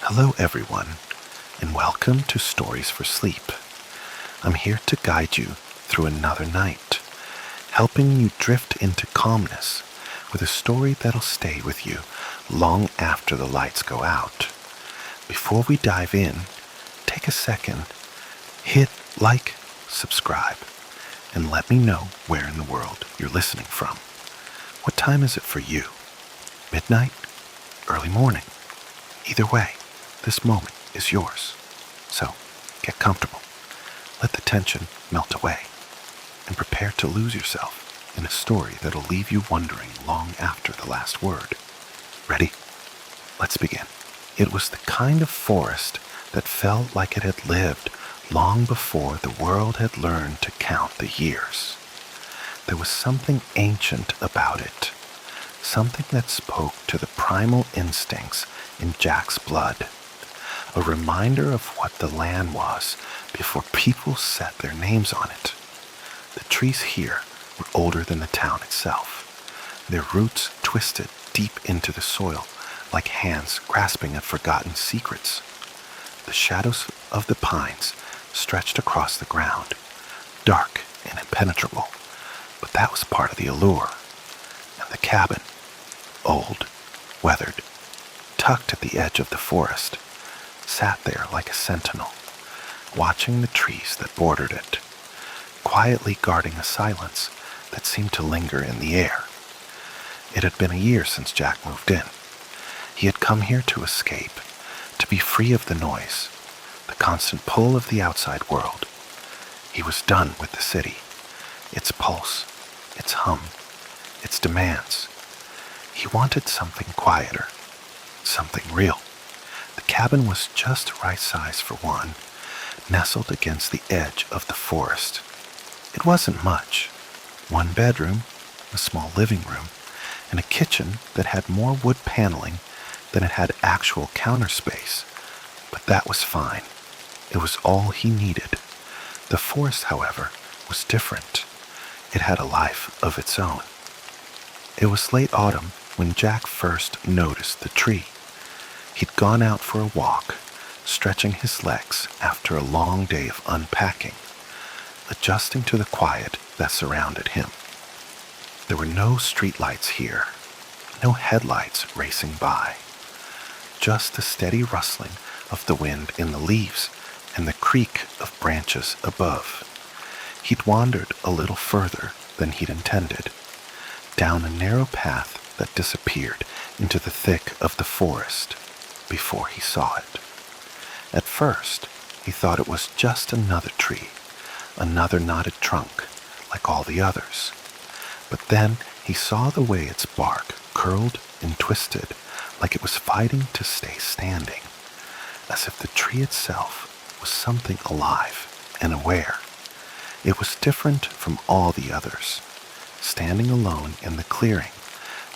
Hello everyone, and welcome to Stories for Sleep. I'm here to guide you through another night, helping you drift into calmness with a story that'll stay with you long after the lights go out. Before we dive in, take a second, hit like, subscribe, and let me know where in the world you're listening from. What time is it for you? Midnight? Early morning? Either way, this moment is yours. So, get comfortable, let the tension melt away, and prepare to lose yourself in a story that'll leave you wondering long after the last word. Ready? Let's begin. It was the kind of forest that felt like it had lived long before the world had learned to count the years. There was something ancient about it, something that spoke to the primal instincts in Jack's blood, a reminder of what the land was before people set their names on it. The trees here were older than the town itself, their roots twisted deep into the soil like hands grasping at forgotten secrets. The shadows of the pines stretched across the ground, dark and impenetrable, but that was part of the allure. And the cabin, old, weathered, tucked at the edge of the forest, sat there like a sentinel, watching the trees that bordered it, quietly guarding a silence that seemed to linger in the air. It had been a year since Jack moved in. He had come here to escape, to be free of the noise, the constant pull of the outside world. He was done with the city, its pulse, its hum, its demands. He wanted something quieter, something real. The cabin was just right size for one, nestled against the edge of the forest. It wasn't much. One bedroom, a small living room, and a kitchen that had more wood paneling than it had actual counter space. But that was fine. It was all he needed. The forest, however, was different. It had a life of its own. It was late autumn when Jack first noticed the tree. He'd gone out for a walk, stretching his legs after a long day of unpacking, adjusting to the quiet that surrounded him. There were no streetlights here, no headlights racing by, just the steady rustling of the wind in the leaves and the creak of branches above. He'd wandered a little further than he'd intended, down a narrow path that disappeared into the thick of the forest before he saw it. At first, he thought it was just another tree, another knotted trunk like all the others. But then he saw the way its bark curled and twisted like it was fighting to stay standing, as if the tree itself was something alive and aware. It was different from all the others, standing alone in the clearing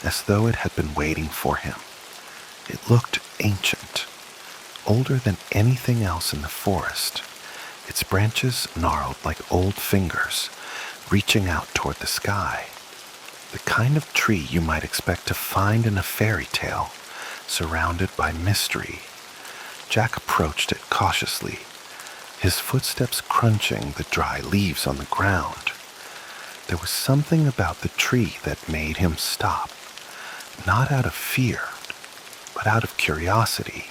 as though it had been waiting for him. It looked ancient, older than anything else in the forest, its branches gnarled like old fingers, reaching out toward the sky. The kind of tree you might expect to find in a fairy tale, surrounded by mystery. Jack approached it cautiously, his footsteps crunching the dry leaves on the ground. There was something about the tree that made him stop, not out of fear, but out of curiosity.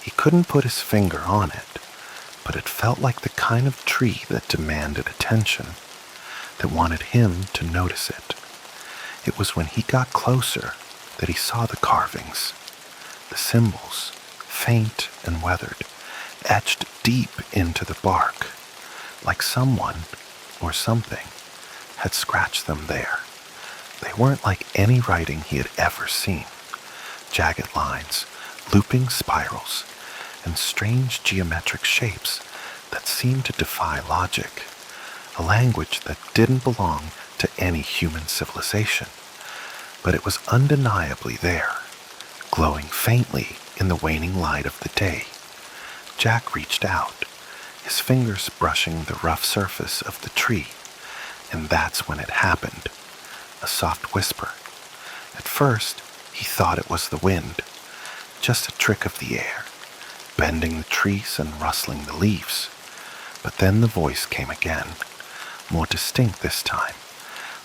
He couldn't put his finger on it, but it felt like the kind of tree that demanded attention, that wanted him to notice it. It was when he got closer that he saw the carvings, the symbols, faint and weathered, etched deep into the bark, like someone or something had scratched them there. They weren't like any writing he had ever seen. Jagged lines, looping spirals, and strange geometric shapes that seemed to defy logic, a language that didn't belong to any human civilization. But it was undeniably there, glowing faintly in the waning light of the day. Jack reached out, his fingers brushing the rough surface of the tree, and that's when it happened, a soft whisper. At first, he thought it was the wind, just a trick of the air, bending the trees and rustling the leaves. But then the voice came again, more distinct this time,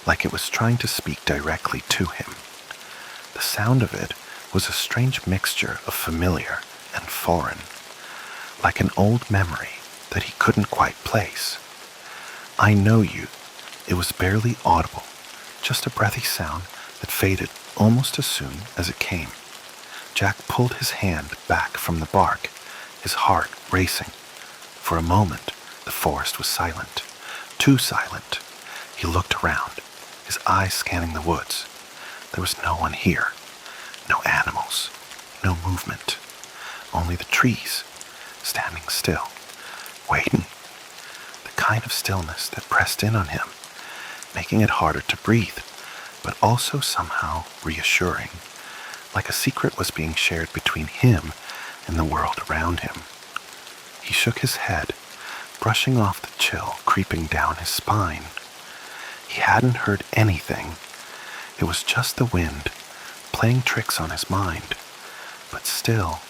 like it was trying to speak directly to him. The sound of it was a strange mixture of familiar and foreign, like an old memory that he couldn't quite place. "I know you." It was barely audible, just a breathy sound that faded almost as soon as it came. Jack pulled his hand back from the bark, his heart racing. For a moment, the forest was silent, too silent. He looked around, his eyes scanning the woods. There was no one here, no animals, no movement, only the trees, standing still, waiting. The kind of stillness that pressed in on him, making it harder to breathe, but also somehow reassuring, like a secret was being shared between him and the world around him. He shook his head, brushing off the chill creeping down his spine. He hadn't heard anything. It was just the wind, playing tricks on his mind. But still,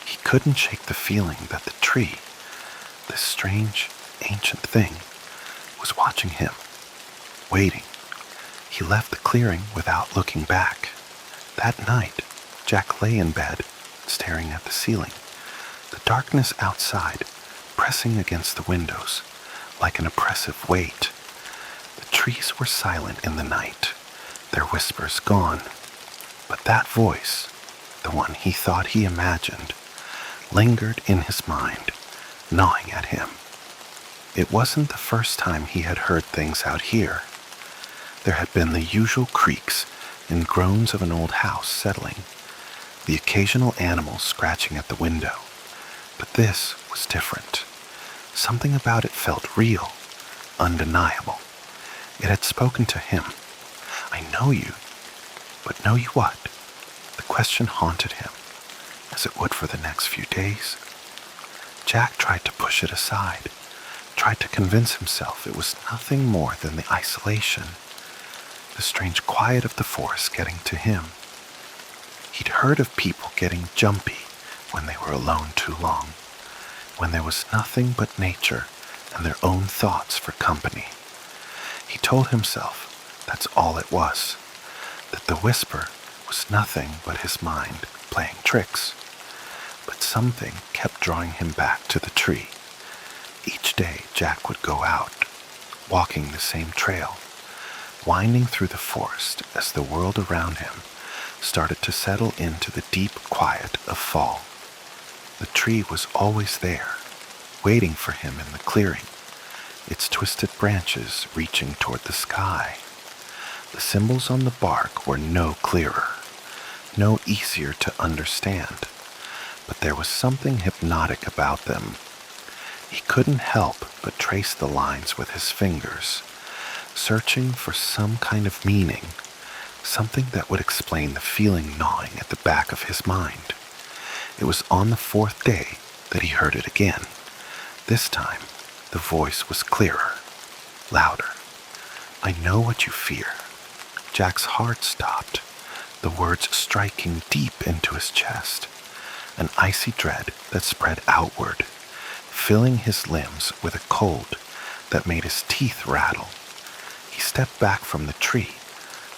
he couldn't shake the feeling that the tree, this strange, ancient thing, was watching him, waiting. He left the clearing without looking back. That night, Jack lay in bed, staring at the ceiling, the darkness outside pressing against the windows like an oppressive weight. The trees were silent in the night, their whispers gone. But that voice, the one he thought he imagined, lingered in his mind, gnawing at him. It wasn't the first time he had heard things out here. There had been the usual creaks and groans of an old house settling, the occasional animal scratching at the window. But this was different. Something about it felt real, undeniable. It had spoken to him. "I know you." But know you what? The question haunted him, as it would for the next few days. Jack tried to push it aside, tried to convince himself it was nothing more than the isolation, the strange quiet of the forest getting to him. He'd heard of people getting jumpy when they were alone too long, when there was nothing but nature and their own thoughts for company. He told himself that's all it was, that the whisper was nothing but his mind playing tricks. But something kept drawing him back to the tree. Each day Jack would go out, walking the same trail, winding through the forest as the world around him started to settle into the deep quiet of fall. The tree was always there, waiting for him in the clearing, its twisted branches reaching toward the sky. The symbols on the bark were no clearer, no easier to understand, but there was something hypnotic about them. He couldn't help but trace the lines with his fingers, searching for some kind of meaning, something that would explain the feeling gnawing at the back of his mind. It was on the fourth day that he heard it again. This time, the voice was clearer, louder. "I know what you fear." Jack's heart stopped, the words striking deep into his chest, an icy dread that spread outward, filling his limbs with a cold that made his teeth rattle. He stepped back from the tree,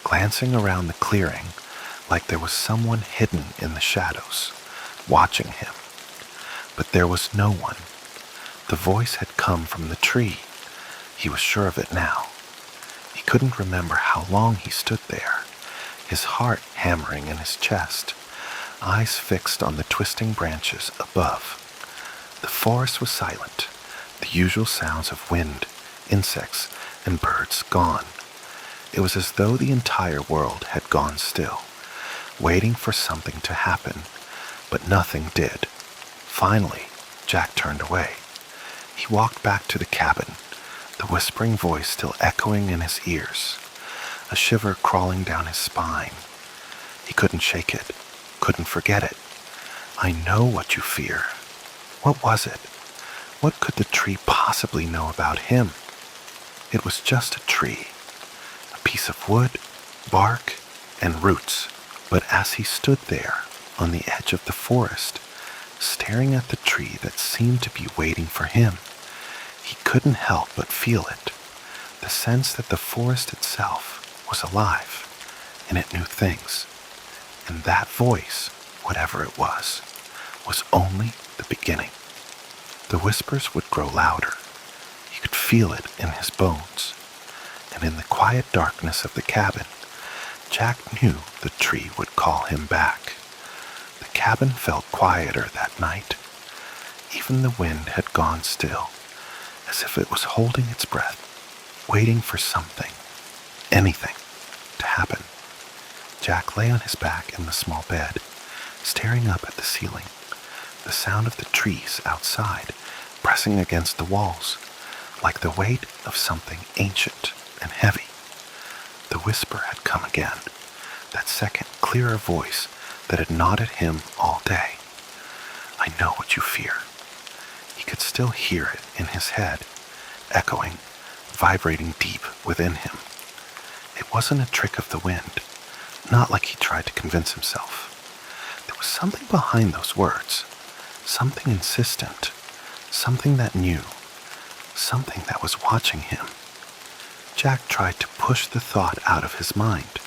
glancing around the clearing like there was someone hidden in the shadows, watching him. But there was no one. The voice had come from the tree. He was sure of it now. He couldn't remember how long he stood there, his heart hammering in his chest, eyes fixed on the twisting branches above. The forest was silent, the usual sounds of wind, insects, and birds gone. It was as though the entire world had gone still, waiting for something to happen, but nothing did. Finally, Jack turned away. He walked back to the cabin, the whispering voice still echoing in his ears, a shiver crawling down his spine. He couldn't shake it, couldn't forget it. "I know what you fear." What was it? What could the tree possibly know about him? It was just a tree, a piece of wood, bark, and roots. But as he stood there on the edge of the forest, staring at the tree that seemed to be waiting for him. He couldn't help but feel it, the sense that the forest itself was alive, and it knew things. And that voice, whatever it was only the beginning. The whispers would grow louder. He could feel it in his bones. And in the quiet darkness of the cabin, Jack knew the tree would call him back. The cabin felt quieter that night. Even the wind had gone still, as if it was holding its breath, waiting for something, anything, to happen. Jack lay on his back in the small bed, staring up at the ceiling, the sound of the trees outside pressing against the walls, like the weight of something ancient and heavy. The whisper had come again, that second, clearer voice that had nodded him all day. I know what you fear. He could still hear it in his head, echoing, vibrating deep within him. It wasn't a trick of the wind, not like he tried to convince himself. There was something behind those words, something insistent, something that knew, something that was watching him. Jack tried to push the thought out of his mind.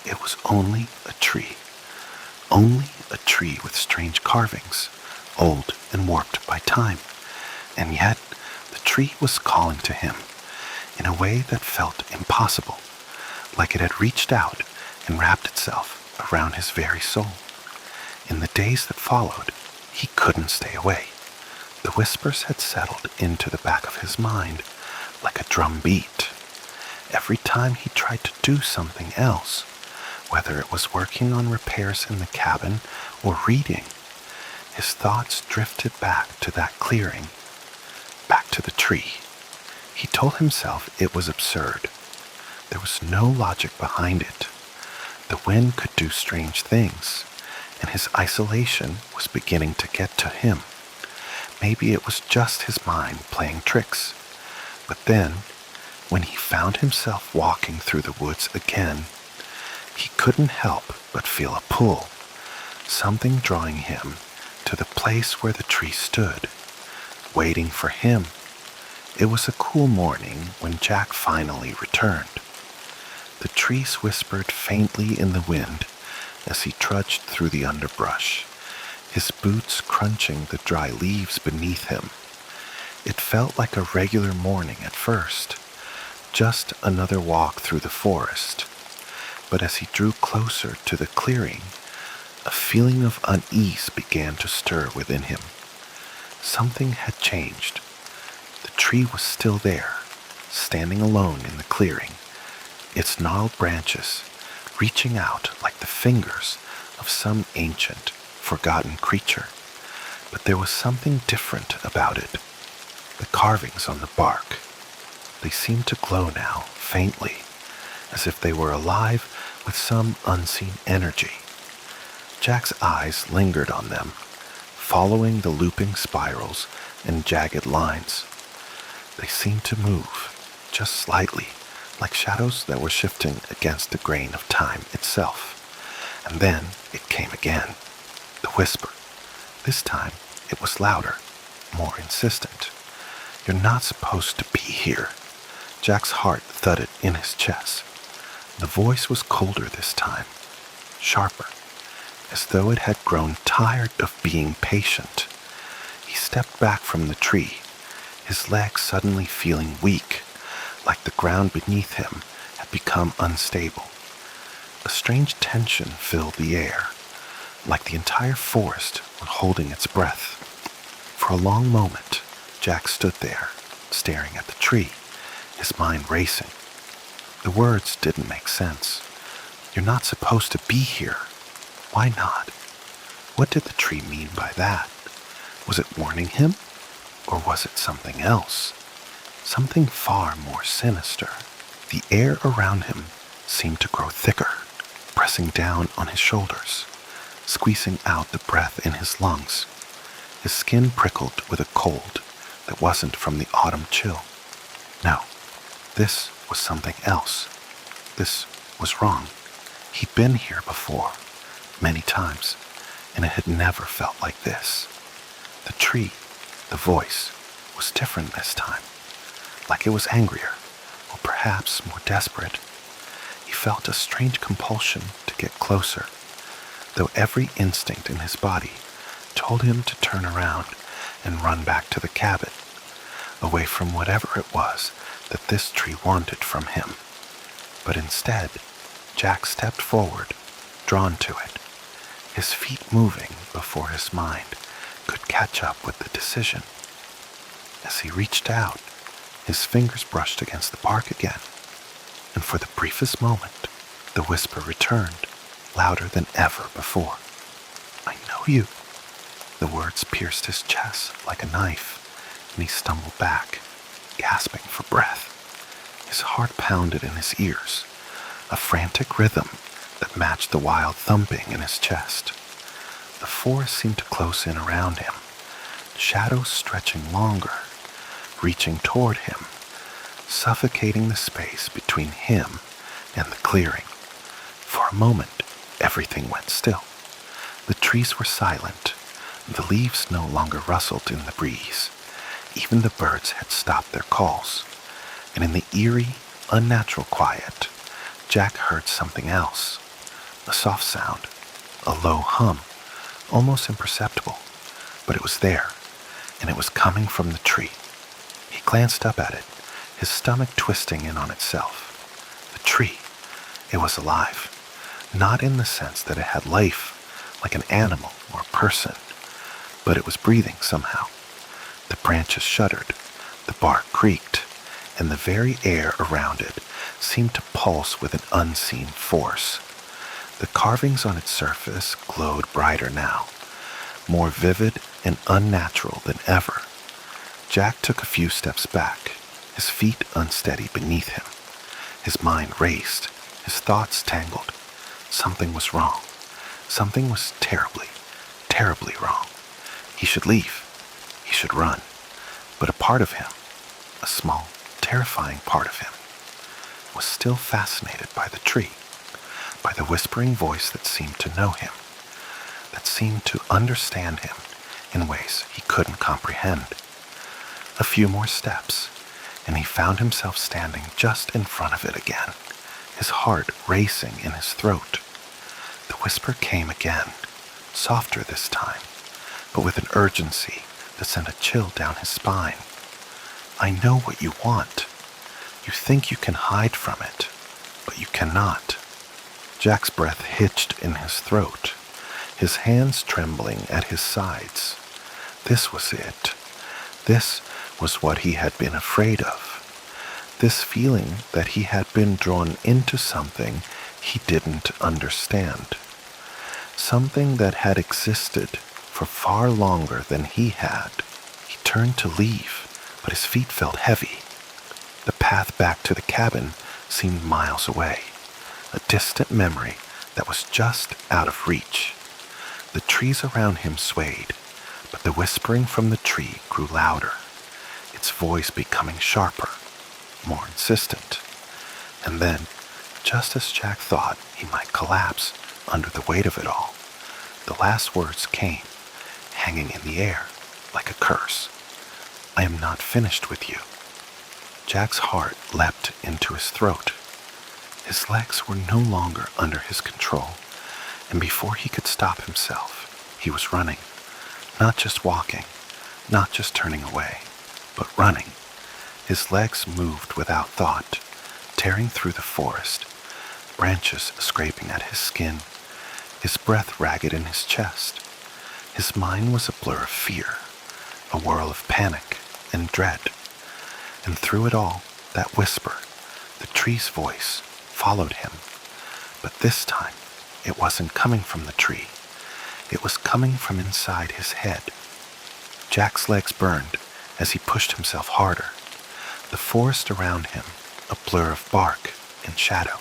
It was only a tree with strange carvings, old and warped by time. And yet, the tree was calling to him in a way that felt impossible, like it had reached out and wrapped itself around his very soul. In the days that followed, he couldn't stay away. The whispers had settled into the back of his mind like a drum beat. Every time he tried to do something else, whether it was working on repairs in the cabin or reading, his thoughts drifted back to that clearing, back to the tree. He told himself it was absurd. There was no logic behind it. The wind could do strange things, and his isolation was beginning to get to him. Maybe it was just his mind playing tricks. But then, when he found himself walking through the woods again, he couldn't help but feel a pull, something drawing him to the place where the tree stood, waiting for him. It was a cool morning when Jack finally returned. The trees whispered faintly in the wind as he trudged through the underbrush, his boots crunching the dry leaves beneath him. It felt like a regular morning at first, just another walk through the forest. But as he drew closer to the clearing, a feeling of unease began to stir within him. Something had changed. The tree was still there, standing alone in the clearing, its gnarled branches reaching out like the fingers of some ancient, forgotten creature. But there was something different about it. The carvings on the bark, they seemed to glow now, faintly, as if they were alive with some unseen energy. Jack's eyes lingered on them, following the looping spirals and jagged lines. They seemed to move, just slightly, like shadows that were shifting against the grain of time itself. And then it came again, the whisper. This time it was louder, more insistent. You're not supposed to be here. Jack's heart thudded in his chest. The voice was colder this time, sharper, as though it had grown tired of being patient. He stepped back from the tree, his legs suddenly feeling weak, like the ground beneath him had become unstable. A strange tension filled the air, like the entire forest was holding its breath. For a long moment, Jack stood there, staring at the tree, his mind racing. The words didn't make sense. You're not supposed to be here. Why not? What did the tree mean by that? Was it warning him? Or was it something else? Something far more sinister. The air around him seemed to grow thicker, pressing down on his shoulders, squeezing out the breath in his lungs. His skin prickled with a cold that wasn't from the autumn chill. No, this was something else. This was wrong. He'd been here before, many times, and it had never felt like this. The tree, the voice, was different this time, like it was angrier, or perhaps more desperate. He felt a strange compulsion to get closer, though every instinct in his body told him to turn around and run back to the cabin, away from whatever it was that this tree wanted from him. But instead, Jack stepped forward, drawn to it, his feet moving before his mind could catch up with the decision. As he reached out, his fingers brushed against the bark again, and for the briefest moment, the whisper returned, louder than ever before. "I know you." The words pierced his chest like a knife, and he stumbled back, gasping for breath. His heart pounded in his ears, a frantic rhythm that matched the wild thumping in his chest. The forest seemed to close in around him, shadows stretching longer, reaching toward him, suffocating the space between him and the clearing. For a moment, everything went still. The trees were silent. The leaves no longer rustled in the breeze. Even the birds had stopped their calls. And in the eerie, unnatural quiet, Jack heard something else. A soft sound, a low hum, almost imperceptible, but it was there, and it was coming from the tree. He glanced up at it, his stomach twisting in on itself. The tree, it was alive, not in the sense that it had life, like an animal or a person, but it was breathing somehow. The branches shuddered, the bark creaked, and the very air around it seemed to pulse with an unseen force. The carvings on its surface glowed brighter now, more vivid and unnatural than ever. Jack took a few steps back, his feet unsteady beneath him. His mind raced, his thoughts tangled. Something was wrong. Something was terribly, terribly wrong. He should leave. He should run. But a part of him, a small, terrifying part of him, was still fascinated by the tree, by the whispering voice that seemed to know him, that seemed to understand him in ways he couldn't comprehend. A few more steps, and he found himself standing just in front of it again, his heart racing in his throat. The whisper came again, softer this time, but with an urgency that sent a chill down his spine. "I know what you want. You think you can hide from it, but you cannot." Jack's breath hitched in his throat, his hands trembling at his sides. This was it. This was what he had been afraid of. This feeling that he had been drawn into something he didn't understand. Something that had existed for far longer than he had. He turned to leave, but his feet felt heavy. The path back to the cabin seemed miles away, a distant memory that was just out of reach. The trees around him swayed, but the whispering from the tree grew louder, its voice becoming sharper, more insistent. And then, just as Jack thought he might collapse under the weight of it all, the last words came, hanging in the air like a curse. "I am not finished with you." Jack's heart leapt into his throat. His legs were no longer under his control, and before he could stop himself, he was running. Not just walking, not just turning away, but running. His legs moved without thought, tearing through the forest, branches scraping at his skin, his breath ragged in his chest. His mind was a blur of fear, a whirl of panic and dread. And through it all, that whisper, the tree's voice, followed him. But this time, it wasn't coming from the tree. It was coming from inside his head. Jack's legs burned as he pushed himself harder. The forest around him, a blur of bark and shadow.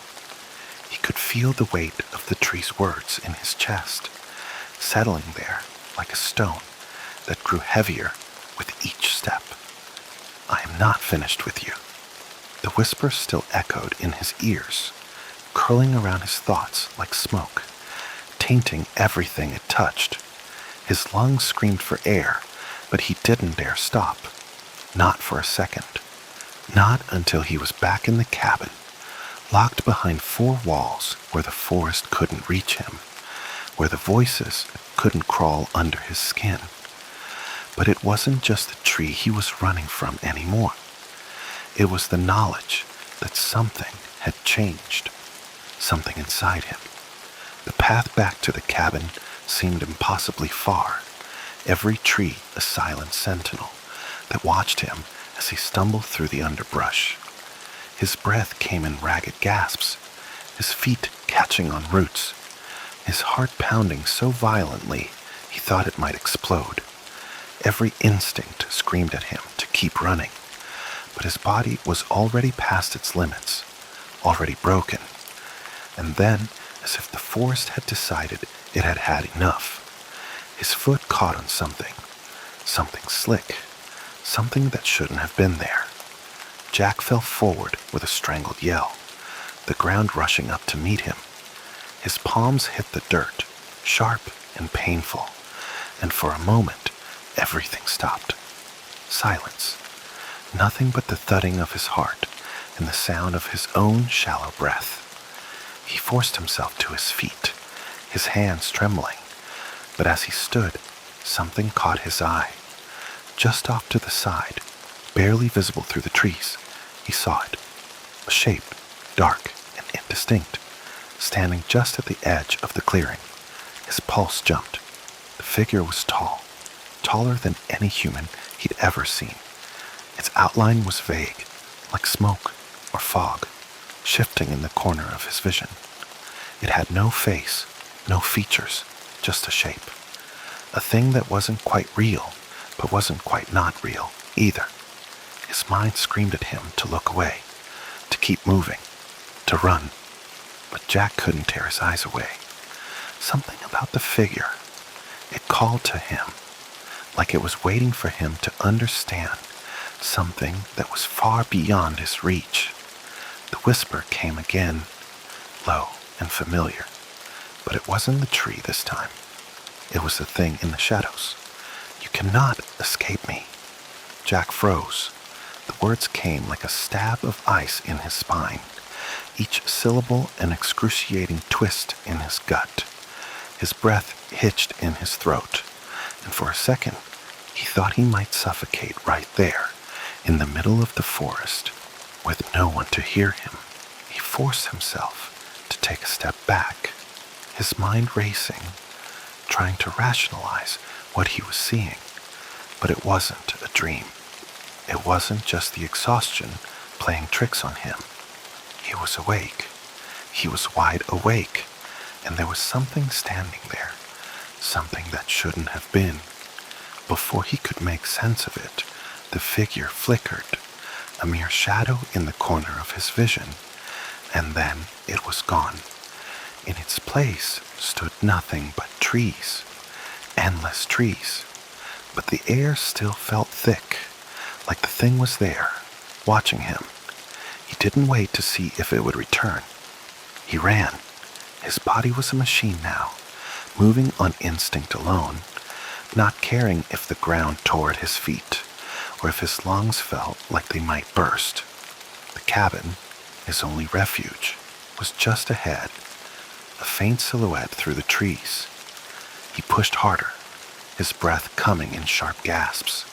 He could feel the weight of the tree's words in his chest, settling there like a stone that grew heavier with each step. "I am not finished with you." The whisper still echoed in his ears, curling around his thoughts like smoke, tainting everything it touched. His lungs screamed for air, But he didn't dare stop. Not for a second. Not until he was back in the cabin, locked behind four walls where the forest couldn't reach him, where the voices couldn't crawl under his skin. But it wasn't just the tree he was running from anymore. It was the knowledge that something had changed, something inside him. The path back to the cabin seemed impossibly far, every tree a silent sentinel that watched him as he stumbled through the underbrush. His breath came in ragged gasps, his feet catching on roots, his heart pounding so violently he thought it might explode. Every instinct screamed at him to keep running, but his body was already past its limits, already broken. And then, as if the forest had decided it had had enough, his foot caught on something slick, something that shouldn't have been there. Jack fell forward with a strangled yell, the ground rushing up to meet him. His palms hit the dirt, sharp and painful, and for a moment, everything stopped. Silence. Nothing but the thudding of his heart and the sound of his own shallow breath. He forced himself to his feet, his hands trembling, but as he stood, something caught his eye. Just off to the side, barely visible through the trees, he saw it. A shape, dark and indistinct, standing just at the edge of the clearing. His pulse jumped. The figure was tall, taller than any human he'd ever seen. Its outline was vague, like smoke or fog, shifting in the corner of his vision. It had no face, no features, just a shape. A thing that wasn't quite real, but wasn't quite not real either. His mind screamed at him to look away, to keep moving, to run. But Jack couldn't tear his eyes away. Something about the figure, it called to him, like it was waiting for him to understand something that was far beyond his reach. The whisper came again, low and familiar, but it wasn't the tree this time. It was the thing in the shadows. "You cannot escape me." Jack froze. The words came like a stab of ice in his spine, each syllable an excruciating twist in his gut. His breath hitched in his throat, and for a second, he thought he might suffocate right there, in the middle of the forest, with no one to hear him. He forced himself to take a step back, his mind racing, trying to rationalize what he was seeing. But it wasn't a dream. It wasn't just the exhaustion playing tricks on him. He was awake. He was wide awake, and there was something standing there, something that shouldn't have been. Before he could make sense of it, the figure flickered, a mere shadow in the corner of his vision, and then it was gone. In its place stood nothing but trees, endless trees, but the air still felt thick, like the thing was there, watching him. He didn't wait to see if it would return. He ran. His body was a machine now, moving on instinct alone, not caring if the ground tore at his feet, or if his lungs felt like they might burst. The cabin, his only refuge, was just ahead, a faint silhouette through the trees. He pushed harder, his breath coming in sharp gasps,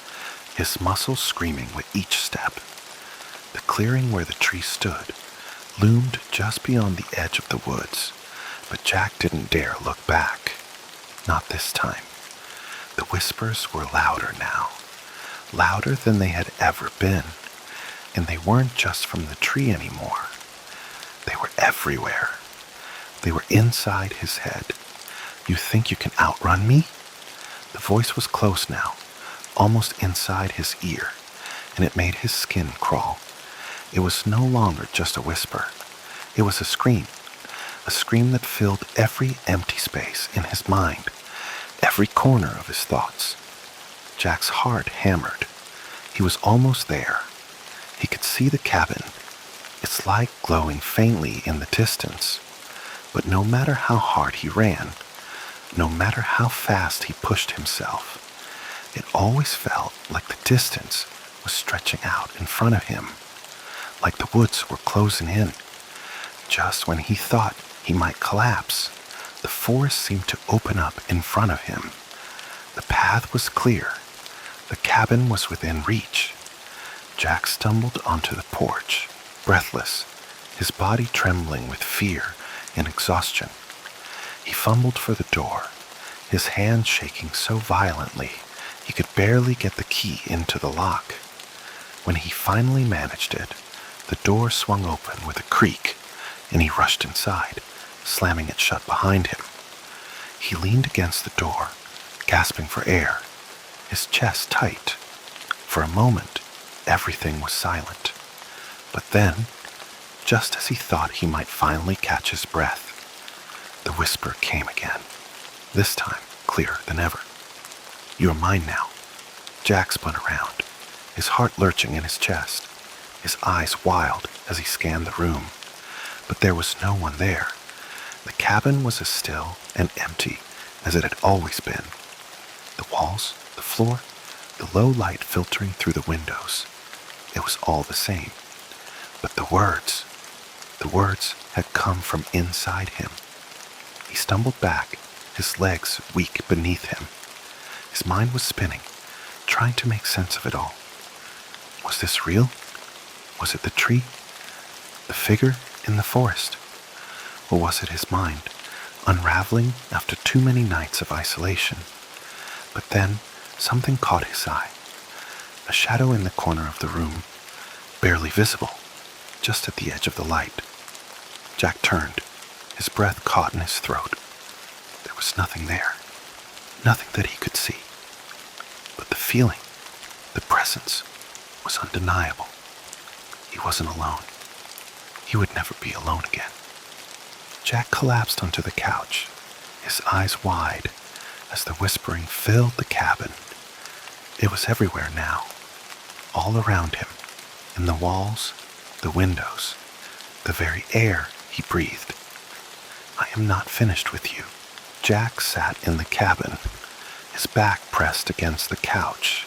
his muscles screaming with each step. The clearing where the tree stood loomed just beyond the edge of the woods, but Jack didn't dare look back. Not this time. The whispers were louder now, louder than they had ever been, and they weren't just from the tree anymore. They were everywhere. They were inside his head. "You think you can outrun me?" The voice was close now, almost inside his ear, and it made his skin crawl. It was no longer just a whisper. It was a scream that filled every empty space in his mind, every corner of his thoughts. Jack's heart hammered. He was almost there. He could see the cabin, its light glowing faintly in the distance. But no matter how hard he ran, no matter how fast he pushed himself, It always felt like the distance was stretching out in front of him, like the woods were closing in. Just when he thought he might collapse, the forest seemed to open up in front of him. The path was clear. The cabin was within reach. Jack stumbled onto the porch, breathless, his body trembling with fear and exhaustion. He fumbled for the door, his hand shaking so violently he could barely get the key into the lock. When he finally managed it, the door swung open with a creak, and he rushed inside, slamming it shut behind him. He leaned against the door, gasping for air, his chest tight. For a moment, everything was silent. But then, just as he thought he might finally catch his breath, the whisper came again, this time clearer than ever. "You're mine now." Jack spun around, his heart lurching in his chest, his eyes wild as he scanned the room. But there was no one there. The cabin was as still and empty as it had always been. The walls, the floor, the low light filtering through the windows. It was all the same. But the words had come from inside him. He stumbled back, his legs weak beneath him. His mind was spinning, trying to make sense of it all. Was this real? Was it the tree? The figure in the forest? Or was it his mind, unraveling after too many nights of isolation? But then something caught his eye. A shadow in the corner of the room, barely visible, just at the edge of the light. Jack turned, his breath caught in his throat. There was nothing there, nothing that he could see. But the feeling, the presence, was undeniable. He wasn't alone. He would never be alone again. Jack collapsed onto the couch, his eyes wide, as the whispering filled the cabin. It was everywhere now, all around him, in the walls, the windows, the very air he breathed. "I am not finished with you." Jack sat in the cabin, his back pressed against the couch,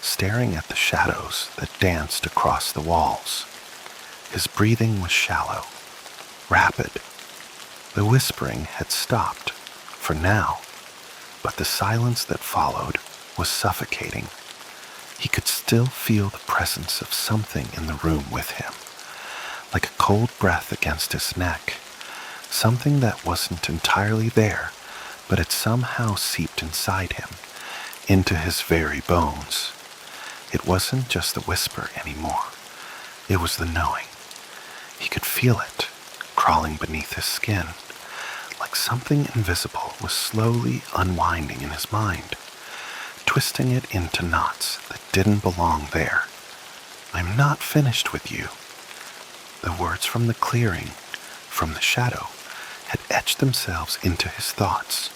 staring at the shadows that danced across the walls. His breathing was shallow, rapid. The whispering had stopped, for now, but the silence that followed was suffocating. He could still feel the presence of something in the room with him, like a cold breath against his neck, something that wasn't entirely there, but had somehow seeped inside him, into his very bones. It wasn't just the whisper anymore. It was the knowing. He could feel it, crawling beneath his skin, like something invisible was slowly unwinding in his mind, twisting it into knots that didn't belong there. "I'm not finished with you." The words from the clearing, from the shadow, had etched themselves into his thoughts.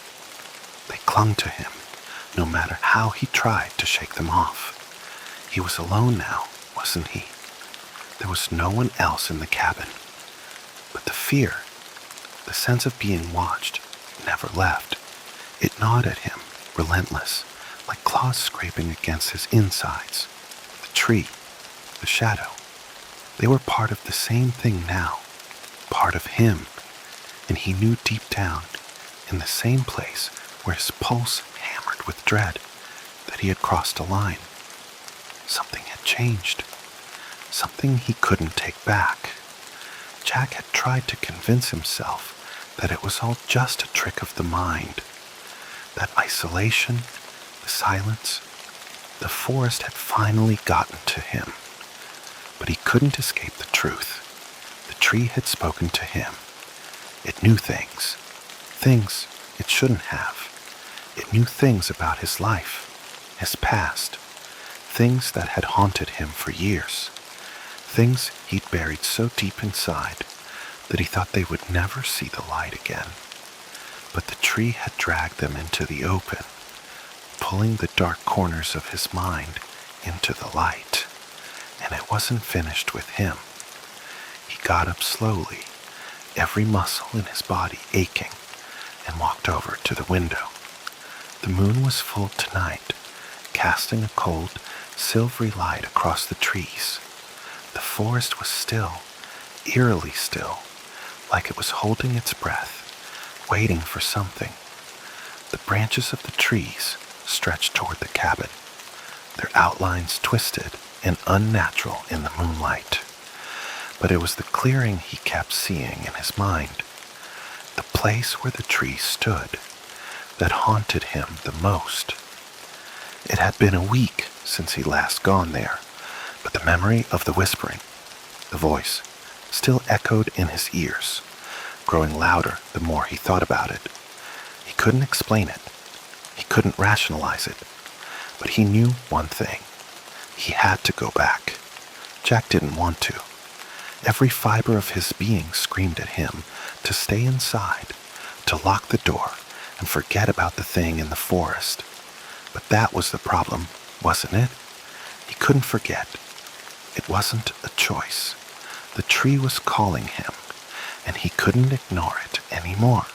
They clung to him, no matter how he tried to shake them off. He was alone now, wasn't he? There was no one else in the cabin. But the fear, the sense of being watched, never left. It gnawed at him, relentless, like claws scraping against his insides. The tree, the shadow, they were part of the same thing now, part of him, and he knew deep down, in the same place where his pulse hammered with dread, that he had crossed a line. Something had changed, something he couldn't take back. Jack had tried to convince himself that it was all just a trick of the mind, that isolation, the silence, the forest had finally gotten to him. But he couldn't escape the truth. The tree had spoken to him. It knew things it shouldn't have. It knew things about his life, his past, things that had haunted him for years, things he'd buried so deep inside that he thought they would never see the light again. But the tree had dragged them into the open, pulling the dark corners of his mind into the light, and it wasn't finished with him. He got up slowly, every muscle in his body aching, and walked over to the window. The moon was full tonight, casting a cold, silvery light across the trees. The forest was still, eerily still, like it was holding its breath, waiting for something. The branches of the trees stretched toward the cabin, their outlines twisted and unnatural in the moonlight. But it was the clearing he kept seeing in his mind, the place where the trees stood, that haunted him the most. It had been a week since he last gone there, but the memory of the whispering, the voice, still echoed in his ears, growing louder the more he thought about it. He couldn't explain it. He couldn't rationalize it. But he knew one thing. He had to go back. Jack didn't want to. Every fiber of his being screamed at him to stay inside, to lock the door, and forget about the thing in the forest. But that was the problem, wasn't it? He couldn't forget. It wasn't a choice. The tree was calling him, and he couldn't ignore it anymore.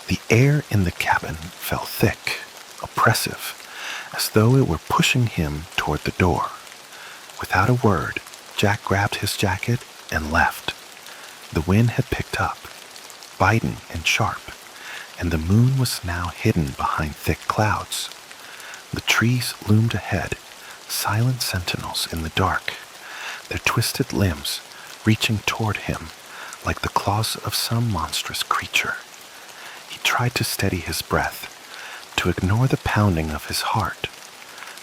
The air in the cabin felt thick, oppressive, as though it were pushing him toward the door. Without a word, Jack grabbed his jacket and left. The wind had picked up, biting and sharp, and the moon was now hidden behind thick clouds. The trees loomed ahead, silent sentinels in the dark, their twisted limbs reaching toward him like the claws of some monstrous creature. He tried to steady his breath, to ignore the pounding of his heart,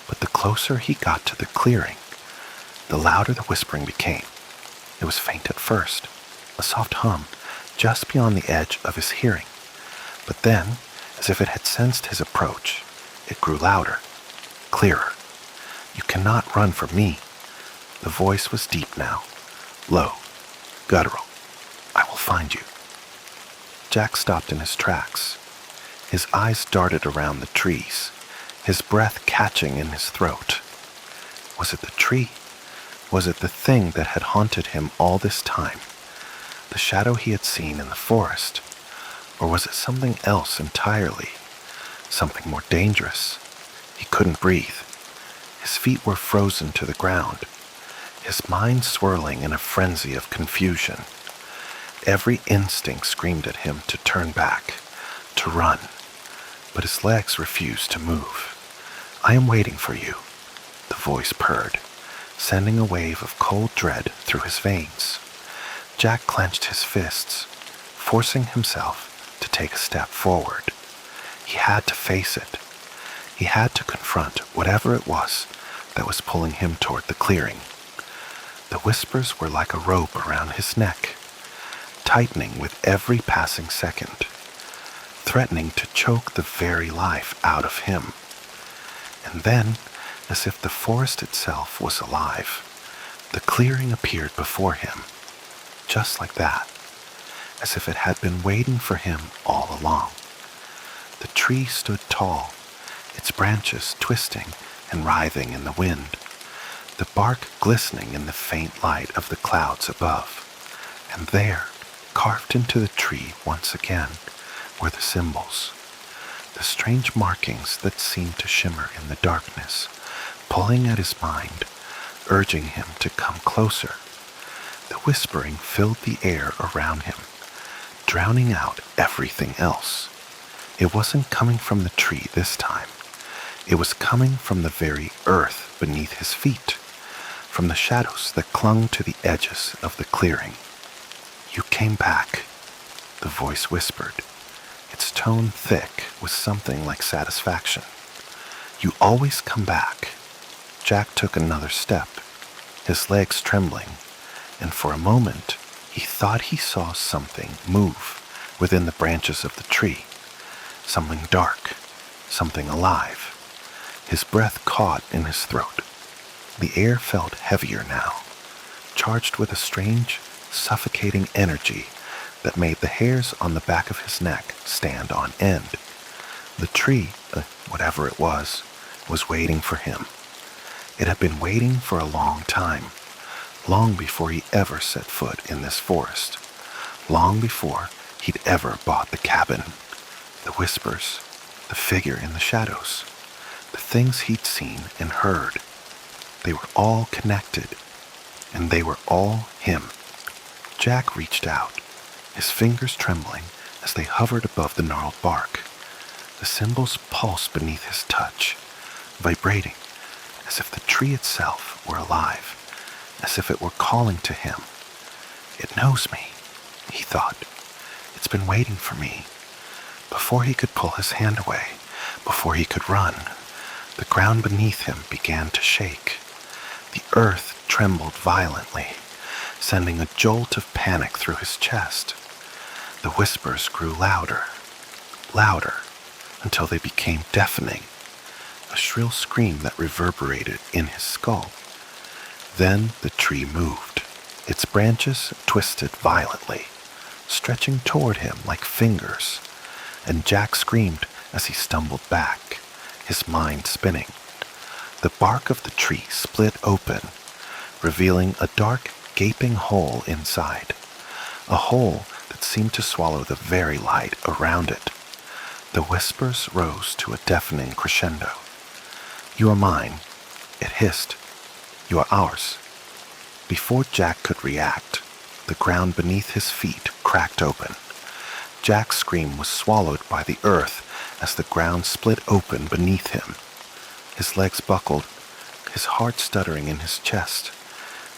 but the closer he got to the clearing, the louder the whispering became. It was faint at first, a soft hum just beyond the edge of his hearing, but then, as if it had sensed his approach, it grew louder, clearer. "You cannot run from me." The voice was deep now, low, guttural. "I will find you." Jack stopped in his tracks. His eyes darted around the trees, his breath catching in his throat. Was it the tree? Was it the thing that had haunted him all this time? The shadow he had seen in the forest? Or was it something else entirely? Something more dangerous? He couldn't breathe. His feet were frozen to the ground, his mind swirling in a frenzy of confusion. Every instinct screamed at him to turn back, to run, but his legs refused to move. "I am waiting for you," the voice purred, sending a wave of cold dread through his veins. Jack clenched his fists, forcing himself to take a step forward. He had to face it. He had to confront whatever it was that was pulling him toward the clearing. The whispers were like a rope around his neck, tightening with every passing second, threatening to choke the very life out of him. And then, as if the forest itself was alive, the clearing appeared before him, just like that, as if it had been waiting for him all along. The tree stood tall, its branches twisting and writhing in the wind, the bark glistening in the faint light of the clouds above. And there, carved into the tree once again, were the symbols, the strange markings that seemed to shimmer in the darkness, pulling at his mind, urging him to come closer. The whispering filled the air around him, drowning out everything else. It wasn't coming from the tree this time. It was coming from the very earth beneath his feet, from the shadows that clung to the edges of the clearing. "You came back," the voice whispered, its tone thick with something like satisfaction. "You always come back." Jack took another step, his legs trembling, and for a moment he thought he saw something move within the branches of the tree, something dark, something alive. His breath caught in his throat. The air felt heavier now, charged with a strange, suffocating energy that made the hairs on the back of his neck stand on end. The tree, whatever it was waiting for him. It had been waiting for a long time, long before he ever set foot in this forest, long before he'd ever bought the cabin. The whispers, the figure in the shadows, The things he'd seen and heard, they were all connected, and they were all him. Jack reached out, his fingers trembling as they hovered above the gnarled bark. The symbols pulsed beneath his touch, vibrating as if the tree itself were alive, as if it were calling to him. It knows me, he thought. It's been waiting for me. Before he could pull his hand away, before he could run, the ground beneath him began to shake. The earth trembled violently, sending a jolt of panic through his chest. The whispers grew louder, louder, until they became deafening, a shrill scream that reverberated in his skull. Then the tree moved. Its branches twisted violently, stretching toward him like fingers, and Jack screamed as he stumbled back, his mind spinning. The bark of the tree split open, revealing a dark, gaping hole inside, a hole that seemed to swallow the very light around it. The whispers rose to a deafening crescendo. "You are mine," it hissed. "You are ours." Before Jack could react, the ground beneath his feet cracked open. Jack's scream was swallowed by the earth as the ground split open beneath him. His legs buckled, his heart stuttering in his chest,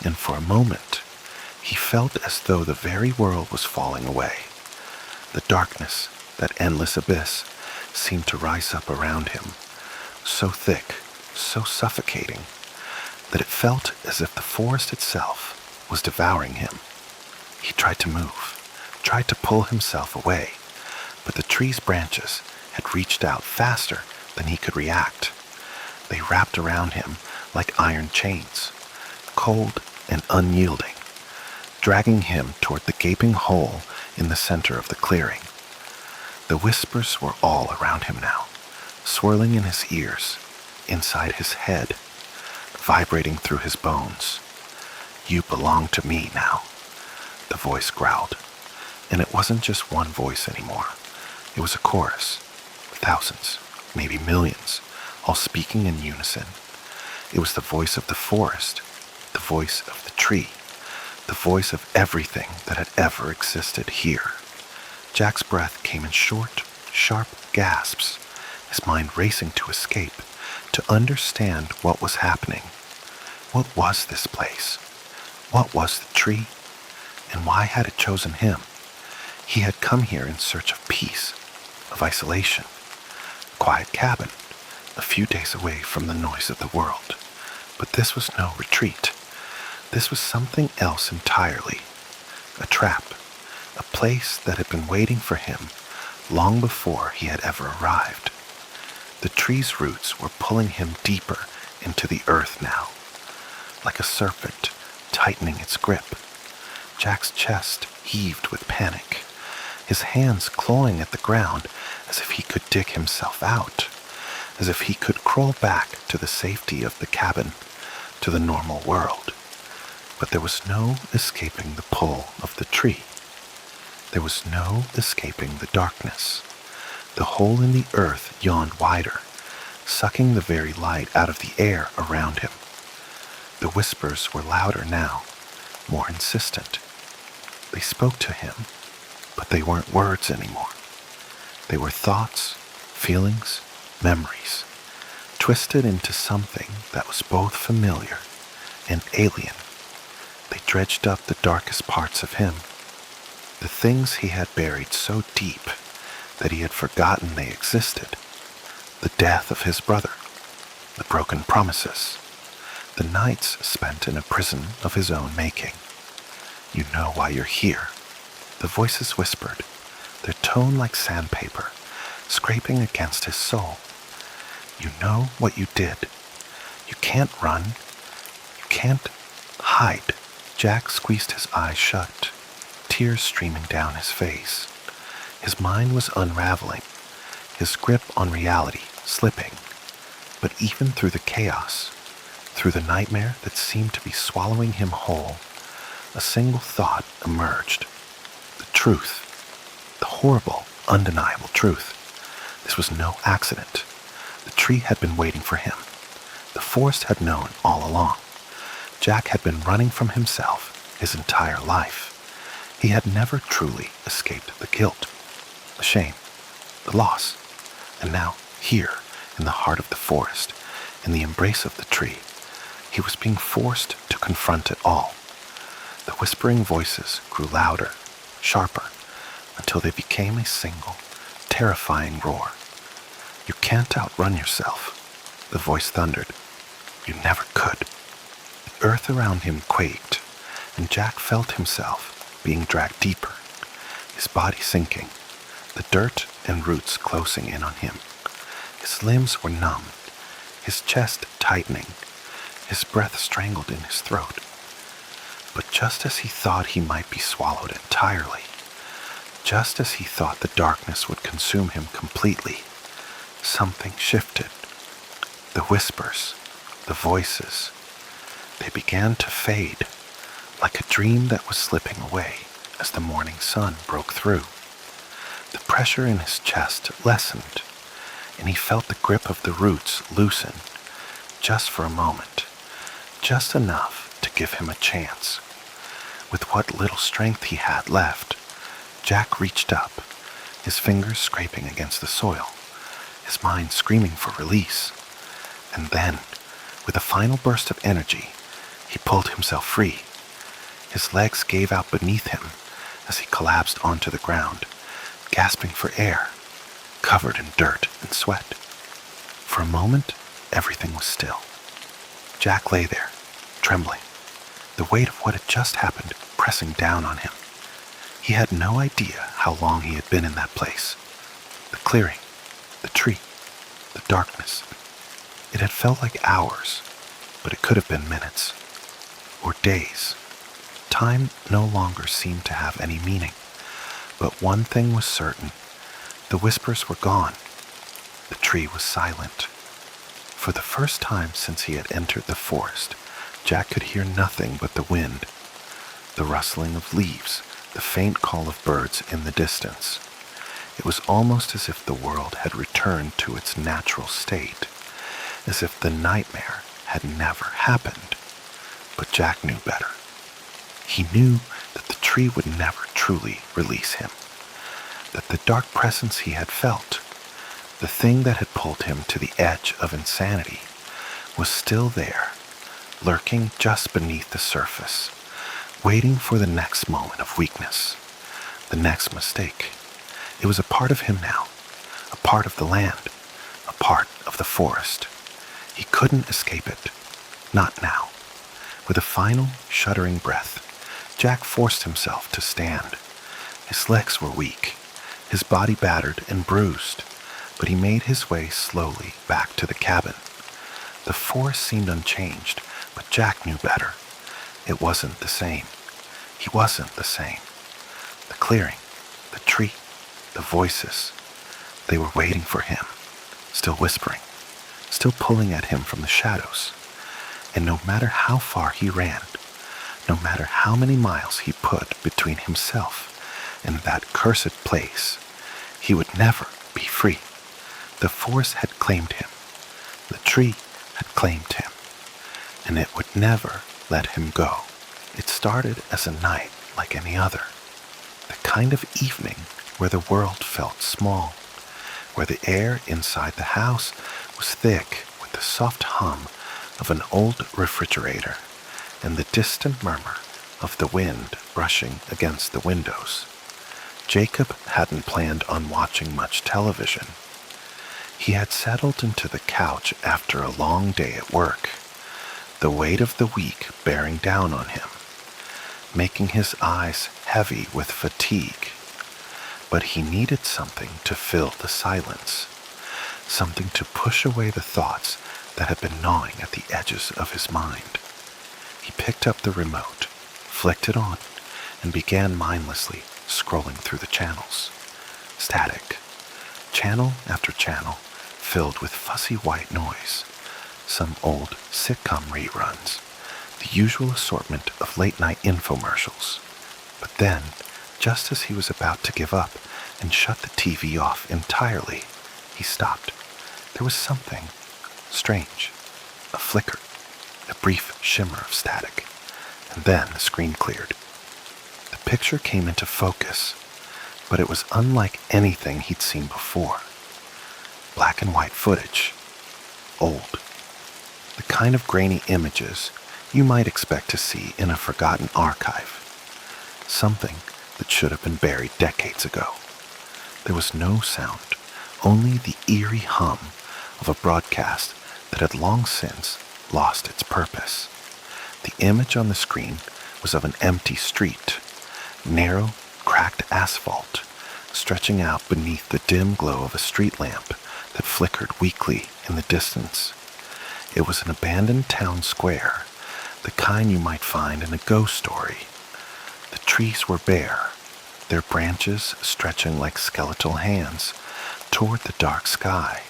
and for a moment, he felt as though the very world was falling away. The darkness, that endless abyss, seemed to rise up around him, so thick, so suffocating, that it felt as if the forest itself was devouring him. He tried to move, tried to pull himself away, but the tree's branches had reached out faster than he could react. They wrapped around him like iron chains, cold and unyielding, dragging him toward the gaping hole in the center of the clearing. The whispers were all around him now, swirling in his ears, inside his head, vibrating through his bones. "You belong to me now," the voice growled. And it wasn't just one voice anymore. It was a chorus, thousands, maybe millions, all speaking in unison. It was the voice of the forest, the voice of the tree, the voice of everything that had ever existed here. Jack's breath came in short, sharp gasps, his mind racing to escape, to understand what was happening. What was this place? What was the tree? And why had it chosen him? He had come here in search of peace, of isolation, a quiet cabin, a few days away from the noise of the world. But this was no retreat. This was something else entirely. A trap, a place that had been waiting for him long before he had ever arrived. The tree's roots were pulling him deeper into the earth now, like a serpent tightening its grip. Jack's chest heaved with panic, his hands clawing at the ground as if he could dig himself out, as if he could crawl back to the safety of the cabin, to the normal world. But there was no escaping the pull of the tree. There was no escaping the darkness. The hole in the earth yawned wider, sucking the very light out of the air around him. The whispers were louder now, more insistent. They spoke to him, but they weren't words anymore. They were thoughts, feelings, memories, twisted into something that was both familiar and alien. They dredged up the darkest parts of him, the things he had buried so deep that he had forgotten they existed. The death of his brother, the broken promises, the nights spent in a prison of his own making. "You know why you're here," the voices whispered, their tone like sandpaper, scraping against his soul. "You know what you did. You can't run. You can't hide." Jack squeezed his eyes shut, tears streaming down his face. His mind was unraveling, his grip on reality slipping. But even through the chaos, through the nightmare that seemed to be swallowing him whole, a single thought emerged. The truth. The horrible, undeniable truth. This was no accident. The tree had been waiting for him. The forest had known all along. Jack had been running from himself his entire life. He had never truly escaped the guilt, the shame, the loss. And now, here, in the heart of the forest, in the embrace of the tree, he was being forced to confront it all. The whispering voices grew louder, sharper, until they became a single, terrifying roar. "You can't outrun yourself," the voice thundered. "You never could." The earth around him quaked, and Jack felt himself being dragged deeper, his body sinking, the dirt and roots closing in on him. His limbs were numb, his chest tightening, his breath strangled in his throat. But just as he thought he might be swallowed entirely, just as he thought the darkness would consume him completely, something shifted. The whispers, the voices, they began to fade, like a dream that was slipping away as the morning sun broke through. The pressure in his chest lessened, and he felt the grip of the roots loosen, just for a moment, just enough to give him a chance. With what little strength he had left, Jack reached up, his fingers scraping against the soil, his mind screaming for release. And then, with a final burst of energy, he pulled himself free. His legs gave out beneath him as he collapsed onto the ground, gasping for air, covered in dirt and sweat. For a moment, everything was still. Jack lay there, trembling, the weight of what had just happened pressing down on him. He had no idea how long he had been in that place. The clearing, the tree, the darkness. It had felt like hours, but it could have been minutes, or days. Time no longer seemed to have any meaning. But one thing was certain. The whispers were gone. The tree was silent. For the first time since he had entered the forest, Jack could hear nothing but the wind, the rustling of leaves, the faint call of birds in the distance. It was almost as if the world had returned to its natural state, as if the nightmare had never happened. But Jack knew better. He knew that the tree would never truly release him, that the dark presence he had felt, the thing that had pulled him to the edge of insanity, was still there, lurking just beneath the surface, waiting for the next moment of weakness, the next mistake. It was a part of him now, a part of the land, a part of the forest. He couldn't escape it, not now. With a final, shuddering breath, Jack forced himself to stand. His legs were weak, his body battered and bruised, but he made his way slowly back to the cabin. The forest seemed unchanged, but Jack knew better. It wasn't the same. He wasn't the same. The clearing, the tree, the voices, they were waiting for him, still whispering, still pulling at him from the shadows. And no matter how far he ran, no matter how many miles he put between himself and that cursed place, he would never be free. The forest had claimed him. The tree had claimed him. And it would never let him go. It started as a night like any other. The kind of evening where the world felt small, where the air inside the house was thick with the soft hum of an old refrigerator and the distant murmur of the wind brushing against the windows. Jacob hadn't planned on watching much television. He had settled into the couch after a long day at work, the weight of the week bearing down on him, making his eyes heavy with fatigue. But he needed something to fill the silence, something to push away the thoughts that had been gnawing at the edges of his mind. He picked up the remote, flicked it on, and began mindlessly scrolling through the channels. Static. Channel after channel filled with fussy white noise. Some old sitcom reruns. The usual assortment of late-night infomercials. But then, just as he was about to give up and shut the TV off entirely, he stopped. There was something strange, a flicker, a brief shimmer of static, and then the screen cleared. The picture came into focus, but it was unlike anything he'd seen before. Black and white footage, old, the kind of grainy images you might expect to see in a forgotten archive, something that should have been buried decades ago. There was no sound, only the eerie hum of a broadcast that had long since lost its purpose. The image on the screen was of an empty street, narrow, cracked asphalt, stretching out beneath the dim glow of a street lamp that flickered weakly in the distance. It was an abandoned town square, the kind you might find in a ghost story. The trees were bare, their branches stretching like skeletal hands toward the dark sky.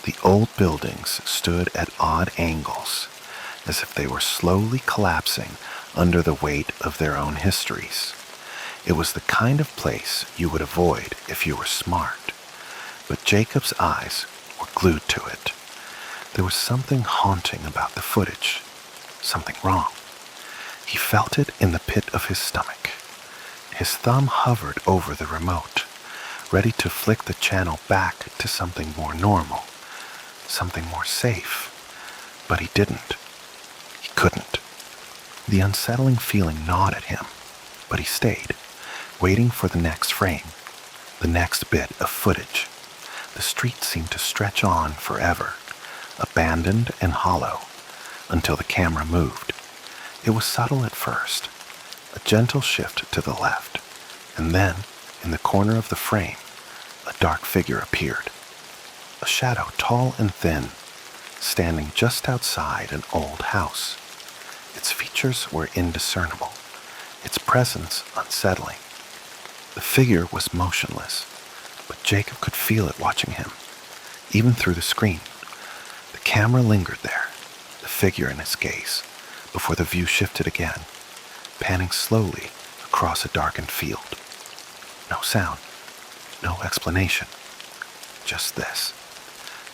The old buildings stood at odd angles, as if they were slowly collapsing under the weight of their own histories. It was the kind of place you would avoid if you were smart, but Jacob's eyes were glued to it. There was something haunting about the footage, something wrong. He felt it in the pit of his stomach. His thumb hovered over the remote, ready to flick the channel back to something more normal, something more safe, but he didn't. He couldn't. The unsettling feeling gnawed at him, but he stayed, waiting for the next frame, the next bit of footage. The street seemed to stretch on forever, abandoned and hollow, until the camera moved. It was subtle at first, a gentle shift to the left, and then, in the corner of the frame, a dark figure appeared. A shadow tall and thin, standing just outside an old house. Its features were indiscernible, its presence unsettling. The figure was motionless, but Jacob could feel it watching him, even through the screen. The camera lingered there, the figure in its gaze, before the view shifted again, panning slowly across a darkened field. No sound, no explanation, just this.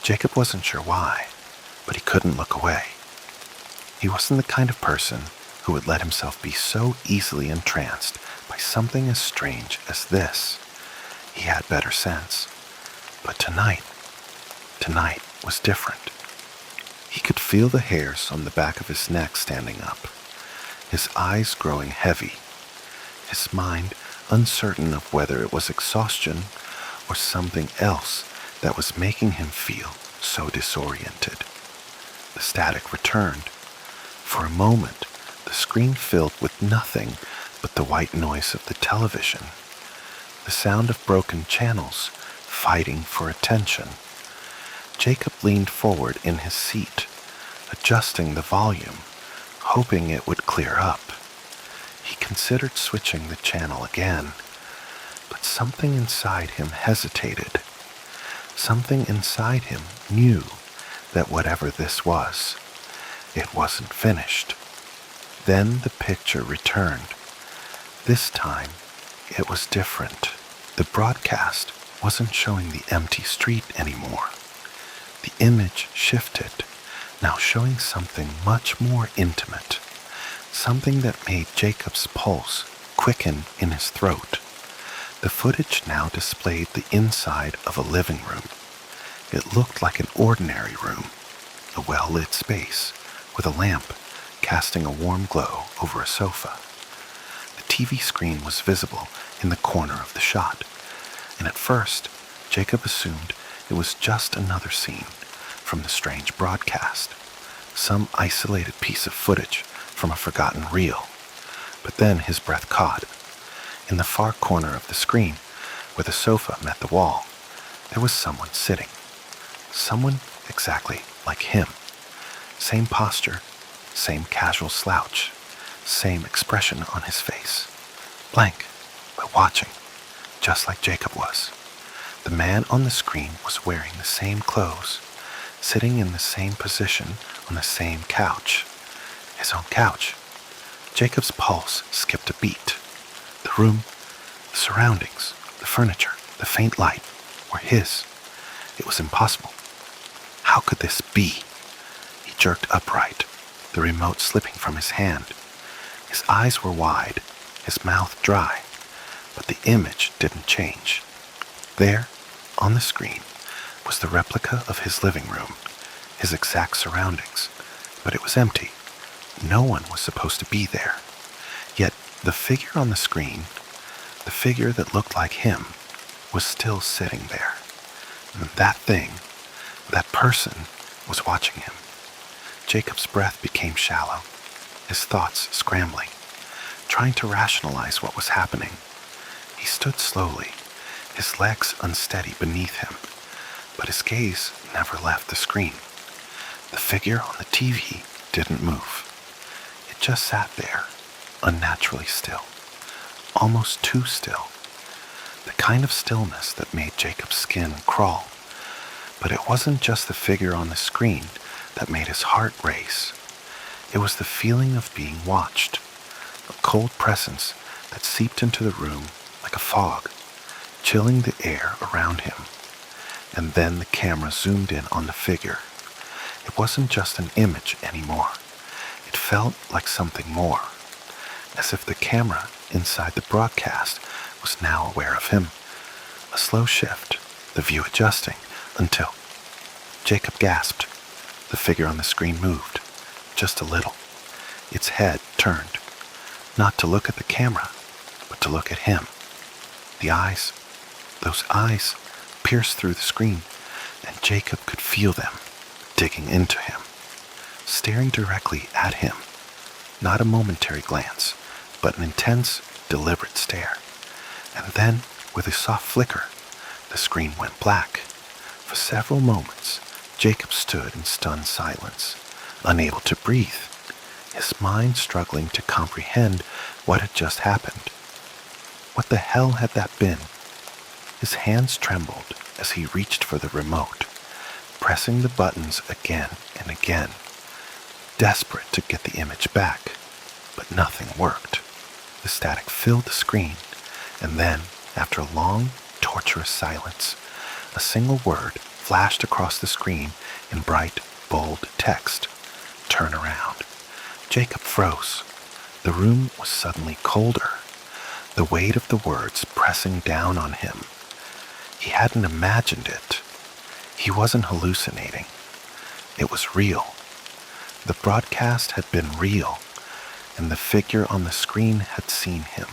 Jacob wasn't sure why, but he couldn't look away. He wasn't the kind of person who would let himself be so easily entranced by something as strange as this. He had better sense. But tonight was different. He could feel the hairs on the back of his neck standing up, his eyes growing heavy, his mind uncertain of whether it was exhaustion or something else that was making him feel so disoriented. The static returned. For a moment, the screen filled with nothing but the white noise of the television, the sound of broken channels fighting for attention. Jacob leaned forward in his seat, adjusting the volume, hoping it would clear up. He considered switching the channel again, but something inside him hesitated. Something inside him knew that whatever this was, it wasn't finished. Then the picture returned. This time, it was different. The broadcast wasn't showing the empty street anymore. The image shifted, now showing something much more intimate, something that made Jacob's pulse quicken in his throat. The footage now displayed the inside of a living room. It looked like an ordinary room, a well-lit space with a lamp casting a warm glow over a sofa. The TV screen was visible in the corner of the shot, and at first, Jacob assumed it was just another scene from the strange broadcast, some isolated piece of footage from a forgotten reel. But then his breath caught. In the far corner of the screen, where the sofa met the wall, there was someone sitting. Someone exactly like him. Same posture, same casual slouch, same expression on his face. Blank, but watching, just like Jacob was. The man on the screen was wearing the same clothes, sitting in the same position on the same couch. His own couch. Jacob's pulse skipped a beat. The room, the surroundings, the furniture, the faint light were his. It was impossible. How could this be? He jerked upright, the remote slipping from his hand. His eyes were wide, his mouth dry, but the image didn't change. There, on the screen, was the replica of his living room, his exact surroundings, but it was empty. No one was supposed to be there. Yet the figure on the screen, the figure that looked like him, was still sitting there. And that thing, that person, was watching him. Jacob's breath became shallow, his thoughts scrambling, trying to rationalize what was happening. He stood slowly, his legs unsteady beneath him, but his gaze never left the screen. The figure on the TV didn't move. It just sat there, unnaturally still, almost too still. The kind of stillness that made Jacob's skin crawl. But it wasn't just the figure on the screen that made his heart race. It was the feeling of being watched, a cold presence that seeped into the room like a fog, chilling the air around him. And then the camera zoomed in on the figure. It wasn't just an image anymore. It felt like something more, as if the camera inside the broadcast was now aware of him. A slow shift, the view adjusting, until Jacob gasped. The figure on the screen moved, just a little. Its head turned, not to look at the camera, but to look at him. The eyes, those eyes, pierced through the screen, and Jacob could feel them digging into him, staring directly at him. Not a momentary glance, but an intense, deliberate stare. And then, with a soft flicker, the screen went black. For several moments, Jacob stood in stunned silence, unable to breathe, his mind struggling to comprehend what had just happened. What the hell had that been? His hands trembled as he reached for the remote, pressing the buttons again and again, desperate to get the image back. But nothing worked. The static filled the screen, and then, after a long, torturous silence, a single word flashed across the screen in bright, bold text. Turn around. Jacob froze. The room was suddenly colder, the weight of the words pressing down on him. He hadn't imagined it. He wasn't hallucinating. It was real. The broadcast had been real, and the figure on the screen had seen him.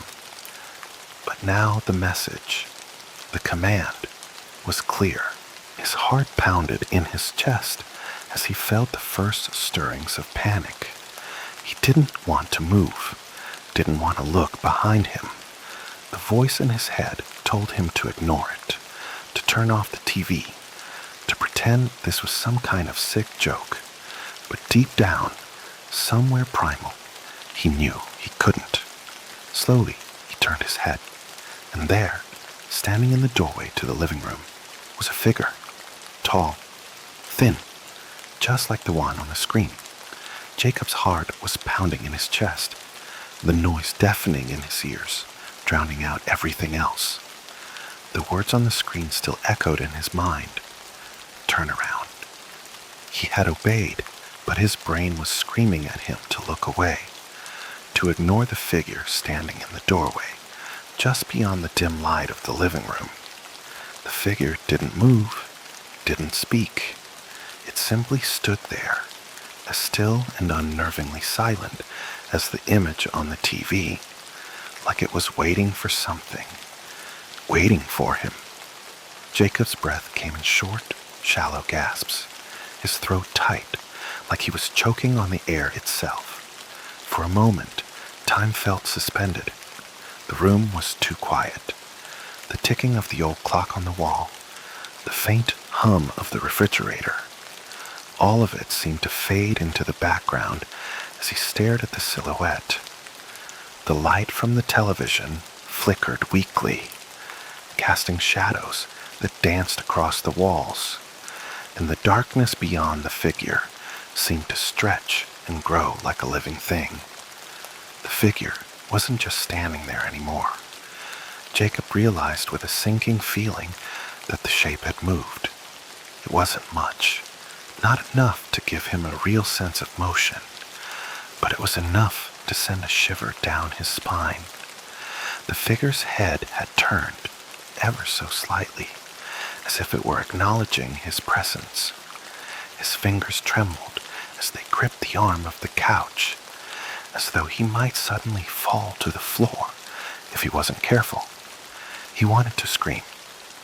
But now the message, the command, was clear. His heart pounded in his chest as he felt the first stirrings of panic. He didn't want to move, didn't want to look behind him. The voice in his head told him to ignore it, to turn off the TV, to pretend this was some kind of sick joke. But deep down, somewhere primal, he knew he couldn't. Slowly, he turned his head, and there, standing in the doorway to the living room, was a figure, tall, thin, just like the one on the screen. Jacob's heart was pounding in his chest, the noise deafening in his ears, drowning out everything else. The words on the screen still echoed in his mind. Turn around. He had obeyed, but his brain was screaming at him to look away, to ignore the figure standing in the doorway, just beyond the dim light of the living room. The figure didn't move, didn't speak. It simply stood there, as still and unnervingly silent as the image on the TV, like it was waiting for something, waiting for him. Jacob's breath came in short, shallow gasps, his throat tight, like he was choking on the air itself. For a moment, time felt suspended. The room was too quiet. The ticking of the old clock on the wall, the faint hum of the refrigerator, all of it seemed to fade into the background as he stared at the silhouette. The light from the television flickered weakly, casting shadows that danced across the walls, and the darkness beyond the figure seemed to stretch and grow like a living thing. The figure wasn't just standing there anymore. Jacob realized with a sinking feeling that the shape had moved. It wasn't much, Not enough to give him a real sense of motion, but it was enough to send a shiver down his spine. The figure's head had turned, ever so slightly, as if it were acknowledging his presence. His fingers trembled as they gripped the arm of the couch, as though he might suddenly fall to the floor if he wasn't careful. He wanted to scream,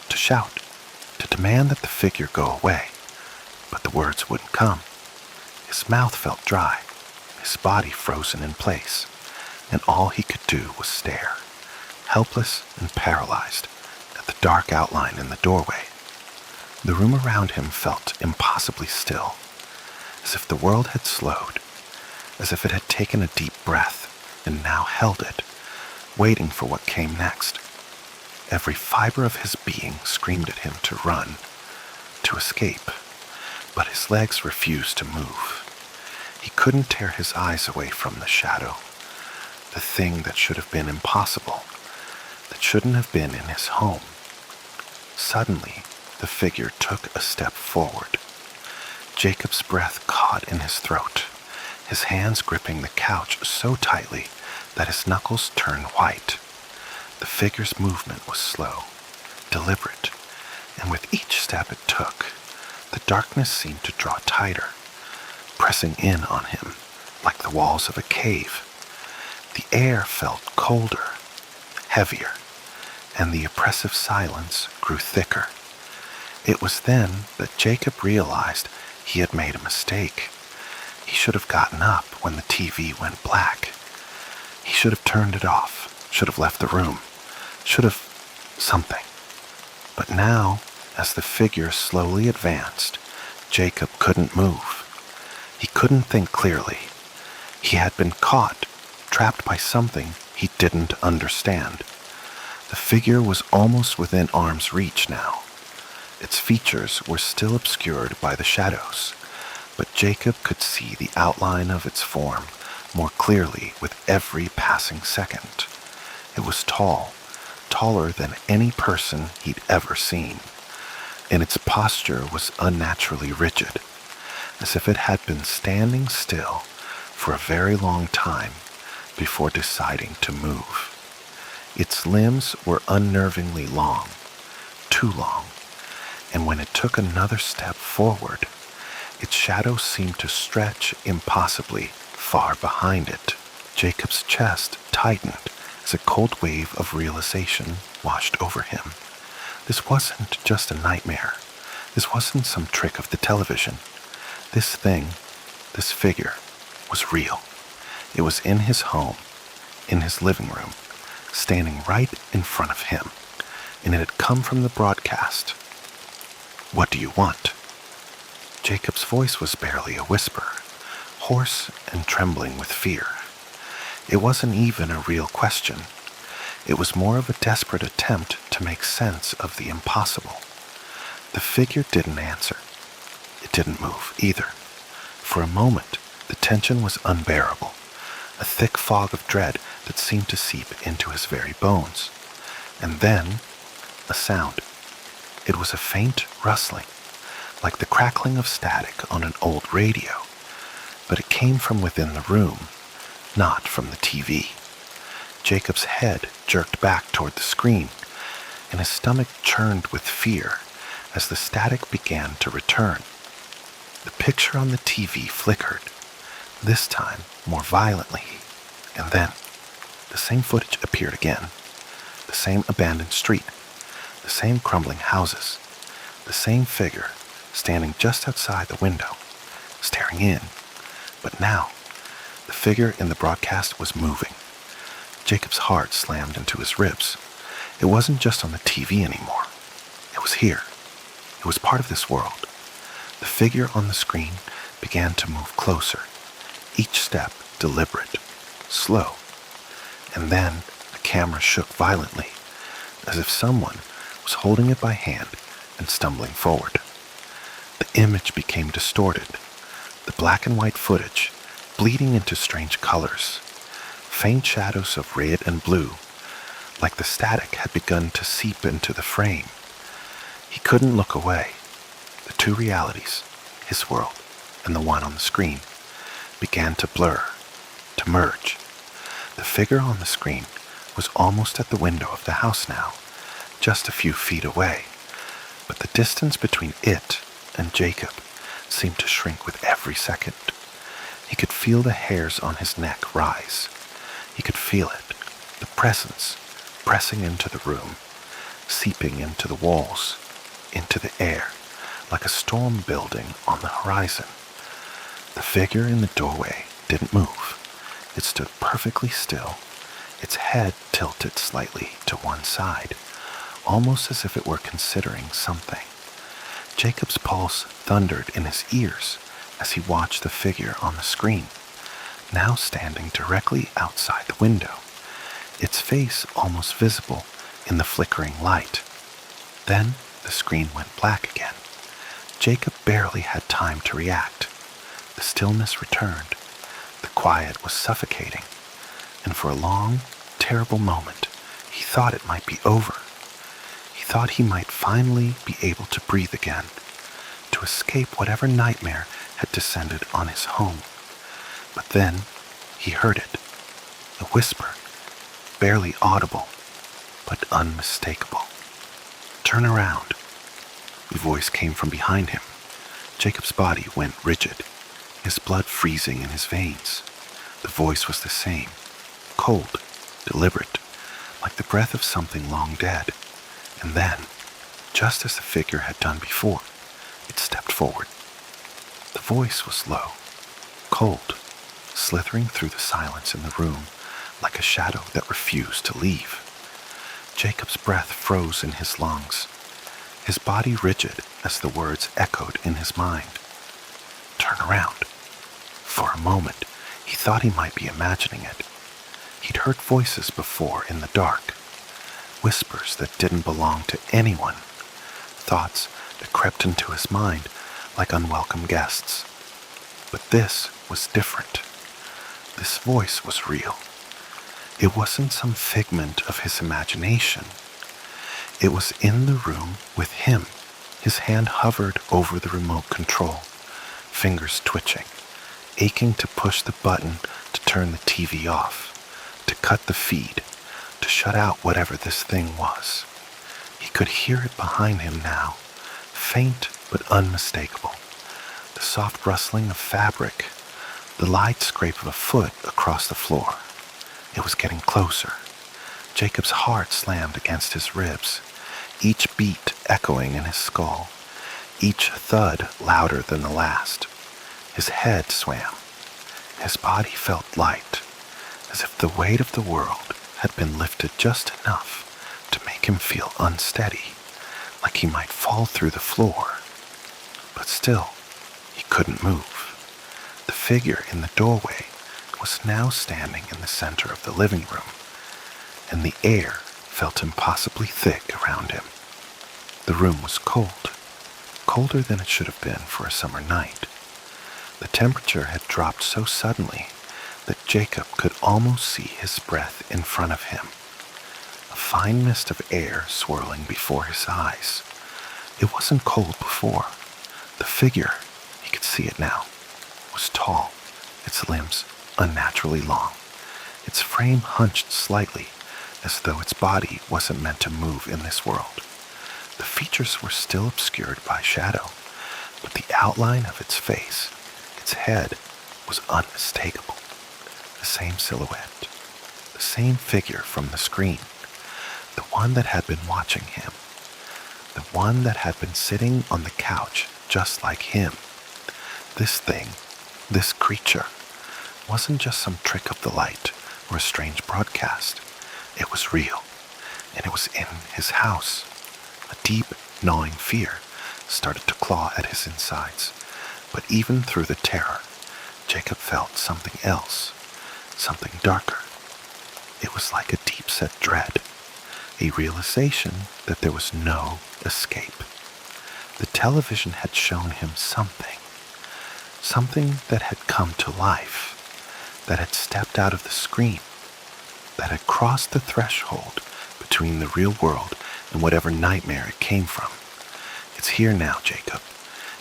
to shout, to demand that the figure go away, but the words wouldn't come. His mouth felt dry, his body frozen in place, and all he could do was stare, helpless and paralyzed, at the dark outline in the doorway. The room around him felt impossibly still, as if the world had slowed, as if it had taken a deep breath and now held it, waiting for what came next. Every fiber of his being screamed at him to run, to escape, but his legs refused to move. He couldn't tear his eyes away from the shadow, the thing that should have been impossible, that shouldn't have been in his home. Suddenly, the figure took a step forward. Jacob's breath caught in his throat, his hands gripping the couch so tightly that his knuckles turned white. The figure's movement was slow, deliberate, and with each step it took, the darkness seemed to draw tighter, pressing in on him like the walls of a cave. The air felt colder, heavier, and the oppressive silence grew thicker. It was then that Jacob realized he had made a mistake. He should have gotten up when the TV went black. He should have turned it off, should have left the room, should have something. But now, as the figure slowly advanced, Jacob couldn't move. He couldn't think clearly. He had been caught, trapped by something he didn't understand. The figure was almost within arm's reach now. Its features were still obscured by the shadows, but Jacob could see the outline of its form more clearly with every passing second. It was tall, taller than any person he'd ever seen, and its posture was unnaturally rigid, as if it had been standing still for a very long time before deciding to move. Its limbs were unnervingly long, too long, and when it took another step forward, its shadow seemed to stretch impossibly far behind it. Jacob's chest tightened as a cold wave of realization washed over him. This wasn't just a nightmare. This wasn't some trick of the television. This thing, this figure, was real. It was in his home, in his living room, standing right in front of him, and it had come from the broadcast. "What do you want?" Jacob's voice was barely a whisper, hoarse and trembling with fear. It wasn't even a real question. It was more of a desperate attempt to make sense of the impossible. The figure didn't answer. It didn't move either. For a moment, the tension was unbearable, a thick fog of dread that seemed to seep into his very bones. And then, a sound. It was a faint rustling, like the crackling of static on an old radio, but it came from within the room, not from the TV. Jacob's head jerked back toward the screen, and his stomach churned with fear as the static began to return. The picture on the TV flickered, this time more violently, and then the same footage appeared again. The same abandoned street, the same crumbling houses, the same figure standing just outside the window, staring in. But now, the figure in the broadcast was moving. Jacob's heart slammed into his ribs. It wasn't just on the TV anymore. It was here. It was part of this world. The figure on the screen began to move closer, each step deliberate, slow. And then the camera shook violently, as if someone was holding it by hand and stumbling forward. The image became distorted, the black and white footage bleeding into strange colors, faint shadows of red and blue, like the static had begun to seep into the frame. He couldn't look away. The two realities, his world, and the one on the screen, began to blur, to merge. The figure on the screen was almost at the window of the house now, just a few feet away, but the distance between it and Jacob seemed to shrink with every second. He could feel the hairs on his neck rise. He could feel it, the presence, pressing into the room, seeping into the walls, into the air, like a storm building on the horizon. The figure in the doorway didn't move. It stood perfectly still, its head tilted slightly to one side, almost as if it were considering something. Jacob's pulse thundered in his ears as he watched the figure on the screen, now standing directly outside the window, its face almost visible in the flickering light. Then the screen went black again. Jacob barely had time to react. The stillness returned. The quiet was suffocating, and for a long, terrible moment, he thought it might be over. He thought he might finally be able to breathe again, to escape whatever nightmare had descended on his home. But then he heard it, a whisper, barely audible, but unmistakable. "Turn around." The voice came from behind him. Jacob's body went rigid, his blood freezing in his veins. The voice was the same, cold, deliberate, like the breath of something long dead. And then, just as the figure had done before, it stepped forward. The voice was low, cold, slithering through the silence in the room like a shadow that refused to leave. Jacob's breath froze in his lungs, his body rigid as the words echoed in his mind. "Turn around." For a moment, he thought he might be imagining it. He'd heard voices before in the dark, whispers that didn't belong to anyone, thoughts that crept into his mind like unwelcome guests. But this was different. This voice was real. It wasn't some figment of his imagination. It was in the room with him. His hand hovered over the remote control, fingers twitching, aching to push the button to turn the TV off, to cut the feed, to shut out whatever this thing was. He could hear it behind him now, faint but unmistakable. The soft rustling of fabric, the light scrape of a foot across the floor. It was getting closer. Jacob's heart slammed against his ribs, each beat echoing in his skull, each thud louder than the last. His head swam. His body felt light, as if the weight of the world had been lifted just enough to make him feel unsteady, like he might fall through the floor. But still, he couldn't move. The figure in the doorway was now standing in the center of the living room, and the air felt impossibly thick around him. The room was cold, colder than it should have been for a summer night. The temperature had dropped so suddenly that Jacob could almost see his breath in front of him, a fine mist of air swirling before his eyes. It wasn't cold before. The figure, he could see it now, was tall, its limbs unnaturally long, its frame hunched slightly as though its body wasn't meant to move in this world. The features were still obscured by shadow, but the outline of its face, its head, was unmistakable. The same silhouette, the same figure from the screen, the one that had been watching him, the one that had been sitting on the couch just like him. This thing, this creature, wasn't just some trick of the light or a strange broadcast. It was real, and it was in his house. A deep, gnawing fear started to claw at his insides, but even through the terror, Jacob felt something else, something darker. It was like a deep-set dread, a realization that there was no escape. The television had shown him something that had come to life, that had stepped out of the screen, that had crossed the threshold between the real world and whatever nightmare it came from. It's here now, Jacob.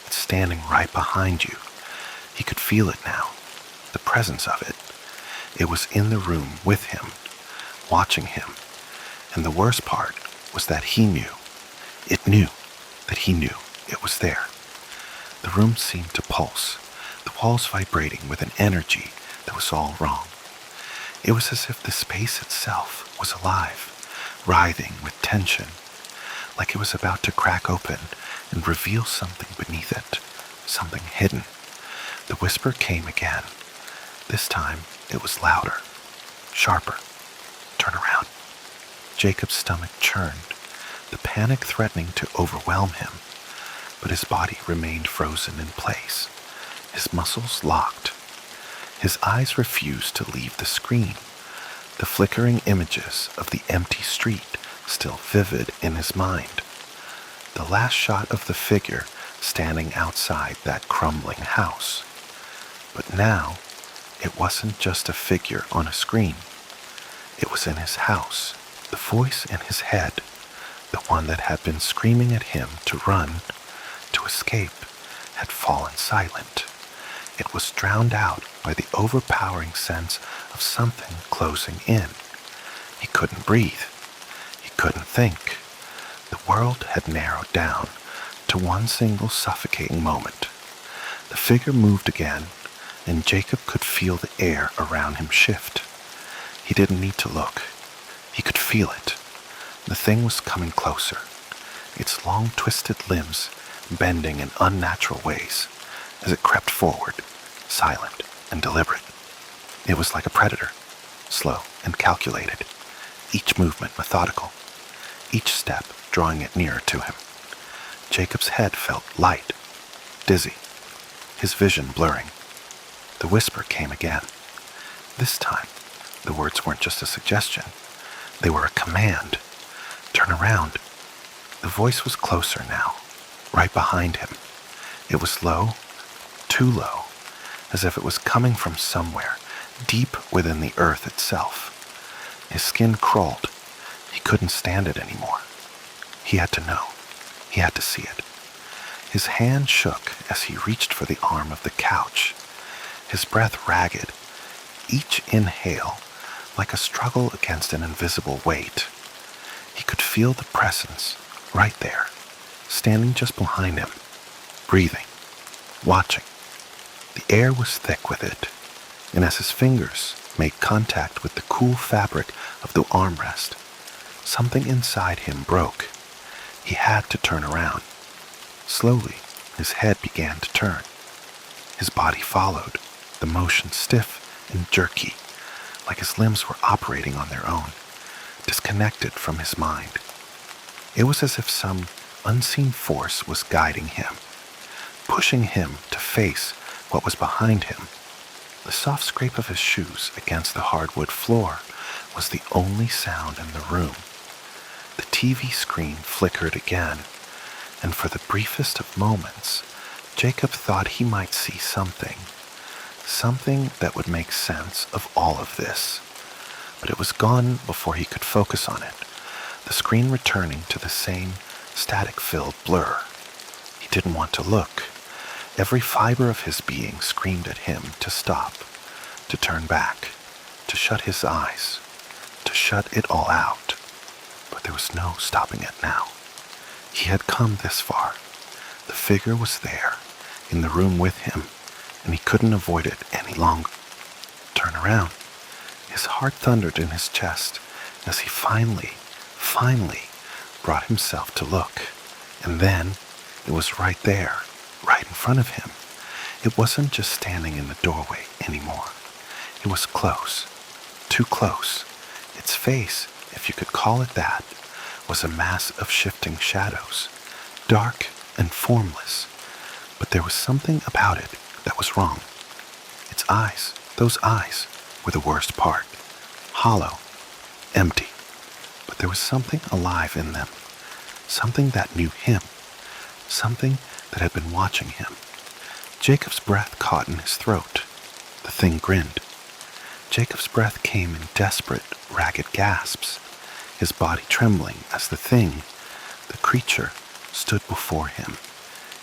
It's standing right behind you. He could feel it now, the presence of it. It was in the room with him, watching him. And the worst part was that he knew. It knew that he knew it was there. The room seemed to pulse, the walls vibrating with an energy that was all wrong. It was as if the space itself was alive, writhing with tension, like it was about to crack open and reveal something beneath it, something hidden. The whisper came again. This time it was louder, sharper. Turn around. Jacob's stomach churned, the panic threatening to overwhelm him, but his body remained frozen in place, his muscles locked. His eyes refused to leave the screen, the flickering images of the empty street still vivid in his mind. The last shot of the figure standing outside that crumbling house. But now, it wasn't just a figure on a screen. It was in his house. The voice in his head, the one that had been screaming at him to run, to escape, had fallen silent. It was drowned out by the overpowering sense of something closing in. He couldn't breathe. He couldn't think. The world had narrowed down to one single suffocating moment. The figure moved again, and Jacob could feel the air around him shift. He didn't need to look. He could feel it. The thing was coming closer, its long twisted limbs bending in unnatural ways as it crept forward, silent and deliberate. It was like a predator, slow and calculated, each movement methodical, each step drawing it nearer to him. Jacob's head felt light, dizzy, his vision blurring. The whisper came again. This time, the words weren't just a suggestion. They were a command. Turn around. The voice was closer now, right behind him. It was low, too low, as if it was coming from somewhere, deep within the earth itself. His skin crawled. He couldn't stand it anymore. He had to know. He had to see it. His hand shook as he reached for the arm of the couch, his breath ragged, each inhale like a struggle against an invisible weight. He could feel the presence right there, standing just behind him, breathing, watching. The air was thick with it, and as his fingers made contact with the cool fabric of the armrest, something inside him broke. He had to turn around. Slowly, his head began to turn. His body followed, the motion stiff and jerky, like his limbs were operating on their own, disconnected from his mind. It was as if some unseen force was guiding him, pushing him to face what was behind him. The soft scrape of his shoes against the hardwood floor was the only sound in the room. The TV screen flickered again, and for the briefest of moments, Jacob thought he might see something that would make sense of all of this. But it was gone before he could focus on it, the screen returning to the same static-filled blur. He didn't want to look. Every fiber of his being screamed at him to stop, to turn back, to shut his eyes, to shut it all out. But there was no stopping it now. He had come this far. The figure was there, in the room with him, and he couldn't avoid it any longer. Turn around. His heart thundered in his chest as he finally brought himself to look. And then it was right there, right in front of him. It wasn't just standing in the doorway anymore. It was close, too close. Its face, if you could call it that, was a mass of shifting shadows, dark and formless. But there was something about it that was wrong. Its eyes, those eyes, were the worst part. Hollow, empty. But there was something alive in them, something that knew him, something that had been watching him. Jacob's breath caught in his throat. The thing grinned. Jacob's breath came in desperate, ragged gasps, his body trembling as the thing, the creature, stood before him.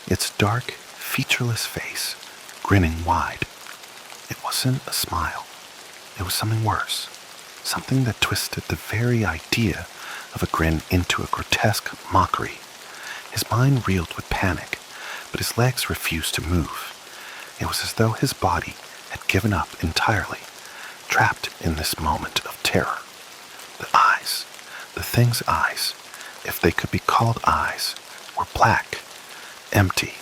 Its dark, featureless face, grinning wide. It wasn't a smile. It was something worse, something that twisted the very idea of a grin into a grotesque mockery. His mind reeled with panic, but his legs refused to move. It was as though his body had given up entirely, trapped in this moment of terror. The eyes, the thing's eyes, if they could be called eyes, were black, empty,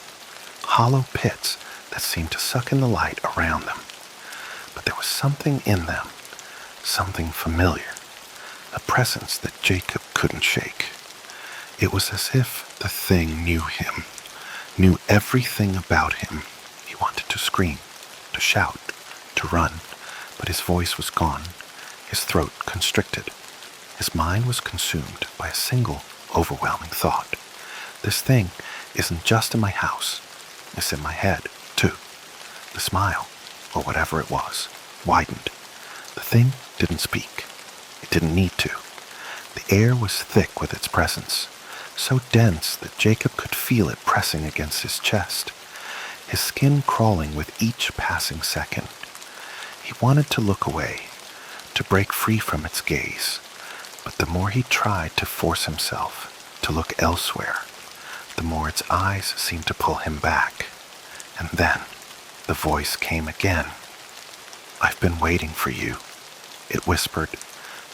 hollow pits that seemed to suck in the light around them. But there was something in them, something familiar, a presence that Jacob couldn't shake. It was as if the thing knew him, knew everything about him. He wanted to scream, to shout, to run, but his voice was gone, his throat constricted. His mind was consumed by a single, overwhelming thought. This thing isn't just in my house, it's in my head, too. The smile, or whatever it was, widened. The thing didn't speak. It didn't need to. The air was thick with its presence, so dense that Jacob could feel it pressing against his chest, his skin crawling with each passing second. He wanted to look away, to break free from its gaze, but the more he tried to force himself to look elsewhere, the more its eyes seemed to pull him back. And then the voice came again. "I've been waiting for you," it whispered,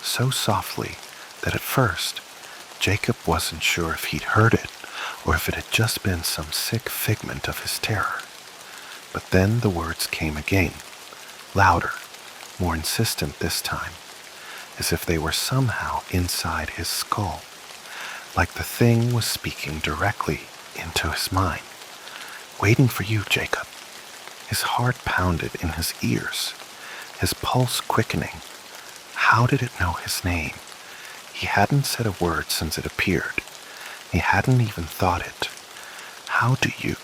so softly that at first Jacob wasn't sure if he'd heard it or if it had just been some sick figment of his terror. But then the words came again, louder, more insistent this time, as if they were somehow inside his skull, like the thing was speaking directly into his mind. "Waiting for you, Jacob." His heart pounded in his ears, his pulse quickening. How did it know his name? He hadn't said a word since it appeared. He hadn't even thought it. "How do you?"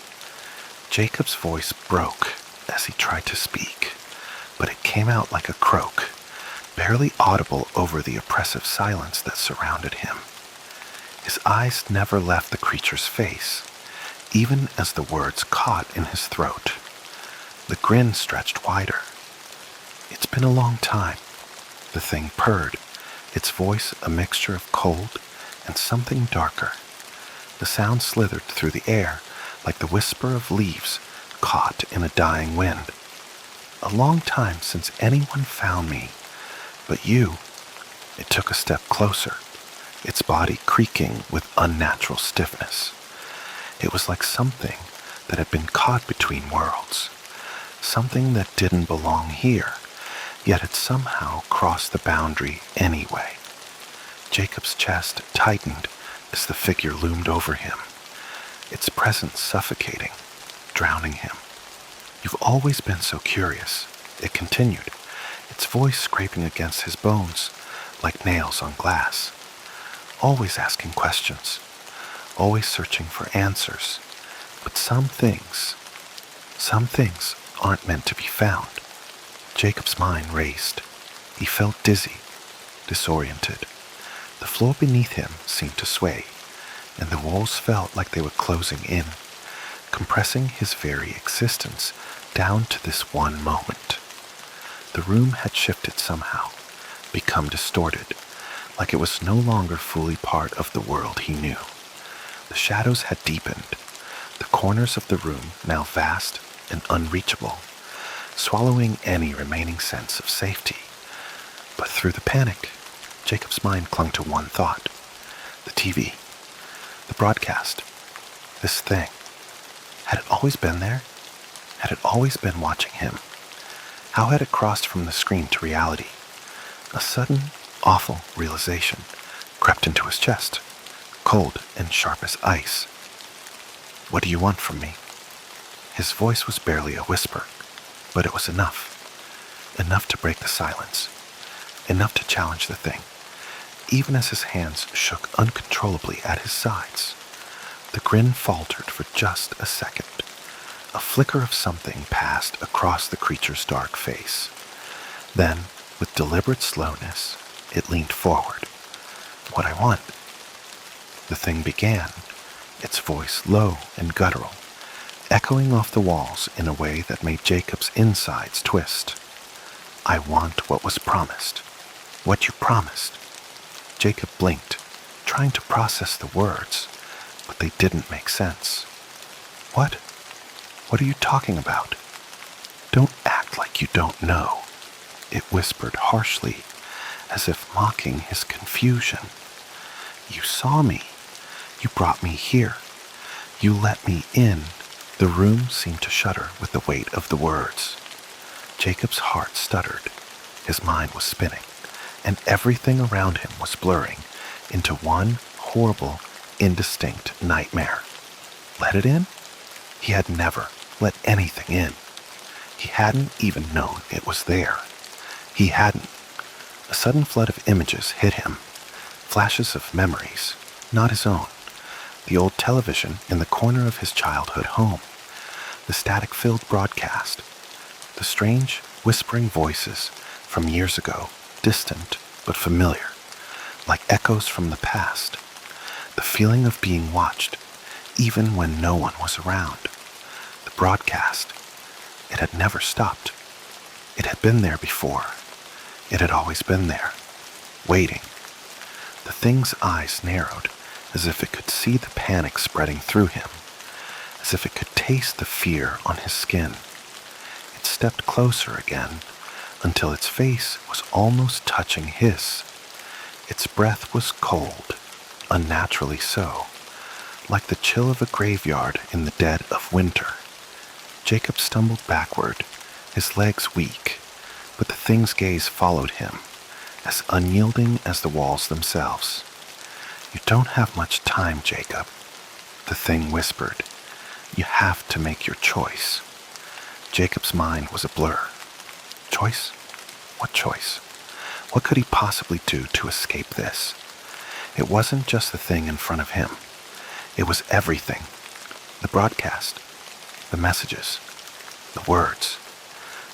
Jacob's voice broke as he tried to speak, but it came out like a croak, barely audible over the oppressive silence that surrounded him. His eyes never left the creature's face, even as the words caught in his throat. The grin stretched wider. "It's been a long time," the thing purred, its voice a mixture of cold and something darker. The sound slithered through the air like the whisper of leaves caught in a dying wind. "A long time since anyone found me, but you." It took a step closer, its body creaking with unnatural stiffness. It was like something that had been caught between worlds, something that didn't belong here, yet had somehow crossed the boundary anyway. Jacob's chest tightened as the figure loomed over him, its presence suffocating, drowning him. "You've always been so curious," it continued, its voice scraping against his bones like nails on glass. "Always asking questions, always searching for answers, but some things aren't meant to be found." Jacob's mind raced. He felt dizzy, disoriented. The floor beneath him seemed to sway, and the walls felt like they were closing in, compressing his very existence down to this one moment. The room had shifted somehow, become distorted, like it was no longer fully part of the world he knew. The shadows had deepened, the corners of the room now vast and unreachable, swallowing any remaining sense of safety. But through the panic, Jacob's mind clung to one thought: the TV, the broadcast, this thing. Had it always been there? Had it always been watching him? How had it crossed from the screen to reality? A sudden, awful realization crept into his chest, cold and sharp as ice. "What do you want from me?" His voice was barely a whisper, but it was enough. Enough to break the silence. Enough to challenge the thing, even as his hands shook uncontrollably at his sides. The grin faltered for just a second. A flicker of something passed across the creature's dark face. Then, with deliberate slowness, it leaned forward. "What I want," the thing began, its voice low and guttural, echoing off the walls in a way that made Jacob's insides twist. I want what was promised. What you promised. Jacob blinked, trying to process the words, but they didn't make sense. What? What are you talking about? Don't act like you don't know, it whispered harshly, as if mocking his confusion. You saw me. You brought me here. You let me in. The room seemed to shudder with the weight of the words. Jacob's heart stuttered. His mind was spinning, and everything around him was blurring into one horrible, indistinct nightmare. Let it in? He had never let anything in. He hadn't even known it was there. He hadn't. A sudden flood of images hit him. Flashes of memories, not his own. The old television in the corner of his childhood home. The static-filled broadcast. The strange, whispering voices from years ago, distant but familiar, like echoes from the past. The feeling of being watched, even when no one was around. The broadcast. It had never stopped. It had been there before. It had always been there, waiting. The thing's eyes narrowed, as if it could see the panic spreading through him, as if it could taste the fear on his skin. It stepped closer again, until its face was almost touching his. Its breath was cold, unnaturally so, like the chill of a graveyard in the dead of winter. Jacob stumbled backward, his legs weak, but the thing's gaze followed him, as unyielding as the walls themselves. You don't have much time, Jacob, the thing whispered. You have to make your choice. Jacob's mind was a blur. Choice? What choice? What could he possibly do to escape this? It wasn't just the thing in front of him. It was everything. The broadcast, the messages, the words,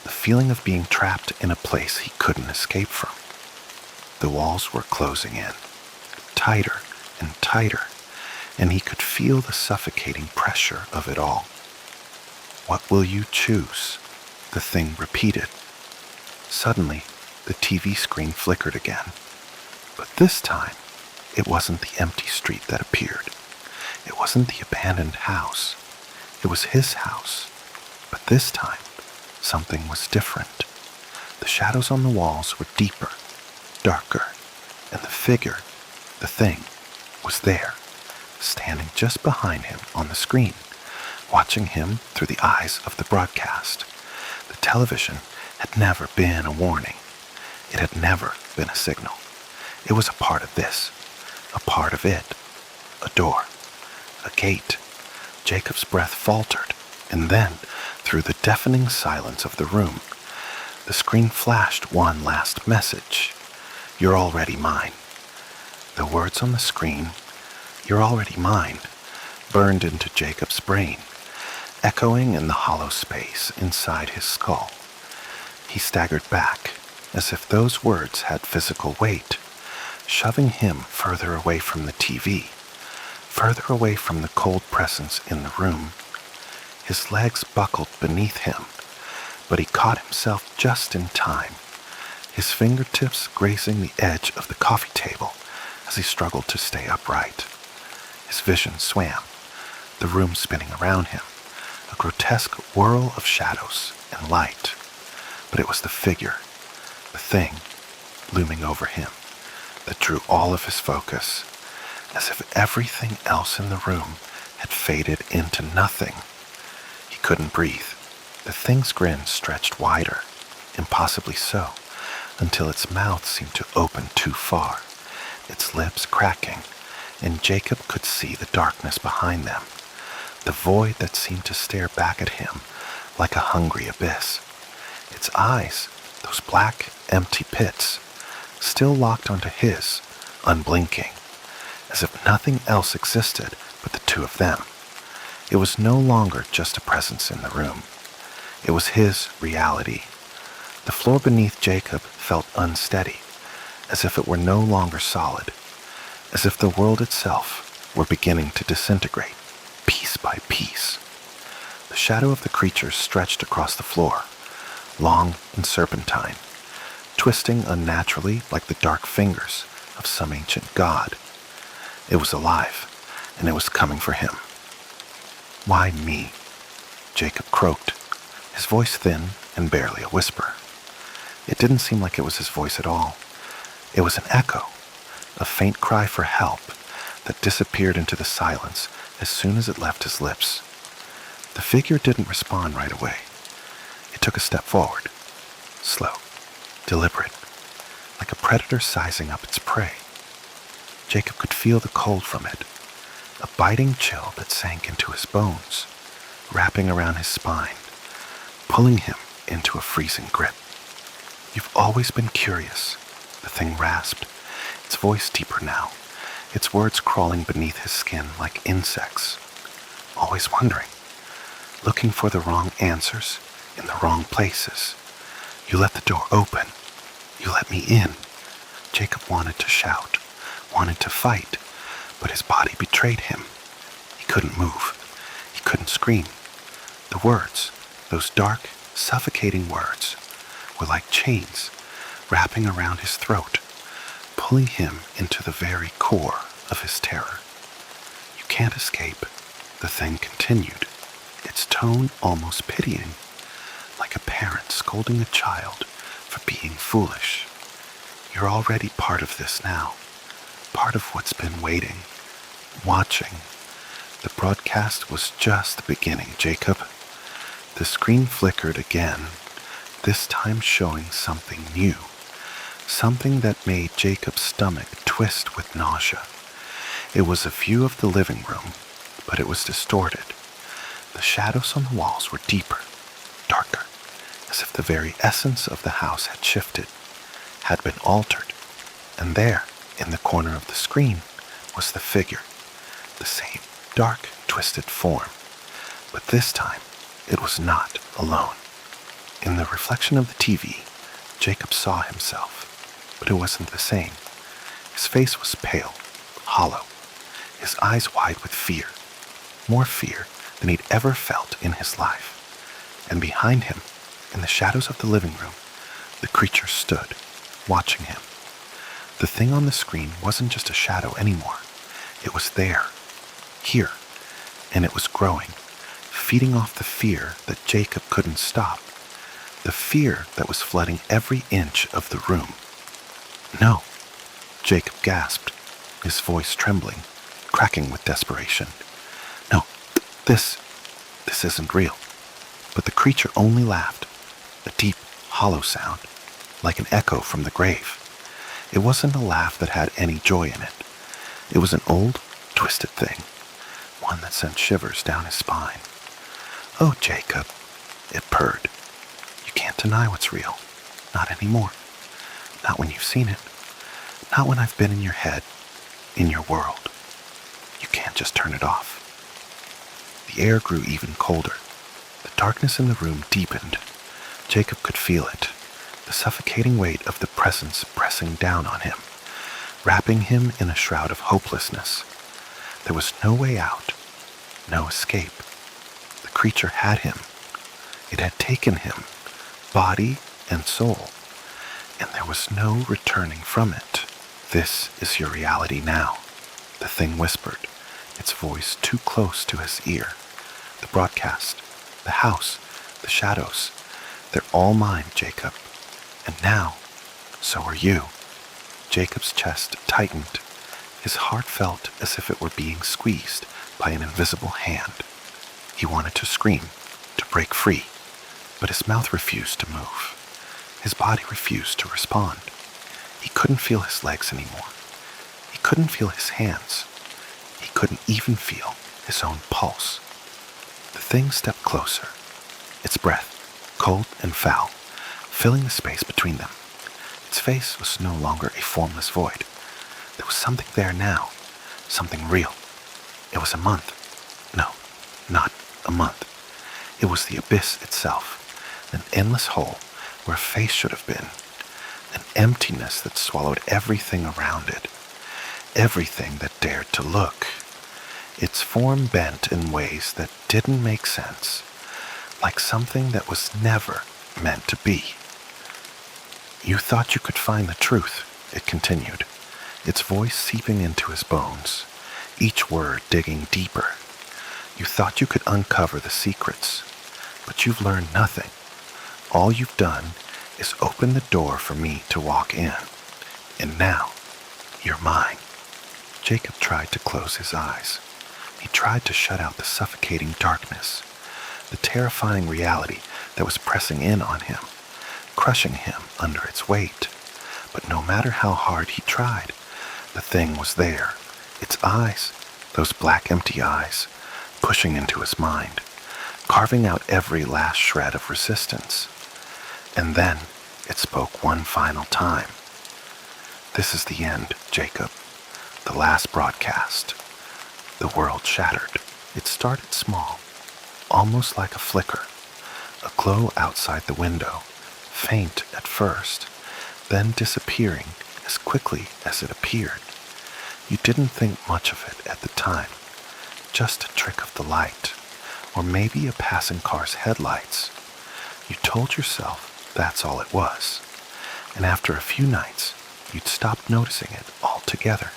the feeling of being trapped in a place he couldn't escape from. The walls were closing in, tighter and tighter, and he could feel the suffocating pressure of it all. What will you choose? The thing repeated. Suddenly, the TV screen flickered again. But this time, it wasn't the empty street that appeared. It wasn't the abandoned house. It was his house. But this time, something was different. The shadows on the walls were deeper, darker, and the figure, the thing, was there, standing just behind him on the screen, watching him through the eyes of the broadcast. The television had never been a warning. It had never been a signal. It was a part of this, a part of it, a door, a gate. Jacob's breath faltered, and then, through the deafening silence of the room, the screen flashed one last message. You're already mine. The words on the screen, you're already mine, burned into Jacob's brain, echoing in the hollow space inside his skull. He staggered back, as if those words had physical weight, shoving him further away from the TV, further away from the cold presence in the room. His legs buckled beneath him, but he caught himself just in time, his fingertips grazing the edge of the coffee table as he struggled to stay upright. His vision swam, the room spinning around him, a grotesque whirl of shadows and light. But it was the figure, the thing, looming over him, that drew all of his focus, as if everything else in the room had faded into nothing. He couldn't breathe. The thing's grin stretched wider, impossibly so, until its mouth seemed to open too far, its lips cracking, and Jacob could see the darkness behind them, the void that seemed to stare back at him like a hungry abyss. Its eyes, those black, empty pits, still locked onto his, unblinking, as if nothing else existed but the two of them. It was no longer just a presence in the room. It was his reality. The floor beneath Jacob felt unsteady, as if it were no longer solid, as if the world itself were beginning to disintegrate, piece by piece. The shadow of the creature stretched across the floor, long and serpentine, twisting unnaturally like the dark fingers of some ancient god. It was alive, and it was coming for him. "Why me?" Jacob croaked, his voice thin and barely a whisper. It didn't seem like it was his voice at all. It was an echo, a faint cry for help that disappeared into the silence as soon as it left his lips. The figure didn't respond right away. It took a step forward, slow, deliberate, like a predator sizing up its prey. Jacob could feel the cold from it, a biting chill that sank into his bones, wrapping around his spine, pulling him into a freezing grip. "You've always been curious," the thing rasped, its voice deeper now, its words crawling beneath his skin like insects. "Always wondering, looking for the wrong answers in the wrong places. You let the door open. You let me in." Jacob wanted to shout, wanted to fight, but his body betrayed him. He couldn't move. He couldn't scream. The words, those dark, suffocating words, were like chains wrapping around his throat, pulling him into the very core of his terror. "You can't escape," the thing continued, its tone almost pitying, like a parent scolding a child for being foolish. "You're already part of this now, part of what's been waiting, watching." The broadcast was just the beginning, Jacob. The screen flickered again, this time showing something new, something that made Jacob's stomach twist with nausea. It was a view of the living room, but it was distorted. The shadows on the walls were deeper, darker, as if the very essence of the house had shifted, had been altered. And there, in the corner of the screen, was the figure, the same dark, twisted form. But this time, it was not alone. In the reflection of the TV, Jacob saw himself, but it wasn't the same. His face was pale, hollow, his eyes wide with fear, more fear than he'd ever felt in his life. And behind him, in the shadows of the living room, the creature stood, watching him. The thing on the screen wasn't just a shadow anymore. It was there, here, and it was growing, feeding off the fear that Jacob couldn't stop, the fear that was flooding every inch of the room. "No," Jacob gasped, his voice trembling, cracking with desperation. "No, this isn't real." But the creature only laughed, a deep, hollow sound, like an echo from the grave. It wasn't a laugh that had any joy in it. It was an old, twisted thing, one that sent shivers down his spine. "Oh, Jacob," it purred. "You can't deny what's real. Not anymore. Not when you've seen it. Not when I've been in your head, in your world. You can't just turn it off." The air grew even colder. The darkness in the room deepened. Jacob could feel it, the suffocating weight of the presence pressing down on him, wrapping him in a shroud of hopelessness. There was no way out, no escape. The creature had him. It had taken him, body and soul, and there was no returning from it. "This is your reality now," the thing whispered, its voice too close to his ear. "The broadcast, the house, the shadows, they're all mine, Jacob. And now, so are you." Jacob's chest tightened. His heart felt as if it were being squeezed by an invisible hand. He wanted to scream, to break free, but his mouth refused to move. His body refused to respond. He couldn't feel his legs anymore. He couldn't feel his hands. He couldn't even feel his own pulse. The thing stepped closer, its breath, cold and foul, filling the space between them. Its face was no longer a formless void. There was something there now, something real. It was a month. No, not a month. It was the abyss itself, an endless hole where a face should have been, an emptiness that swallowed everything around it, everything that dared to look. Its form bent in ways that didn't make sense, like something that was never meant to be. You thought you could find the truth, it continued, its voice seeping into his bones, each word digging deeper. You thought you could uncover the secrets, but you've learned nothing. All you've done is open the door for me to walk in, and now you're mine. Jacob tried to close his eyes. He tried to shut out the suffocating darkness, the terrifying reality that was pressing in on him, crushing him under its weight. But no matter how hard he tried, the thing was there, its eyes, those black empty eyes, pushing into his mind, carving out every last shred of resistance. And then it spoke one final time. This is the end, Jacob. The last broadcast. The world shattered. It started small, almost like a flicker, a glow outside the window, faint at first, then disappearing as quickly as it appeared. You didn't think much of it at the time, just a trick of the light, or maybe a passing car's headlights. You told yourself that's all it was, and after a few nights, you'd stopped noticing it altogether.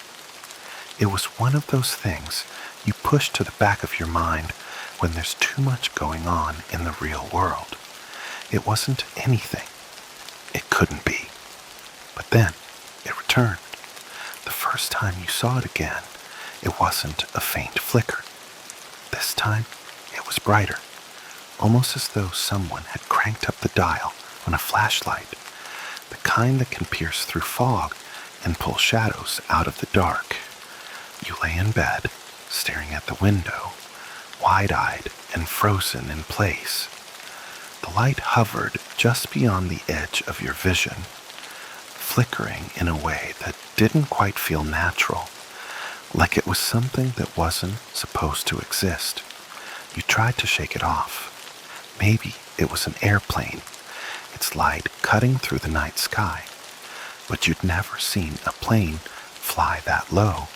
It was one of those things you push to the back of your mind when there's too much going on in the real world. It wasn't anything. It couldn't be. But then, it returned. The first time you saw it again, it wasn't a faint flicker. This time, it was brighter, almost as though someone had cranked up the dial on a flashlight, the kind that can pierce through fog and pull shadows out of the dark. You lay in bed, staring at the window, wide-eyed and frozen in place. The light hovered just beyond the edge of your vision, flickering in a way that didn't quite feel natural, like it was something that wasn't supposed to exist. You tried to shake it off. Maybe it was an airplane, its light cutting through the night sky, but you'd never seen a plane fly that low,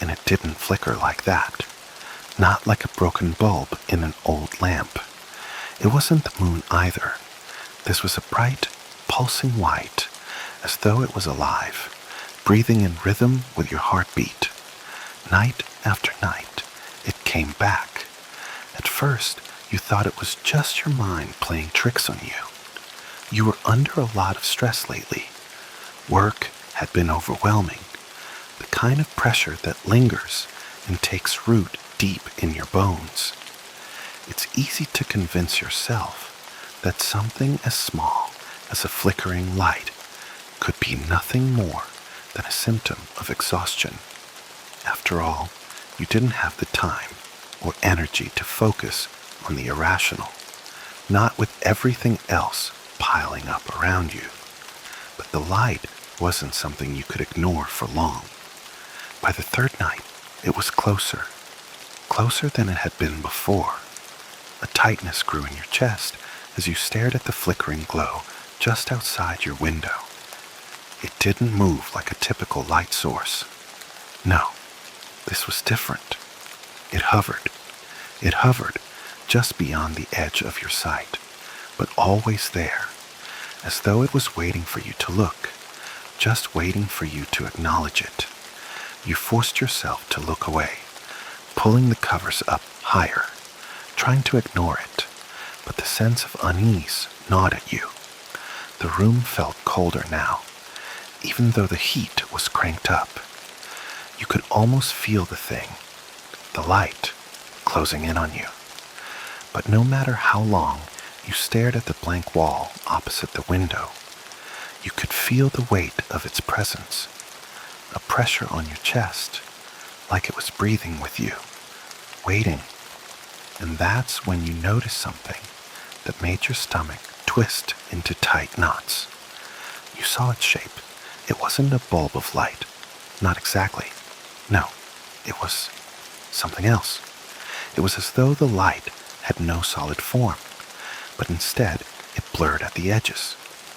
and it didn't flicker like that, not like a broken bulb in an old lamp. It wasn't the moon either. This was a bright, pulsing white, as though it was alive, breathing in rhythm with your heartbeat. Night after night, it came back. At first, you thought it was just your mind playing tricks on you. You were under a lot of stress lately. Work had been overwhelming, the kind of pressure that lingers and takes root deep in your bones. It's easy to convince yourself that something as small as a flickering light could be nothing more than a symptom of exhaustion. After all, you didn't have the time or energy to focus on the irrational, not with everything else piling up around you. But the light wasn't something you could ignore for long. By the third night, it was closer than it had been before. A tightness grew in your chest as you stared at the flickering glow just outside your window. It didn't move like a typical light source. No, this was different. It hovered just beyond the edge of your sight, but always there, as though it was waiting for you to look, just waiting for you to acknowledge it. You forced yourself to look away, pulling the covers up higher, trying to ignore it, but the sense of unease gnawed at you. The room felt colder now, even though the heat was cranked up. You could almost feel the thing, the light, closing in on you. But no matter how long you stared at the blank wall opposite the window, you could feel the weight of its presence, a pressure on your chest, like it was breathing with you, waiting. And that's when you noticed something that made your stomach twist into tight knots. You saw its shape. It wasn't a bulb of light. Not exactly. No, it was something else. It was as though the light had no solid form, but instead it blurred at the edges,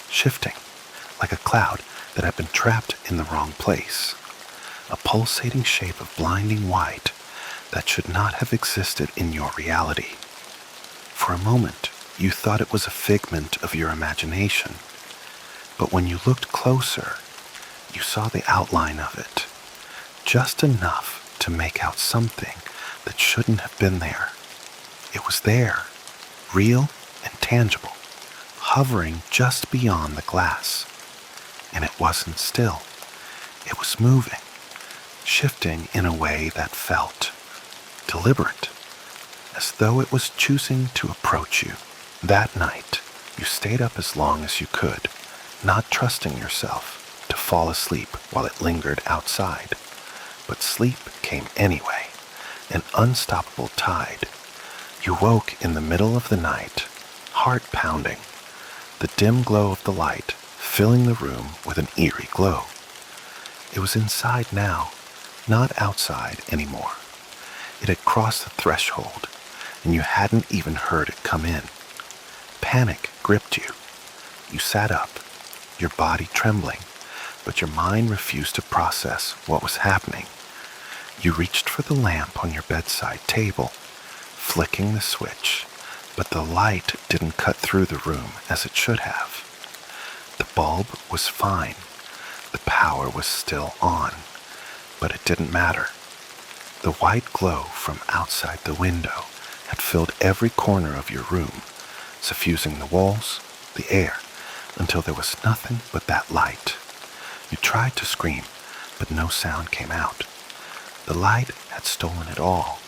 shifting, like a cloud that had been trapped in the wrong place. A pulsating shape of blinding white that should not have existed in your reality. For a moment, you thought it was a figment of your imagination, but when you looked closer, you saw the outline of it, just enough to make out something that shouldn't have been there. It was there, real and tangible, hovering just beyond the glass. And it wasn't still. It was moving, shifting in a way that felt deliberate, as though it was choosing to approach you. That night, you stayed up as long as you could, not trusting yourself to fall asleep while it lingered outside. But sleep came anyway, an unstoppable tide. You woke in the middle of the night, heart pounding, the dim glow of the light filling the room with an eerie glow. It was inside now, not outside anymore. It had crossed the threshold, and you hadn't even heard it come in. Panic gripped you. You sat up, your body trembling, but your mind refused to process what was happening. You reached for the lamp on your bedside table, flicking the switch, but the light didn't cut through the room as it should have. The bulb was fine. The power was still on, but it didn't matter. The white glow from outside the window had filled every corner of your room, suffusing the walls, the air, until there was nothing but that light. You tried to scream, but no sound came out. The light had stolen it all.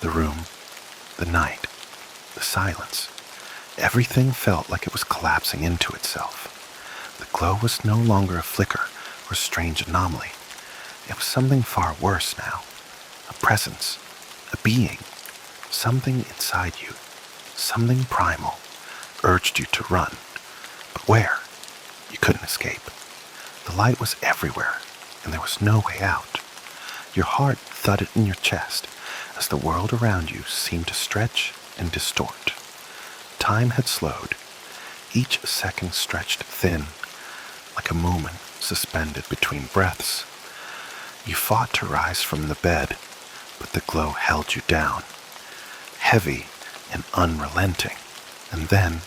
The room, the night, the silence. Everything felt like it was collapsing into itself. The glow was no longer a flicker or strange anomaly. It was something far worse now. A presence, a being, something inside you, something primal, urged you to run. But where? You couldn't escape. The light was everywhere, and there was no way out. Your heart thudded in your chest as the world around you seemed to stretch and distort. Time had slowed. Each second stretched thin, like a moment suspended between breaths. You fought to rise from the bed, but the glow held you down, heavy and unrelenting. And then,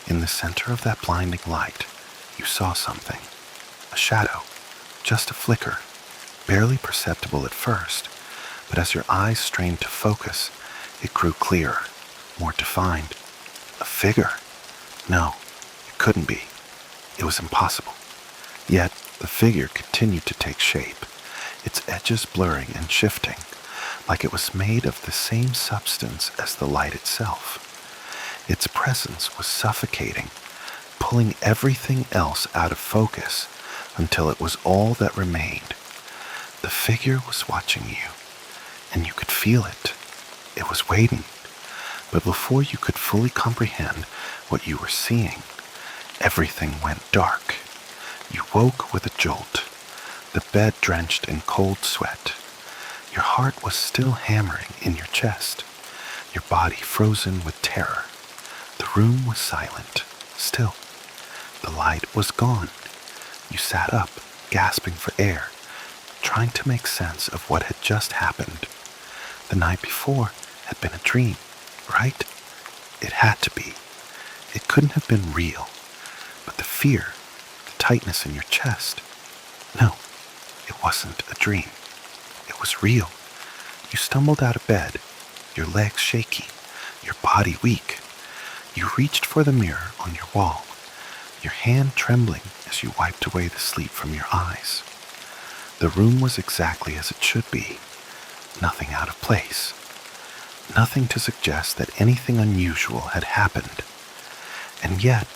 in the center of that blinding light, you saw something. A shadow, just a flicker, barely perceptible at first, but as your eyes strained to focus, it grew clearer, more defined. A figure? No, it couldn't be. It was impossible. Yet, the figure continued to take shape, its edges blurring and shifting, like it was made of the same substance as the light itself. Its presence was suffocating, pulling everything else out of focus until it was all that remained. The figure was watching you, and you could feel it. It was waiting. But before you could fully comprehend what you were seeing, everything went dark. You woke with a jolt, the bed drenched in cold sweat. Your heart was still hammering in your chest, your body frozen with terror. The room was silent, still. The light was gone. You sat up, gasping for air, trying to make sense of what had just happened. The night before had been a dream, right? It had to be. It couldn't have been real. But the fear, the tightness in your chest, no, it wasn't a dream. It was real. You stumbled out of bed, your legs shaky, your body weak. You reached for the mirror on your wall, your hand trembling as you wiped away the sleep from your eyes. The room was exactly as it should be, nothing out of place, nothing to suggest that anything unusual had happened. And yet,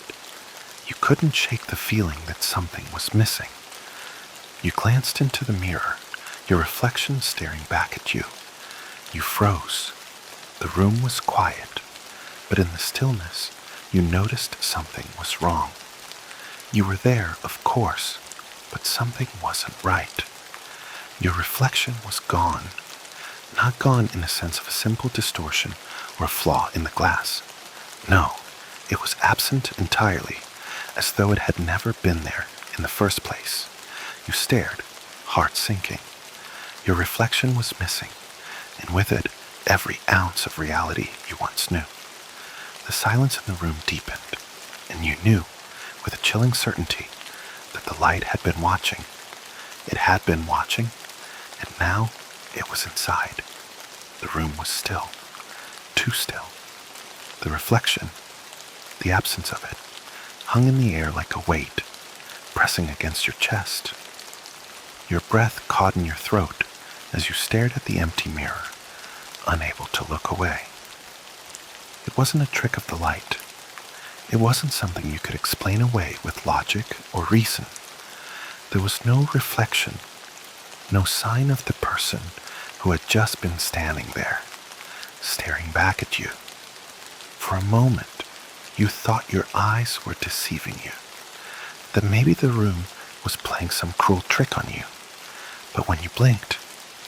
you couldn't shake the feeling that something was missing. You glanced into the mirror, your reflection staring back at you. You froze. The room was quiet, but in the stillness, you noticed something was wrong. You were there, of course, but something wasn't right. Your reflection was gone. Not gone in the sense of a simple distortion or a flaw in the glass. No, it was absent entirely, as though it had never been there in the first place. You stared, heart sinking. Your reflection was missing, and with it, every ounce of reality you once knew. The silence in the room deepened, and you knew, with a chilling certainty, that the light had been watching. It had been watching, and now it was inside. The room was still, too still. The reflection, the absence of it, hung in the air like a weight, pressing against your chest. Your breath caught in your throat as you stared at the empty mirror, unable to look away. It wasn't a trick of the light. It wasn't something you could explain away with logic or reason. There was no reflection, no sign of the person who had just been standing there, staring back at you. For a moment, you thought your eyes were deceiving you, that maybe the room was playing some cruel trick on you. But when you blinked,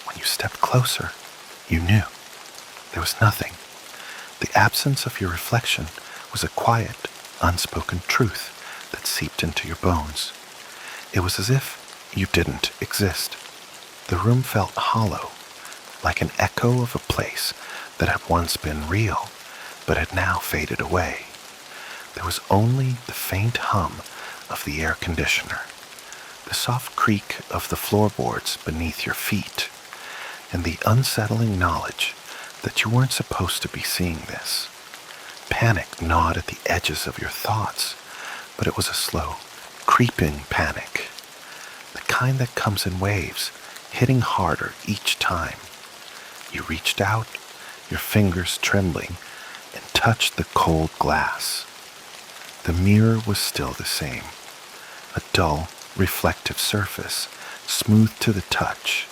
when you stepped closer, you knew. There was nothing. The absence of your reflection was a quiet, unspoken truth that seeped into your bones. It was as if you didn't exist. The room felt hollow, like an echo of a place that had once been real, but had now faded away. There was only the faint hum of the air conditioner, the soft creak of the floorboards beneath your feet, and the unsettling knowledge that you weren't supposed to be seeing this. Panic gnawed at the edges of your thoughts, but it was a slow, creeping panic, the kind that comes in waves, hitting harder each time. You reached out, your fingers trembling, and touched the cold glass. The mirror was still the same, a dull, reflective surface, smooth to the touch,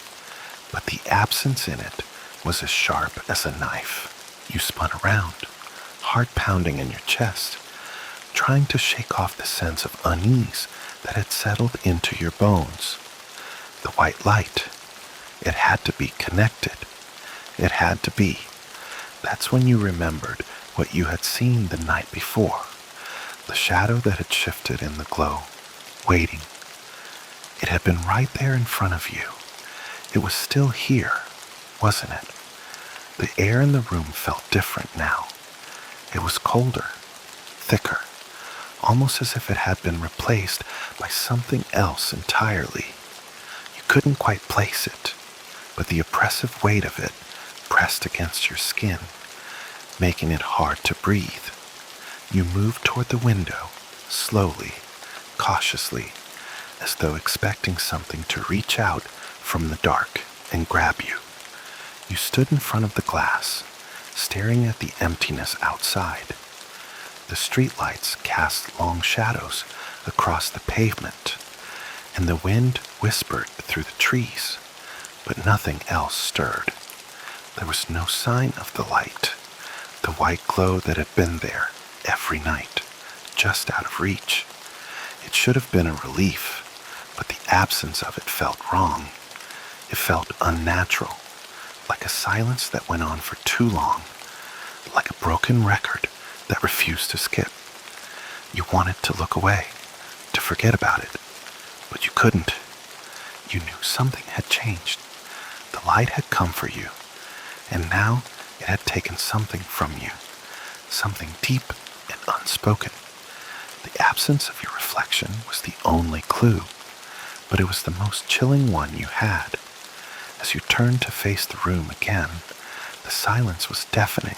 but the absence in it was as sharp as a knife. You spun around, heart pounding in your chest, trying to shake off the sense of unease that had settled into your bones. The white light, it had to be connected. It had to be. That's when you remembered what you had seen the night before, the shadow that had shifted in the glow, waiting. It had been right there in front of you. It was still here, wasn't it? The air in the room felt different now. It was colder, thicker, almost as if it had been replaced by something else entirely. You couldn't quite place it, but the oppressive weight of it pressed against your skin, making it hard to breathe. You moved toward the window, slowly, cautiously, as though expecting something to reach out from the dark and grab you. You stood in front of the glass, staring at the emptiness outside. The streetlights cast long shadows across the pavement, and the wind whispered through the trees, but nothing else stirred. There was no sign of the light, the white glow that had been there every night, just out of reach. It should have been a relief, but the absence of it felt wrong. It felt unnatural, like a silence that went on for too long, like a broken record that refused to skip. You wanted to look away, to forget about it, but you couldn't. You knew something had changed. The light had come for you, and now it had taken something from you, something deep and unspoken. The absence of your reflection was the only clue, but it was the most chilling one you had. As you turned to face the room again, the silence was deafening.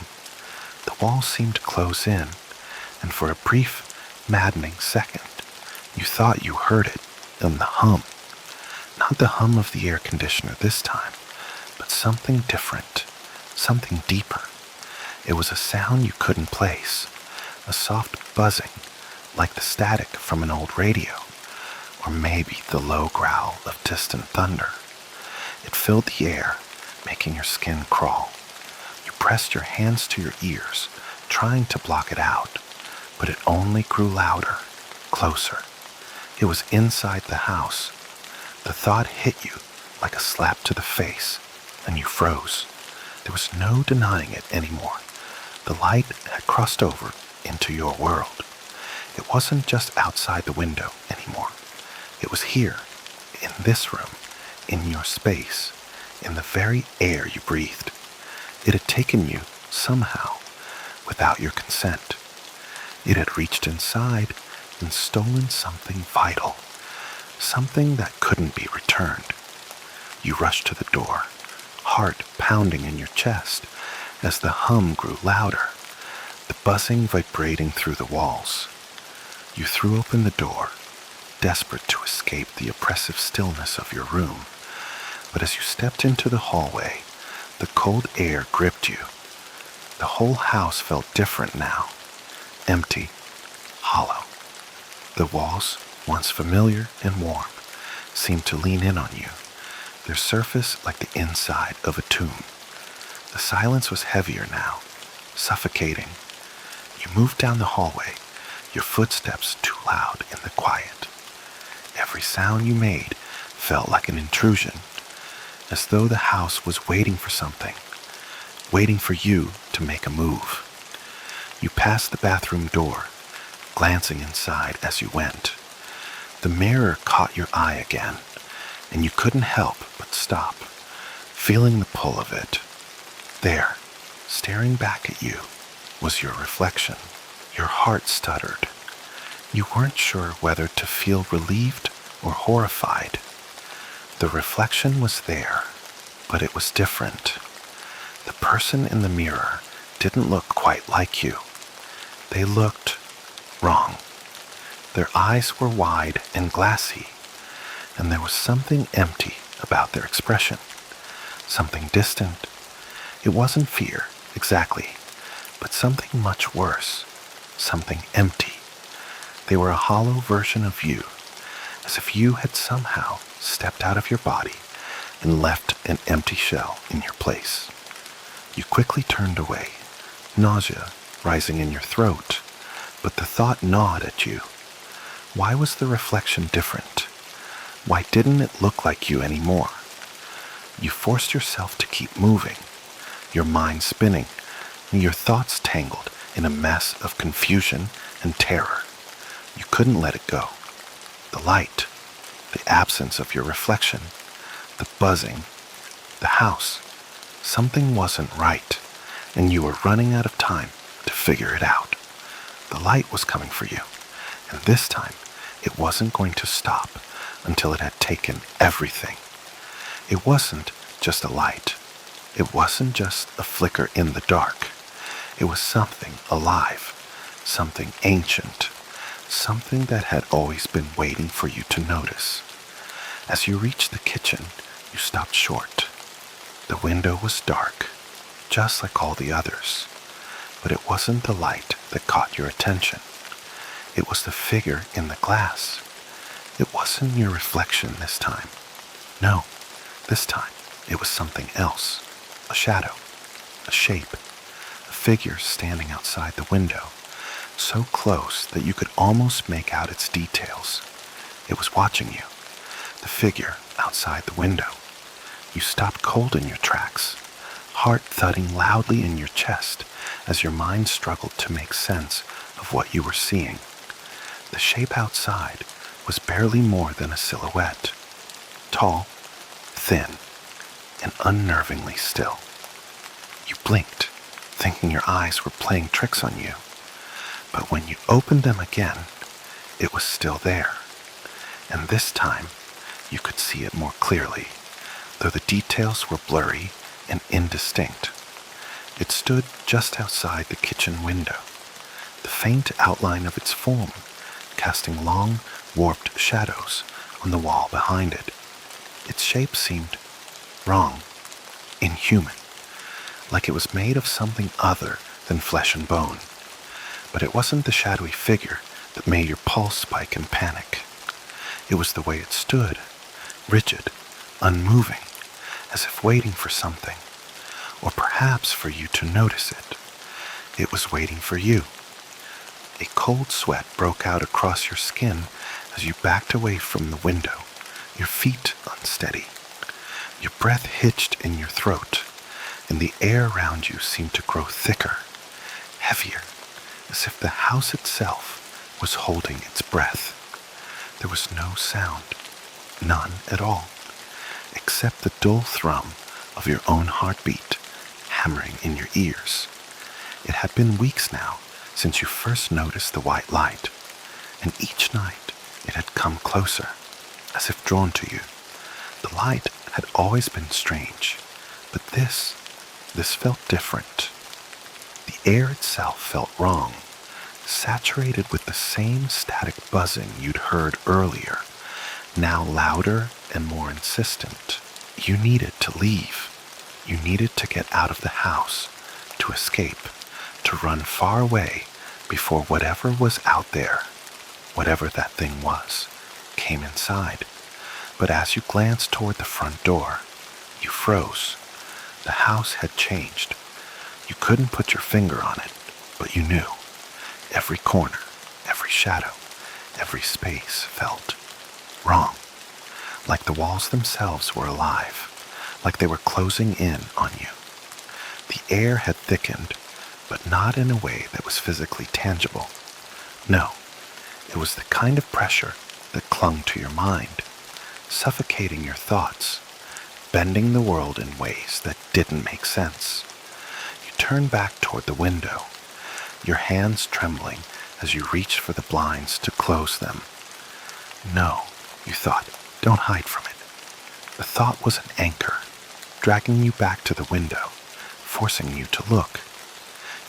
The walls seemed to close in, and for a brief, maddening second, you thought you heard it in the hum. Not the hum of the air conditioner this time, but something different, something deeper. It was a sound you couldn't place, a soft buzzing, like the static from an old radio, or maybe the low growl of distant thunder. It filled the air, making your skin crawl. You pressed your hands to your ears, trying to block it out, but it only grew louder, closer. It was inside the house. The thought hit you like a slap to the face, and you froze. There was no denying it anymore. The light had crossed over into your world. It wasn't just outside the window anymore. It was here, in this room, in your space, in the very air you breathed. It had taken you, somehow, without your consent. It had reached inside and stolen something vital, something that couldn't be returned. You rushed to the door, heart pounding in your chest as the hum grew louder, the buzzing vibrating through the walls. You threw open the door, desperate to escape the oppressive stillness of your room. But as you stepped into the hallway, the cold air gripped you. The whole house felt different now, empty, hollow. The walls, once familiar and warm, seemed to lean in on you, their surface like the inside of a tomb. The silence was heavier now, suffocating. You moved down the hallway, your footsteps too loud in the quiet. Every sound you made felt like an intrusion, as though the house was waiting for something, waiting for you to make a move. You passed the bathroom door, glancing inside as you went. The mirror caught your eye again, and you couldn't help but stop, feeling the pull of it. There, staring back at you, was your reflection. Your heart stuttered. You weren't sure whether to feel relieved or horrified. The reflection was there, but it was different. The person in the mirror didn't look quite like you. They looked wrong. Their eyes were wide and glassy, and there was something empty about their expression, something distant. It wasn't fear, exactly, but something much worse, something empty. They were a hollow version of you, as if you had somehow stepped out of your body and left an empty shell in your place. You quickly turned away, nausea rising in your throat, but the thought gnawed at you. Why was the reflection different? Why didn't it look like you anymore? You forced yourself to keep moving, your mind spinning, and your thoughts tangled in a mess of confusion and terror. You couldn't let it go. The light, the absence of your reflection, the buzzing, the house. Something wasn't right, and you were running out of time to figure it out. The light was coming for you, and this time it wasn't going to stop until it had taken everything. It wasn't just a light. It wasn't just a flicker in the dark. It was something alive, something ancient, something that had always been waiting for you to notice. As you reached the kitchen, you stopped short. The window was dark, just like all the others, but it wasn't the light that caught your attention. It was the figure in the glass. It wasn't your reflection this time. No, this time it was something else. A shadow, a shape, a figure standing outside the window, so close that you could almost make out its details. It was watching you, the figure outside the window. You stopped cold in your tracks, heart thudding loudly in your chest as your mind struggled to make sense of what you were seeing. The shape outside was barely more than a silhouette, tall, thin, and unnervingly still. You blinked, thinking your eyes were playing tricks on you, but when you opened them again, it was still there, and this time you could see it more clearly, though the details were blurry and indistinct. It stood just outside the kitchen window, the faint outline of its form casting long, warped shadows on the wall behind it. Its shape seemed wrong, inhuman, like it was made of something other than flesh and bone. But it wasn't the shadowy figure that made your pulse spike in panic. It was the way it stood, rigid, unmoving, as if waiting for something, or perhaps for you to notice it. It was waiting for you. A cold sweat broke out across your skin as you backed away from the window, your feet unsteady. Your breath hitched in your throat, and the air around you seemed to grow thicker, heavier, as if the house itself was holding its breath. There was no sound, none at all, except the dull thrum of your own heartbeat hammering in your ears. It had been weeks now since you first noticed the white light, and each night it had come closer, as if drawn to you. The light had always been strange, but this felt different. The air itself felt wrong, saturated with the same static buzzing you'd heard earlier, now louder and more insistent. You needed to leave. You needed to get out of the house, to escape, to run far away before whatever was out there, whatever that thing was, came inside. But as you glanced toward the front door, you froze. The house had changed. You couldn't put your finger on it, but you knew. Every corner, every shadow, every space felt wrong. Like the walls themselves were alive, like they were closing in on you. The air had thickened, but not in a way that was physically tangible. No, it was the kind of pressure that clung to your mind, suffocating your thoughts, bending the world in ways that didn't make sense. You turned back toward the window, your hands trembling as you reached for the blinds to close them. No, you thought, don't hide from it. The thought was an anchor, dragging you back to the window, forcing you to look.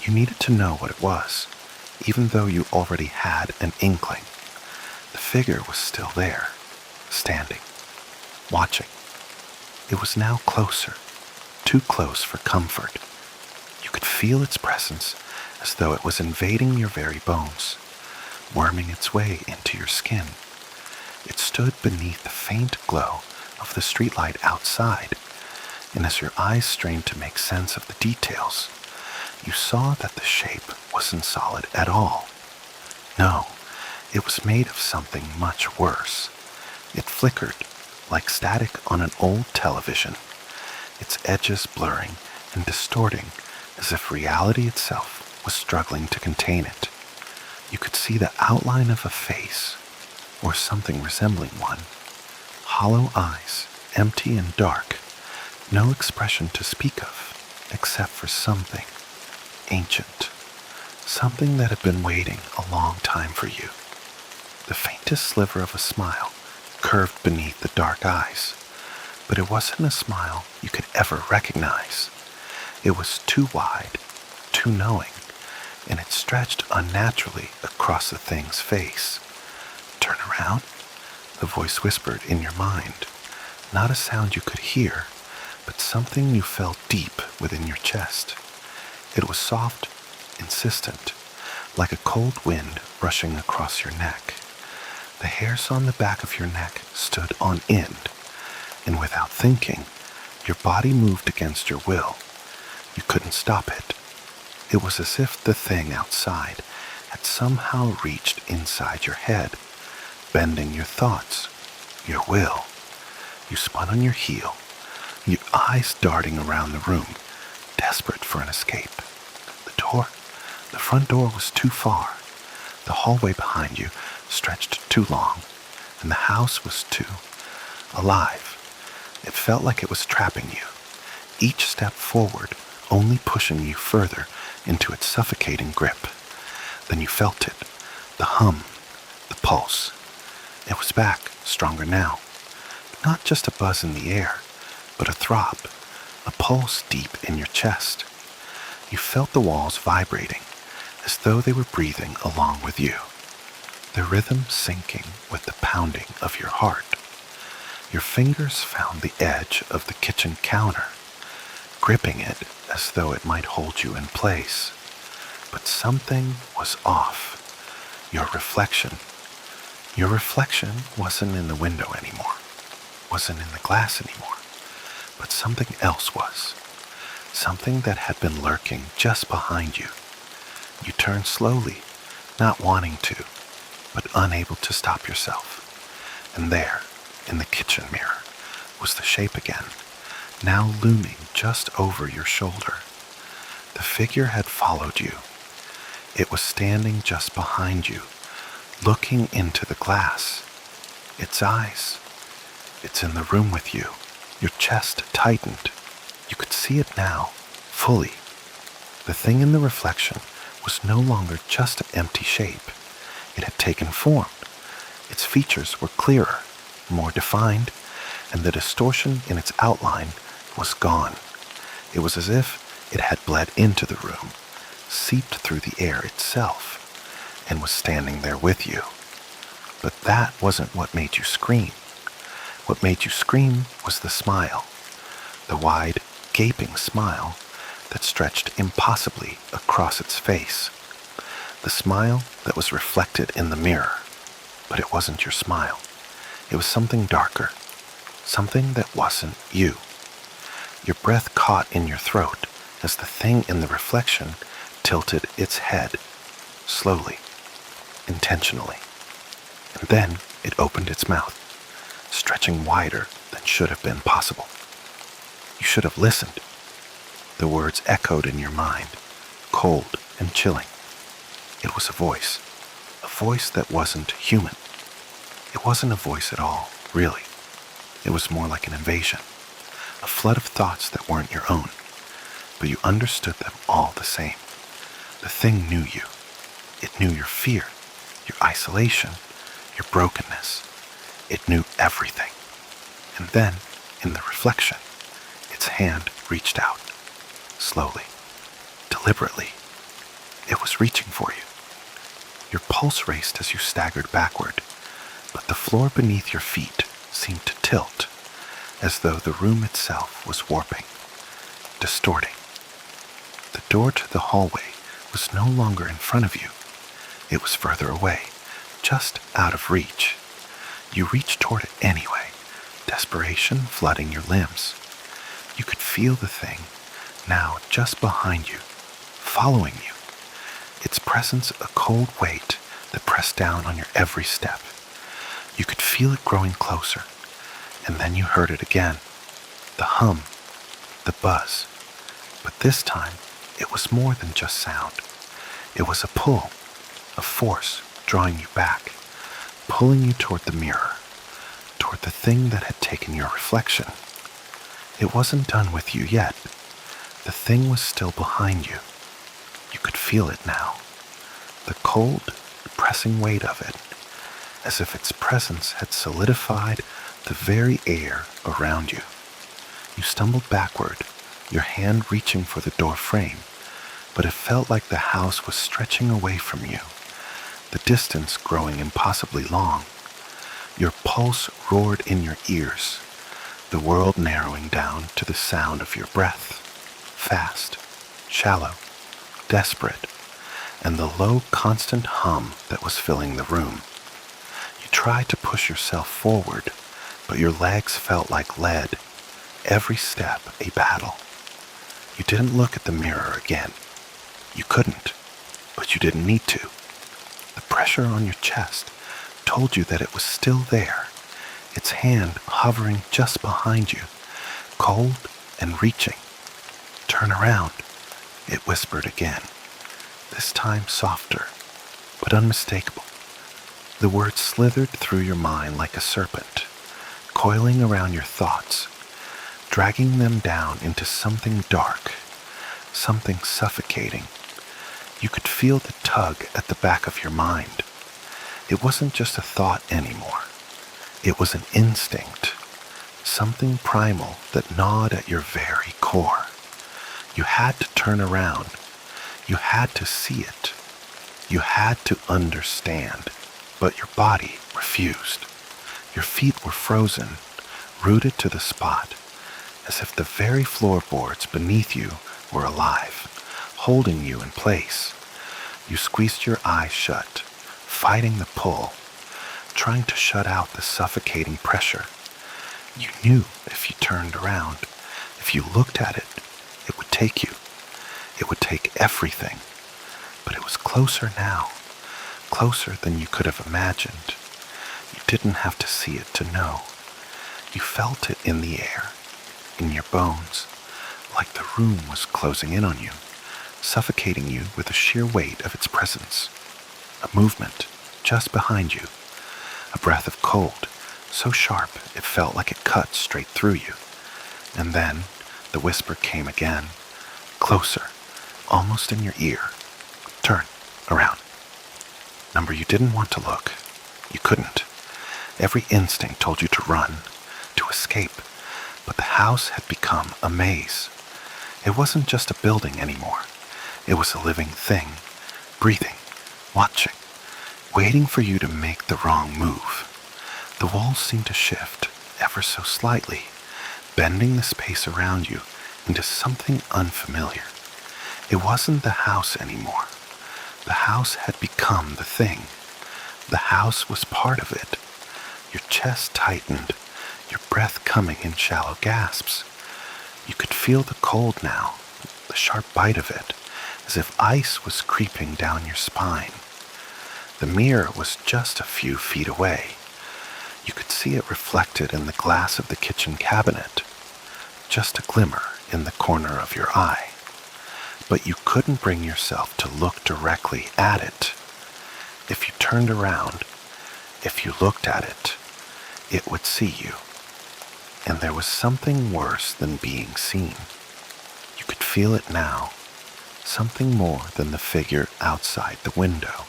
You needed to know what it was, even though you already had an inkling. The figure was still there, standing, watching. It was now closer, too close for comfort. You could feel its presence as though it was invading your very bones, worming its way into your skin. It stood beneath the faint glow of the streetlight outside, and as your eyes strained to make sense of the details, you saw that the shape wasn't solid at all. No, it was made of something much worse. It flickered like static on an old television, its edges blurring and distorting as if reality itself was struggling to contain it. You could see the outline of a face, or something resembling one. Hollow eyes, empty and dark, no expression to speak of, except for something ancient, something that had been waiting a long time for you. The faintest sliver of a smile curved beneath the dark eyes, but it wasn't a smile you could ever recognize. It was too wide, too knowing, and it stretched unnaturally across the thing's face. Turn around, the voice whispered in your mind, not a sound you could hear, but something you felt deep within your chest. It was soft, insistent, like a cold wind rushing across your neck. The hairs on the back of your neck stood on end, and without thinking, your body moved against your will. You couldn't stop it. It was as if the thing outside had somehow reached inside your head, bending your thoughts, your will. You spun on your heel, your eyes darting around the room, desperate for an escape. The front door was too far. The hallway behind you stretched too long, and the house was too alive. It felt like it was trapping you, each step forward only pushing you further into its suffocating grip. Then you felt it, the hum, the pulse. It was back, stronger now. Not just a buzz in the air, but a throb, a pulse deep in your chest. You felt the walls vibrating, as though they were breathing along with you, the rhythm syncing with the pounding of your heart. Your fingers found the edge of the kitchen counter, gripping it as though it might hold you in place. But something was off. Your reflection wasn't in the window anymore, wasn't in the glass anymore, but something else was. Something that had been lurking just behind you. You turned slowly, not wanting to, but unable to stop yourself. And there, in the kitchen mirror, was the shape again, now looming just over your shoulder. The figure had followed you. It was standing just behind you, looking into the glass. Its eyes. It's in the room with you. Your chest tightened. You could see it now, fully. The thing in the reflection was no longer just an empty shape. It had taken form. Its features were clearer, more defined, and the distortion in its outline was gone. It was as if it had bled into the room, seeped through the air itself, and was standing there with you. But that wasn't what made you scream. What made you scream was the smile, the wide, gaping smile that stretched impossibly across its face, the smile that was reflected in the mirror. But it wasn't your smile. It was something darker, something that wasn't you. Your breath caught in your throat as the thing in the reflection tilted its head, slowly, intentionally. And then it opened its mouth, stretching wider than should have been possible. You should have listened. The words echoed in your mind, cold and chilling. It was a voice that wasn't human. It wasn't a voice at all, really. It was more like an invasion, a flood of thoughts that weren't your own, but you understood them all the same. The thing knew you. It knew your fear, your isolation, your brokenness. It knew everything. And then, in the reflection, its hand reached out, slowly, deliberately. It was reaching for you. Your pulse raced as you staggered backward, but the floor beneath your feet seemed to tilt, as though the room itself was warping, distorting. The door to the hallway was no longer in front of you. It was further away, just out of reach. You reached toward it anyway, desperation flooding your limbs. You could feel the thing, now just behind you, following you. Its presence a cold weight that pressed down on your every step. You could feel it growing closer, and then you heard it again. The hum, the buzz. But this time, it was more than just sound. It was a pull, a force drawing you back, pulling you toward the mirror, toward the thing that had taken your reflection. It wasn't done with you yet. The thing was still behind you. You could feel it now, the cold, pressing weight of it, as if its presence had solidified the very air around you. You stumbled backward, your hand reaching for the door frame, but it felt like the house was stretching away from you, the distance growing impossibly long. Your pulse roared in your ears, the world narrowing down to the sound of your breath, fast, shallow, desperate, and the low, constant hum that was filling the room. You tried to push yourself forward, but your legs felt like lead, every step a battle. You didn't look at the mirror again. You couldn't, but you didn't need to. The pressure on your chest told you that it was still there, its hand hovering just behind you, cold and reaching. Turn around, it whispered again, this time softer, but unmistakable. The words slithered through your mind like a serpent, coiling around your thoughts, dragging them down into something dark, something suffocating. You could feel the tug at the back of your mind. It wasn't just a thought anymore. It was an instinct, something primal that gnawed at your very core. You had to turn around. You had to see it. You had to understand. But your body refused. Your feet were frozen, rooted to the spot, as if the very floorboards beneath you were alive, holding you in place. You squeezed your eyes shut, fighting the pull, trying to shut out the suffocating pressure. You knew if you turned around, if you looked at it, it would take you. It would take everything. But it was closer now, closer than you could have imagined. You didn't have to see it to know. You felt it in the air, in your bones, like the room was closing in on you, suffocating you with the sheer weight of its presence. A movement just behind you, a breath of cold, so sharp it felt like it cut straight through you. And then the whisper came again, closer, almost in your ear. Turn. around. Number you didn't want to look. You couldn't. Every instinct told you to run, to escape, but the house had become a maze. It wasn't just a building anymore. It was a living thing, breathing, watching, waiting for you to make the wrong move. The walls seemed to shift ever so slightly, bending the space around you into something unfamiliar. It wasn't the house anymore. The house had become the thing. The house was part of it. Your chest tightened, your breath coming in shallow gasps. You could feel the cold now, the sharp bite of it, as if ice was creeping down your spine. The mirror was just a few feet away. You could see it reflected in the glass of the kitchen cabinet, just a glimmer in the corner of your eye. But you couldn't bring yourself to look directly at it. If you turned around, if you looked at it, it would see you. And there was something worse than being seen. You could feel it now, something more than the figure outside the window,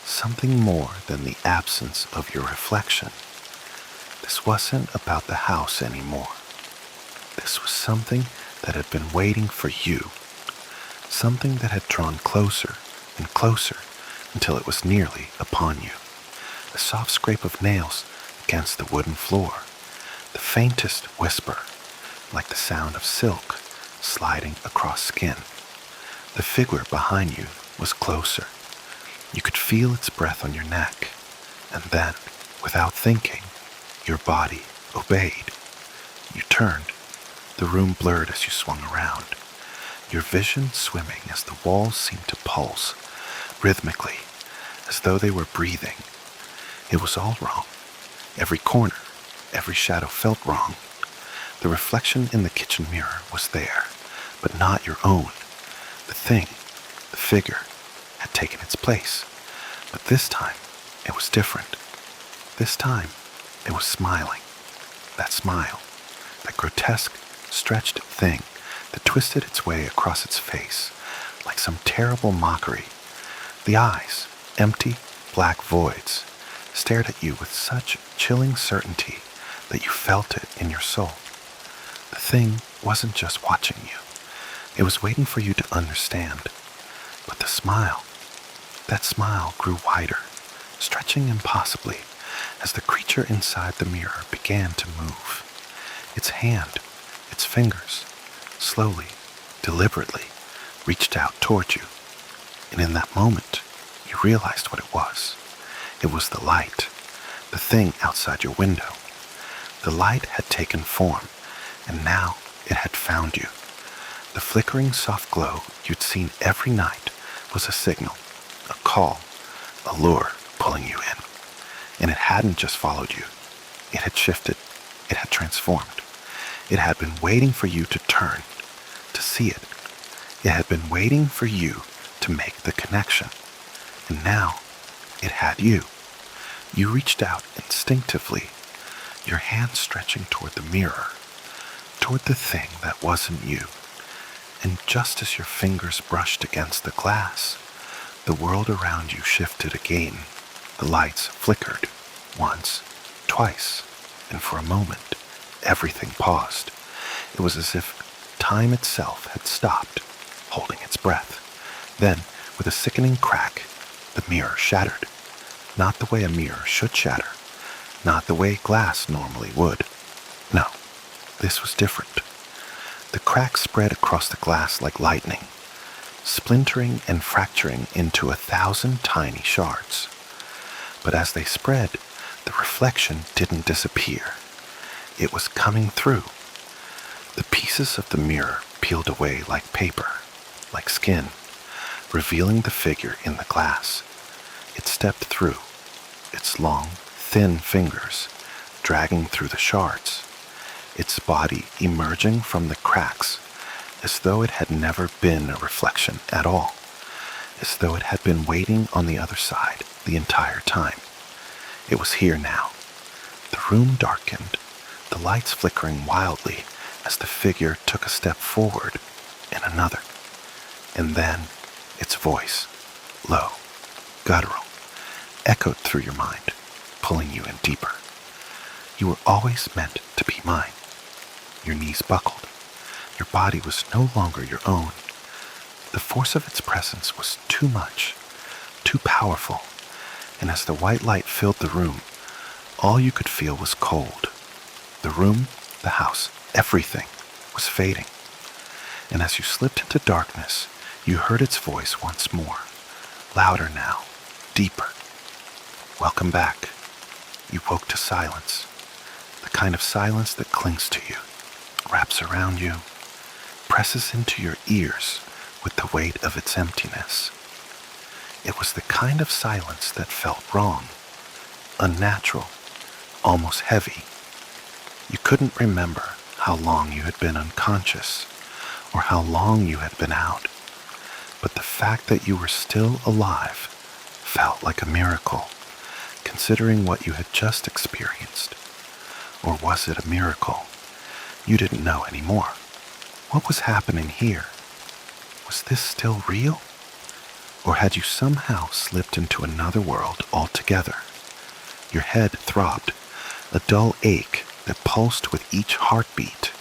something more than the absence of your reflection. This wasn't about the house anymore. This was something that had been waiting for you, something that had drawn closer and closer until it was nearly upon you. The soft scrape of nails against the wooden floor, the faintest whisper, like the sound of silk sliding across skin. The figure behind you was closer. You could feel its breath on your neck, and then, without thinking, your body obeyed. You turned. The room blurred as you swung around, your vision swimming as the walls seemed to pulse, rhythmically, as though they were breathing. It was all wrong. Every corner, every shadow felt wrong. The reflection in the kitchen mirror was there, but not your own. The thing, the figure, had taken its place. But this time, it was different. This time, it was smiling. That smile, that grotesque, stretched thing that twisted its way across its face like some terrible mockery. The eyes, empty, black voids, stared at you with such chilling certainty that you felt it in your soul. The thing wasn't just watching you. It was waiting for you to understand. But the smile, that smile grew wider, stretching impossibly as the creature inside the mirror began to move. Its hand, its fingers, slowly, deliberately, reached out toward you. And in that moment, you realized what it was. It was the light, the thing outside your window. The light had taken form, and now it had found you. The flickering soft glow you'd seen every night was a signal, a call, a lure pulling you in. And it hadn't just followed you. It had shifted. It had transformed. It had been waiting for you to turn, to see it. It had been waiting for you to make the connection. And now, it had you. You reached out instinctively, your hand stretching toward the mirror, toward the thing that wasn't you. And just as your fingers brushed against the glass, the world around you shifted again. The lights flickered, once, twice, and for a moment, everything paused. It was as if time itself had stopped, holding its breath. Then, with a sickening crack, the mirror shattered. Not the way a mirror should shatter. Not the way glass normally would. No, this was different. The crack spread across the glass like lightning, splintering and fracturing into 1,000 tiny shards. But as they spread, the reflection didn't disappear. It was coming through. The pieces of the mirror peeled away like paper, like skin, revealing the figure in the glass. It stepped through, its long, thin fingers dragging through the shards, its body emerging from the cracks as though it had never been a reflection at all, as though it had been waiting on the other side the entire time. It was here now. The room darkened, the lights flickering wildly as the figure took a step forward and another. And then its voice, low, guttural, echoed through your mind, pulling you in deeper. You were always meant to be mine. Your knees buckled. Your body was no longer your own. The force of its presence was too much, too powerful, and as the white light filled the room, all you could feel was cold. The room, the house, everything was fading. And as you slipped into darkness, you heard its voice once more, louder now, deeper. Welcome back. You woke to silence, the kind of silence that clings to you, wraps around you, presses into your ears with the weight of its emptiness. It was the kind of silence that felt wrong, unnatural, almost heavy. You couldn't remember how long you had been unconscious or how long you had been out, but the fact that you were still alive felt like a miracle, considering what you had just experienced. Or was it a miracle? You didn't know anymore. What was happening here? Was this still real? Or had you somehow slipped into another world altogether? Your head throbbed, a dull ache that pulsed with each heartbeat.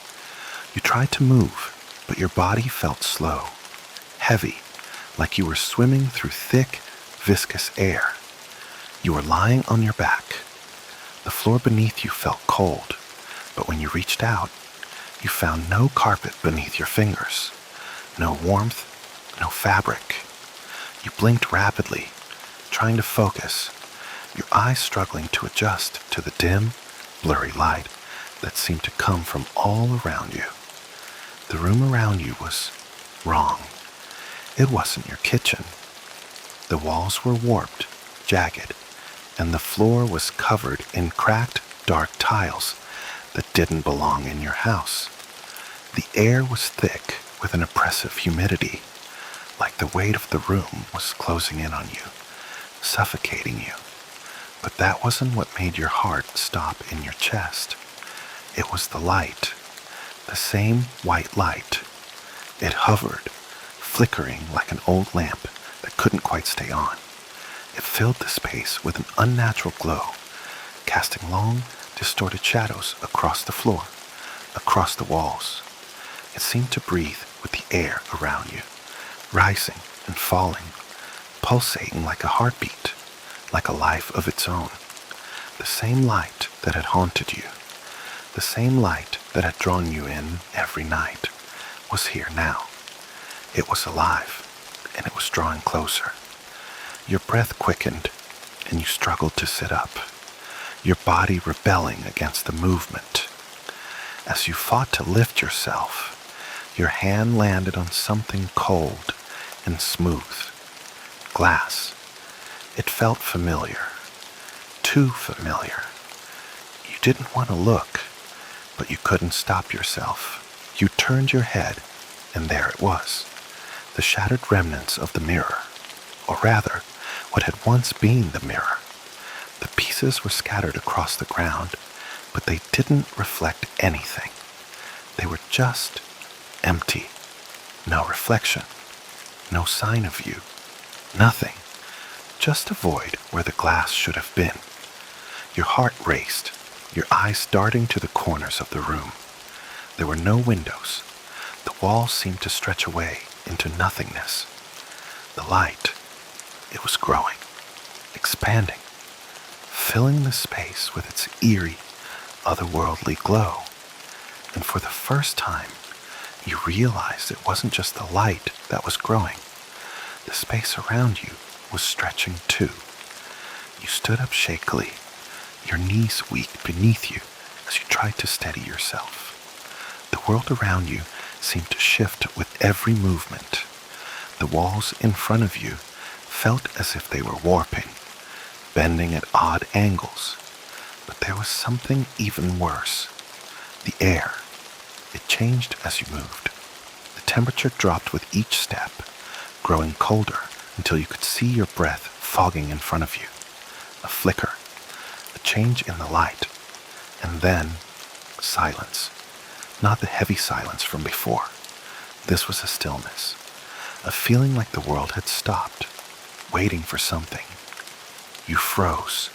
You tried to move, but your body felt slow, heavy, like you were swimming through thick, viscous air. You were lying on your back. The floor beneath you felt cold, but when you reached out, you found no carpet beneath your fingers, no warmth, no fabric. You blinked rapidly, trying to focus, your eyes struggling to adjust to the dim, blurry light that seemed to come from all around you. The room around you was wrong. It wasn't your kitchen. The walls were warped, jagged, and the floor was covered in cracked, dark tiles that didn't belong in your house. The air was thick with an oppressive humidity, like the weight of the room was closing in on you, suffocating you. But that wasn't what made your heart stop in your chest. It was the light, the same white light. It hovered, flickering like an old lamp that couldn't quite stay on. It filled the space with an unnatural glow, casting long, distorted shadows across the floor, across the walls. It seemed to breathe with the air around you, rising and falling, pulsating like a heartbeat, like a life of its own. The same light that had haunted you, the same light that had drawn you in every night, was here now. It was alive, and it was drawing closer. Your breath quickened, and you struggled to sit up, your body rebelling against the movement. As you fought to lift yourself, your hand landed on something cold and smooth. Glass. It felt familiar. Too familiar. You didn't want to look, but you couldn't stop yourself. You turned your head, and there it was, the shattered remnants of the mirror, or rather, what had once been the mirror. The pieces were scattered across the ground, but they didn't reflect anything. They were just empty. No reflection. No sign of you. Nothing. Just a void where the glass should have been. Your heart raced, your eyes darting to the corners of the room. There were no windows. The walls seemed to stretch away into nothingness. The light, it was growing, expanding, filling the space with its eerie, otherworldly glow. And for the first time, you realized it wasn't just the light that was growing. The space around you was stretching too. You stood up shakily, your knees weak beneath you as you tried to steady yourself. The world around you seemed to shift with every movement. The walls in front of you felt as if they were warping, bending at odd angles. But there was something even worse. The air. It changed as you moved. The temperature dropped with each step, growing colder until you could see your breath fogging in front of you. A flicker, a change in the light, and then silence. Not the heavy silence from before. This was a stillness, a feeling like the world had stopped, waiting for something. You froze,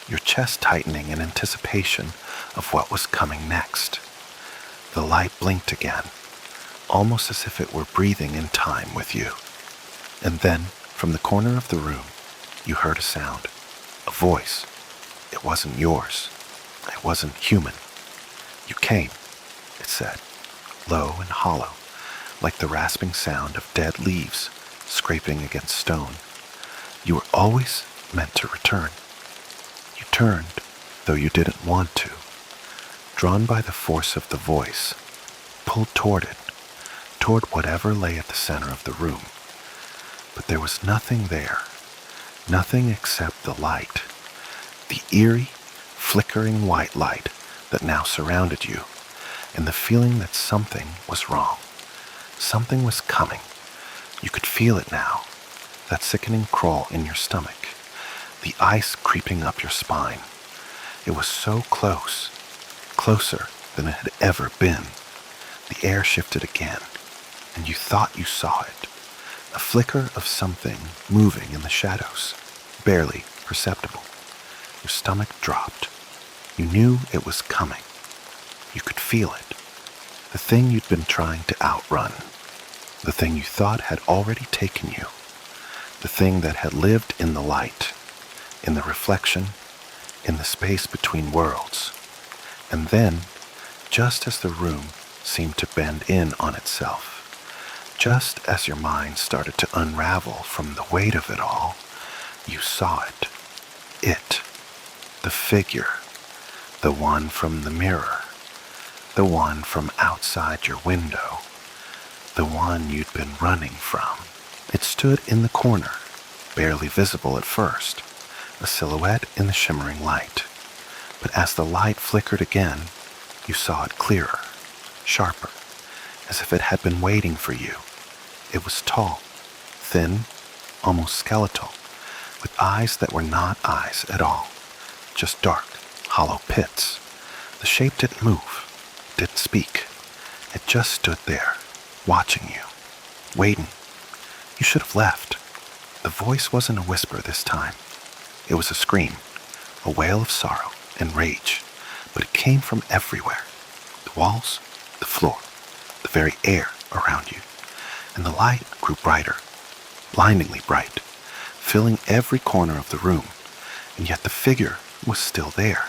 your chest tightening in anticipation of what was coming next. The light blinked again, almost as if it were breathing in time with you. And then, from the corner of the room, you heard a sound, a voice. It wasn't yours. It wasn't human. You came, it said, low and hollow, like the rasping sound of dead leaves scraping against stone. You were always meant to return. You turned, though you didn't want to, drawn by the force of the voice, pulled toward it, toward whatever lay at the center of the room. But there was nothing there, nothing except the light, the eerie, flickering white light that now surrounded you, and the feeling that something was wrong. Something was coming. You could feel it now, that sickening crawl in your stomach, the ice creeping up your spine. It was so close, closer than it had ever been. The air shifted again, and you thought you saw it, a flicker of something moving in the shadows, barely perceptible. Your stomach dropped. You knew it was coming. You could feel it. The thing you'd been trying to outrun. The thing you thought had already taken you. The thing that had lived in the light, in the reflection, in the space between worlds. And then, just as the room seemed to bend in on itself, just as your mind started to unravel from the weight of it all, you saw it. It. The figure. The one from the mirror. The one from outside your window. The one you'd been running from. It stood in the corner, barely visible at first, a silhouette in the shimmering light. But as the light flickered again, you saw it clearer, sharper, as if it had been waiting for you. It was tall, thin, almost skeletal, with eyes that were not eyes at all, just dark, hollow pits. The shape didn't move, didn't speak. It just stood there, watching you, waiting. You should have left. The voice wasn't a whisper this time. It was a scream, a wail of sorrow and rage, but it came from everywhere. The walls, the floor, the very air around you. And the light grew brighter, blindingly bright, filling every corner of the room, and yet the figure was still there.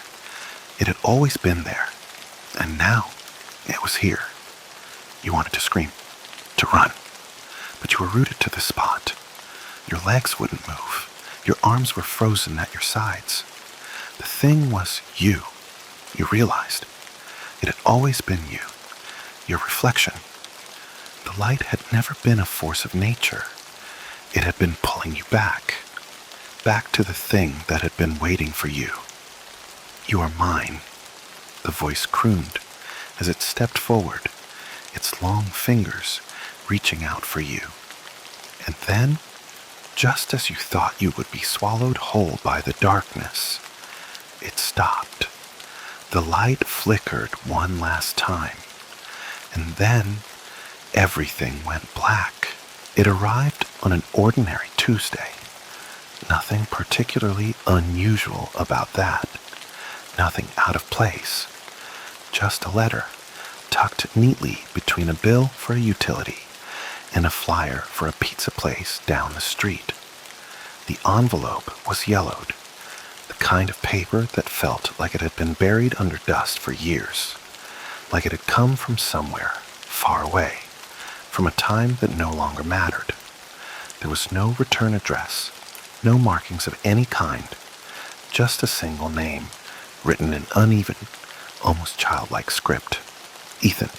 It had always been there, and now it was here. You wanted to scream, to run, but you were rooted to the spot. Your legs wouldn't move. Your arms were frozen at your sides. The thing was you. You realized. It had always been you. Your reflection. The light had never been a force of nature. It had been pulling you back to the thing that had been waiting for you. You are mine, the voice crooned as it stepped forward, its long fingers reaching out for you. And then, just as you thought you would be swallowed whole by the darkness, it stopped. The light flickered one last time, and then everything went black. It arrived on an ordinary Tuesday. Nothing particularly unusual about that. Nothing out of place. Just a letter, tucked neatly between a bill for a utility and a flyer for a pizza place down the street. The envelope was yellowed, the kind of paper that felt like it had been buried under dust for years, like it had come from somewhere far away, from a time that no longer mattered. There was no return address, no markings of any kind, just a single name, written in uneven, almost childlike script. Ethan.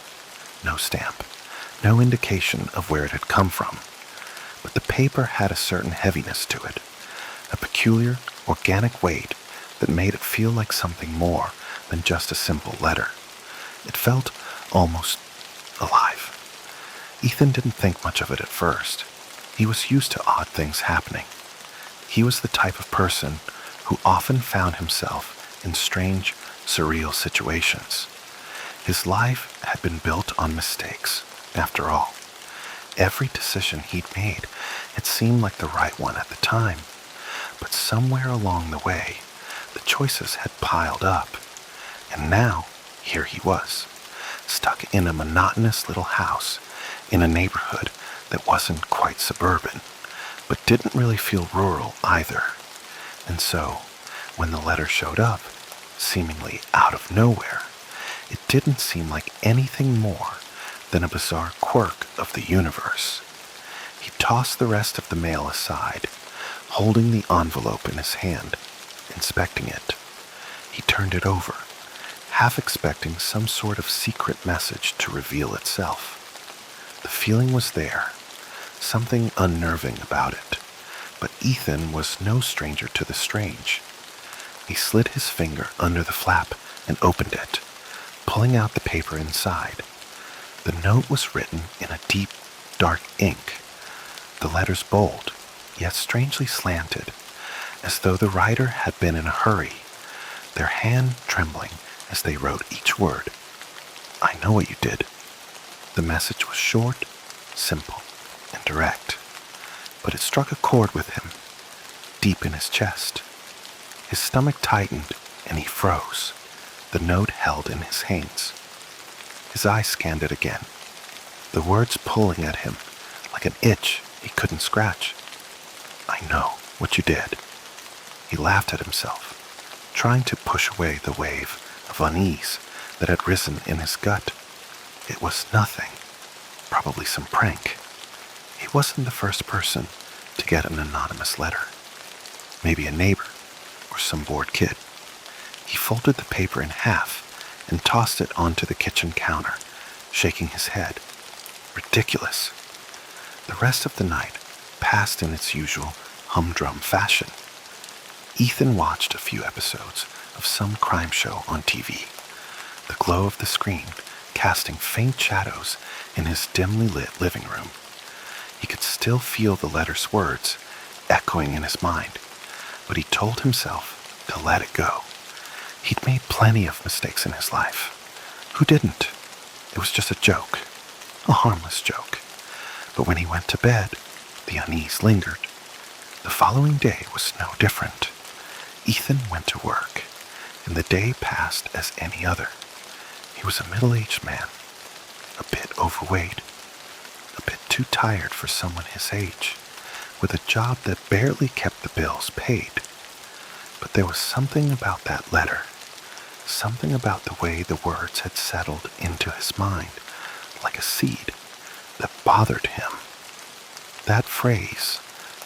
No stamp, no indication of where it had come from. But the paper had a certain heaviness to it, a peculiar, organic weight that made it feel like something more than just a simple letter. It felt almost alive. Ethan didn't think much of it at first. He was used to odd things happening. He was the type of person who often found himself in strange, surreal situations. His life had been built on mistakes, after all. every decision he'd made had seemed like the right one at the time. But somewhere along the way, the choices had piled up. And now, here he was, stuck in a monotonous little house in a neighborhood that wasn't quite suburban, but didn't really feel rural either. And so, when the letter showed up, seemingly out of nowhere, it didn't seem like anything more than a bizarre quirk of the universe. He tossed the rest of the mail aside, holding the envelope in his hand, inspecting it. He turned it over, half expecting some sort of secret message to reveal itself. The feeling was there, something unnerving about it, but Ethan was no stranger to the strange. He slid his finger under the flap and opened it, pulling out the paper inside. The note was written in a deep, dark ink, the letters bold, yet strangely slanted, as though the writer had been in a hurry, their hand trembling as they wrote each word. "I know what you did." The message was short, simple, and direct, but it struck a chord with him, deep in his chest. His stomach tightened and he froze, the note held in his hands. His eyes scanned it again, the words pulling at him like an itch he couldn't scratch. "I know what you did." He laughed at himself, trying to push away the wave of unease that had risen in his gut. It was nothing, probably some prank. He wasn't the first person to get an anonymous letter. Maybe a neighbor or some bored kid. He folded the paper in half and tossed it onto the kitchen counter, shaking his head. Ridiculous. The rest of the night passed in its usual humdrum fashion. Ethan watched a few episodes of some crime show on TV, the glow of the screen casting faint shadows in his dimly lit living room. He could still feel the letter's words echoing in his mind, but he told himself to let it go. He'd made plenty of mistakes in his life. Who didn't? It was just a joke, a harmless joke. But when he went to bed, the unease lingered. The following day was no different. Ethan went to work, and the day passed as any other. He was a middle-aged man, a bit overweight, a bit too tired for someone his age, with a job that barely kept the bills paid. But there was something about that letter, something about the way the words had settled into his mind, like a seed, that bothered him. That phrase,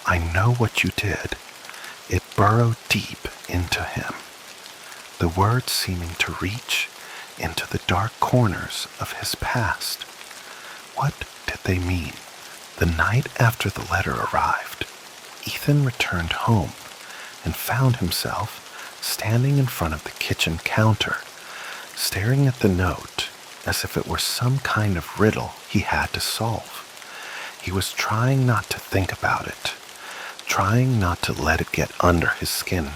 "I know what you did," it burrowed deep into him, the words seeming to reach into the dark corners of his past. What did they mean? The night after the letter arrived, Ethan returned home and found himself standing in front of the kitchen counter, staring at the note as if it were some kind of riddle he had to solve. He was trying not to think about it, trying not to let it get under his skin,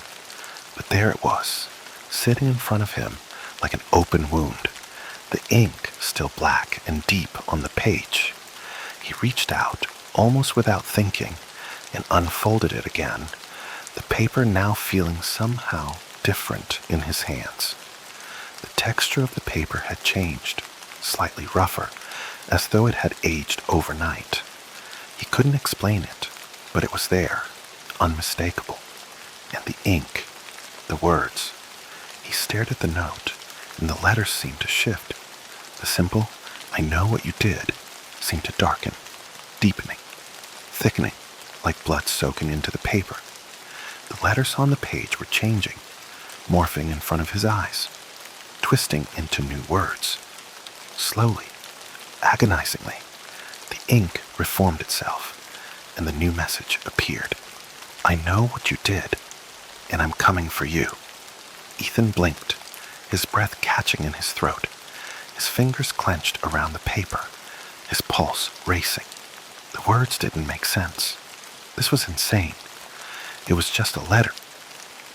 but there it was, sitting in front of him like an open wound, the ink still black and deep on the page. He reached out, almost without thinking, and unfolded it again, the paper now feeling somehow different in his hands. The texture of the paper had changed, slightly rougher, as though it had aged overnight. He couldn't explain it, but it was there, unmistakable. And the ink, the words. He stared at the note, and the letters seemed to shift. The simple, "I know what you did," seemed to darken, deepening, thickening, like blood soaking into the paper. The letters on the page were changing, morphing in front of his eyes, twisting into new words. Slowly, agonizingly, the ink reformed itself, and the new message appeared. "I know what you did, and I'm coming for you." Ethan blinked, his breath catching in his throat, his fingers clenched around the paper, his pulse racing. The words didn't make sense. This was insane. It was just a letter,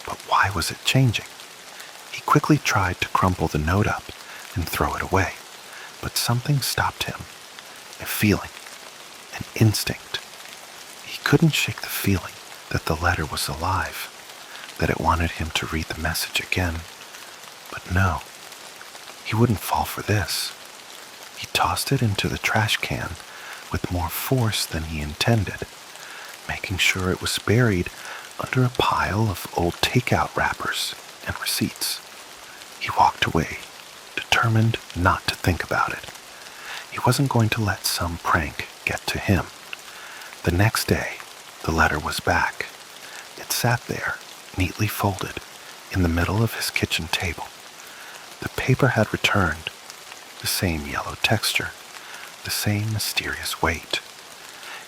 but why was it changing? He quickly tried to crumple the note up and throw it away, but something stopped him. A feeling, a an instinct. He couldn't shake the feeling that the letter was alive, that it wanted him to read the message again. But no, he wouldn't fall for this. He tossed it into the trash can with more force than he intended, making sure it was buried under a pile of old takeout wrappers and receipts. He walked away, determined not to think about it. He wasn't going to let some prank get to him. The next day, the letter was back. It sat there, neatly folded, in the middle of his kitchen table. The paper had returned, the same yellow texture, the same mysterious weight.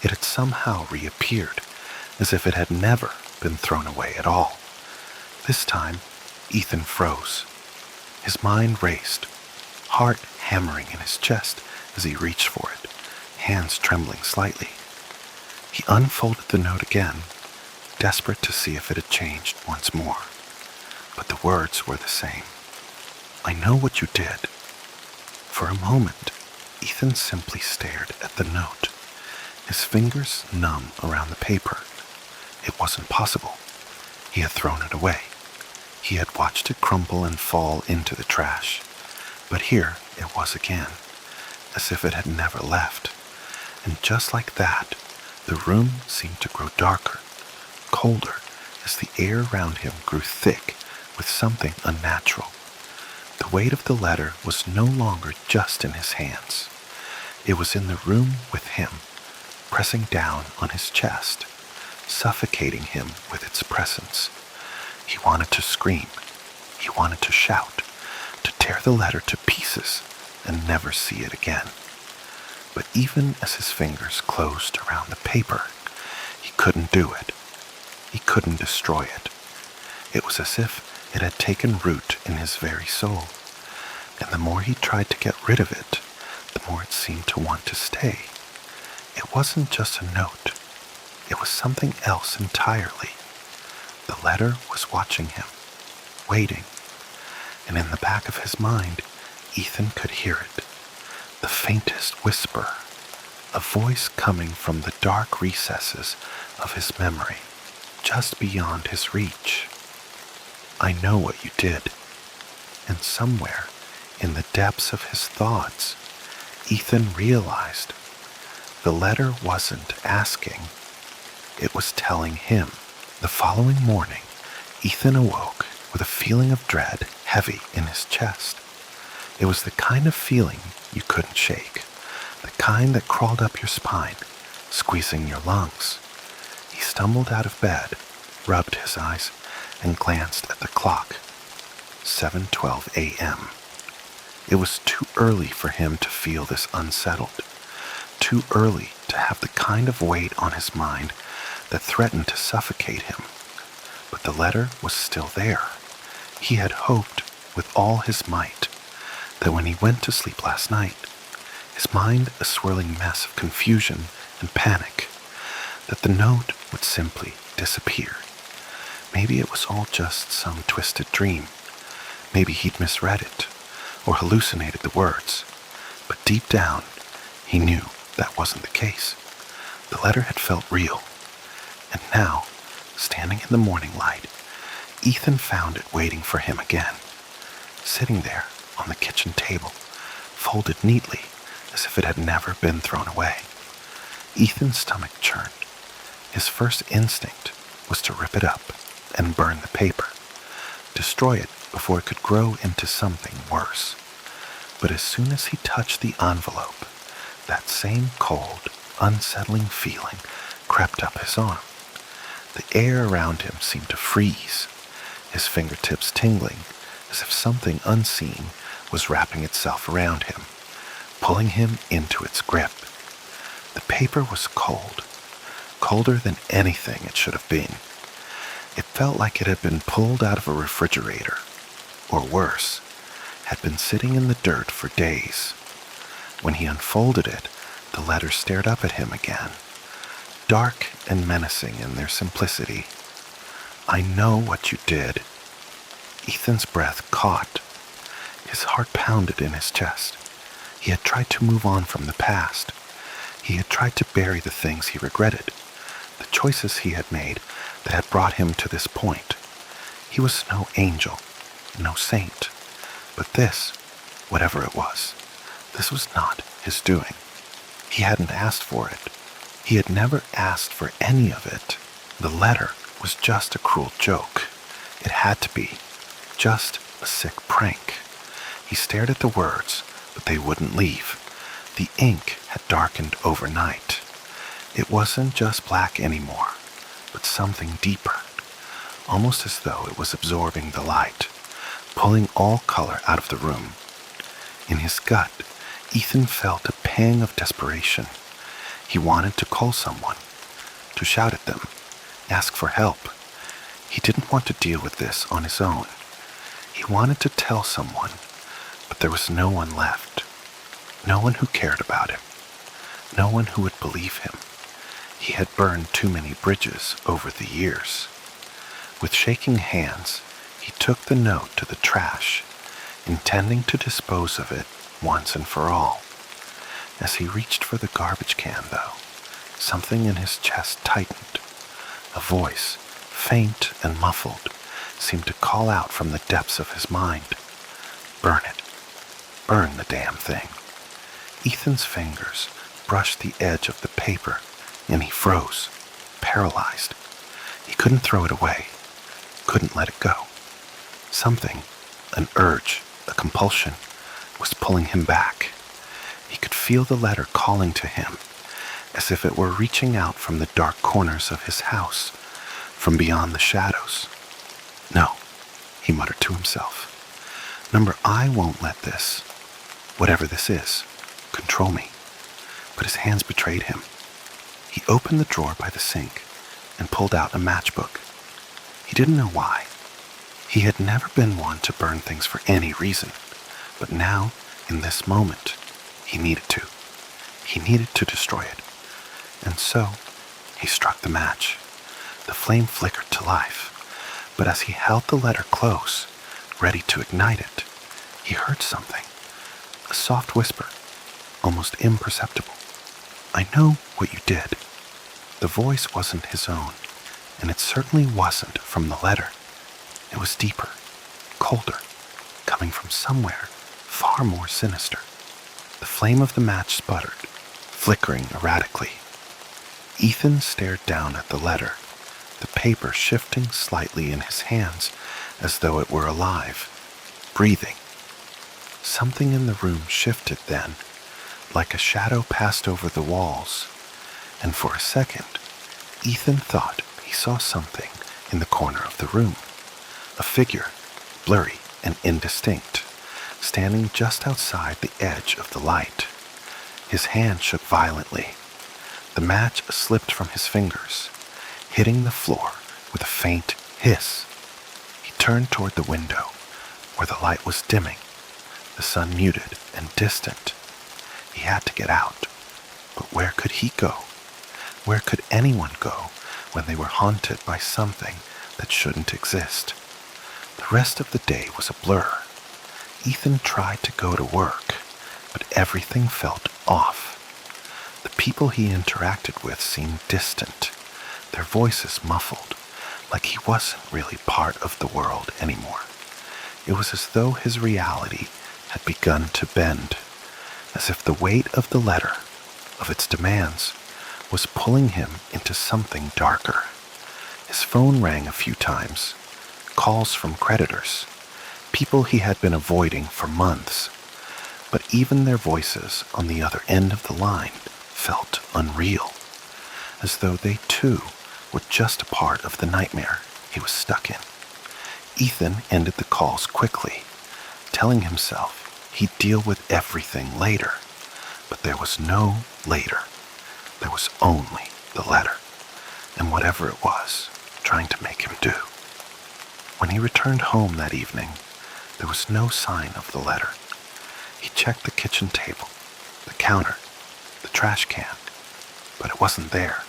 It had somehow reappeared, as if it had never been thrown away at all. This time, Ethan froze. His mind raced, heart hammering in his chest as he reached for it, hands trembling slightly. He unfolded the note again, desperate to see if it had changed once more. But the words were the same. "I know what you did." For a moment, Ethan simply stared at the note, his fingers numb around the paper. It wasn't possible. He had thrown it away. He had watched it crumple and fall into the trash. But here it was again, as if it had never left. And just like that, the room seemed to grow darker, colder, as the air around him grew thick with something unnatural. The weight of the letter was no longer just in his hands. It was in the room with him, pressing down on his chest, suffocating him with its presence. He wanted to scream. He wanted to shout, to tear the letter to pieces and never see it again. But even as his fingers closed around the paper, he couldn't do it. He couldn't destroy it. It was as if it had taken root in his very soul, and the more he tried to get rid of it, the more it seemed to want to stay. It wasn't just a note. It was something else entirely. The letter was watching him, waiting, and in the back of his mind, Ethan could hear it, the faintest whisper, a voice coming from the dark recesses of his memory, just beyond his reach. "I know what you did." And somewhere in the depths of his thoughts, Ethan realized the letter wasn't asking, it was telling him. The following morning, Ethan awoke with a feeling of dread heavy in his chest. It was the kind of feeling you couldn't shake, the kind that crawled up your spine, squeezing your lungs. He stumbled out of bed, rubbed his eyes, and glanced at the clock. 7:12 a.m. It was too early for him to feel this unsettled, too early to have the kind of weight on his mind that threatened to suffocate him. But the letter was still there. He had hoped with all his might that when he went to sleep last night, his mind a swirling mess of confusion and panic, that the note would simply disappear. Maybe it was all just some twisted dream. Maybe he'd misread it or hallucinated the words. But deep down, he knew that wasn't the case. The letter had felt real. And now, standing in the morning light, Ethan found it waiting for him again, sitting there on the kitchen table, folded neatly as if it had never been thrown away. Ethan's stomach churned. His first instinct was to rip it up and burn the paper, destroy it before it could grow into something worse. But as soon as he touched the envelope, that same cold, unsettling feeling crept up his arm. The air around him seemed to freeze, his fingertips tingling as if something unseen was wrapping itself around him, pulling him into its grip. The paper was cold, colder than anything it should have been. It felt like it had been pulled out of a refrigerator, or worse, had been sitting in the dirt for days. When he unfolded it, the letter stared up at him again, dark and menacing in their simplicity. "I know what you did." Ethan's breath caught. His heart pounded in his chest. He had tried to move on from the past. He had tried to bury the things he regretted, the choices he had made that had brought him to this point. He was no angel, no saint, but this, whatever it was, this was not his doing. He hadn't asked for it. He had never asked for any of it. The letter was just a cruel joke. It had to be. Just a sick prank. He stared at the words, but they wouldn't leave. The ink had darkened overnight. It wasn't just black anymore, but something deeper, almost as though it was absorbing the light, pulling all color out of the room. In his gut, Ethan felt a pang of desperation. He wanted to call someone, to shout at them, ask for help. He didn't want to deal with this on his own. He wanted to tell someone, but there was no one left. No one who cared about him. No one who would believe him. He had burned too many bridges over the years. With shaking hands, he took the note to the trash, intending to dispose of it once and for all. As he reached for the garbage can, though, something in his chest tightened. A voice, faint and muffled, seemed to call out from the depths of his mind. Burn it. Burn the damn thing. Ethan's fingers brushed the edge of the paper, and he froze, paralyzed. He couldn't throw it away, couldn't let it go. Something, an urge, a compulsion, was pulling him back. He could feel the letter calling to him, as if it were reaching out from the dark corners of his house, from beyond the shadows. No, he muttered to himself. Number I won't let this, whatever this is, control me. But his hands betrayed him. He opened the drawer by the sink and pulled out a matchbook. He didn't know why. He had never been one to burn things for any reason, but now, in this moment, he needed to. He needed to destroy it. And so, he struck the match. The flame flickered to life, but as he held the letter close, ready to ignite it, he heard something. A soft whisper, almost imperceptible. I know what you did. The voice wasn't his own, and it certainly wasn't from the letter. It was deeper, colder, coming from somewhere far more sinister. The flame of the match sputtered, flickering erratically. Ethan stared down at the letter, the paper shifting slightly in his hands as though it were alive, breathing. Something in the room shifted then, like a shadow passed over the walls, and for a second, Ethan thought he saw something in the corner of the room. A figure, blurry and indistinct, standing just outside the edge of the light. His hand shook violently. The match slipped from his fingers, hitting the floor with a faint hiss. He turned toward the window, where the light was dimming, the sun muted and distant. He had to get out, but where could he go? Where could anyone go when they were haunted by something that shouldn't exist? The rest of the day was a blur. Ethan tried to go to work, but everything felt off. The people he interacted with seemed distant, their voices muffled, like he wasn't really part of the world anymore. It was as though his reality had begun to bend, as if the weight of the letter, of its demands, was pulling him into something darker. His phone rang a few times, calls from creditors, people he had been avoiding for months, but even their voices on the other end of the line felt unreal, as though they too were just a part of the nightmare he was stuck in. Ethan ended the calls quickly, telling himself he'd deal with everything later, but there was no later. There was only the letter, and whatever it was trying to make him do. When he returned home that evening, there was no sign of the letter. He checked the kitchen table, the counter, the trash can, but it wasn't there.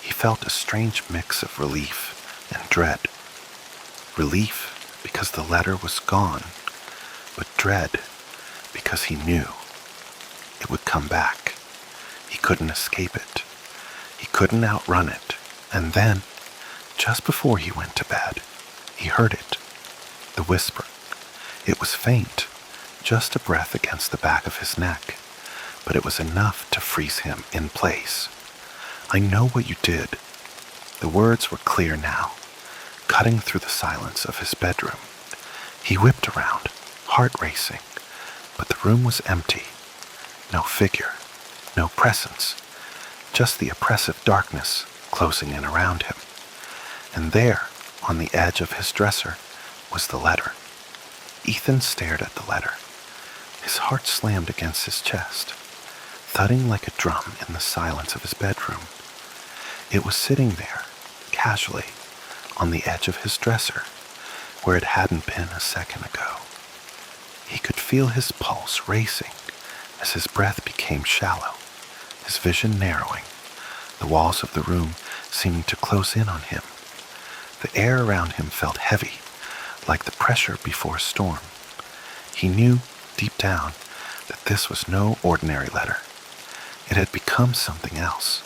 He felt a strange mix of relief and dread. Relief because the letter was gone, but dread because he knew it would come back. He couldn't escape it. He couldn't outrun it. And then, just before he went to bed, he heard it. The whisper. It was faint, just a breath against the back of his neck, but it was enough to freeze him in place. "I know what you did." The words were clear now, cutting through the silence of his bedroom. He whipped around, heart racing, but the room was empty. No figure, no presence, just the oppressive darkness closing in around him. And there, on the edge of his dresser, was the letter. Ethan stared at the letter. His heart slammed against his chest, thudding like a drum in the silence of his bedroom. It was sitting there, casually, on the edge of his dresser, where it hadn't been a second ago. He could feel his pulse racing as his breath became shallow, his vision narrowing, the walls of the room seeming to close in on him. The air around him felt heavy, like the pressure before a storm. He knew, deep down, that this was no ordinary letter. It had become something else,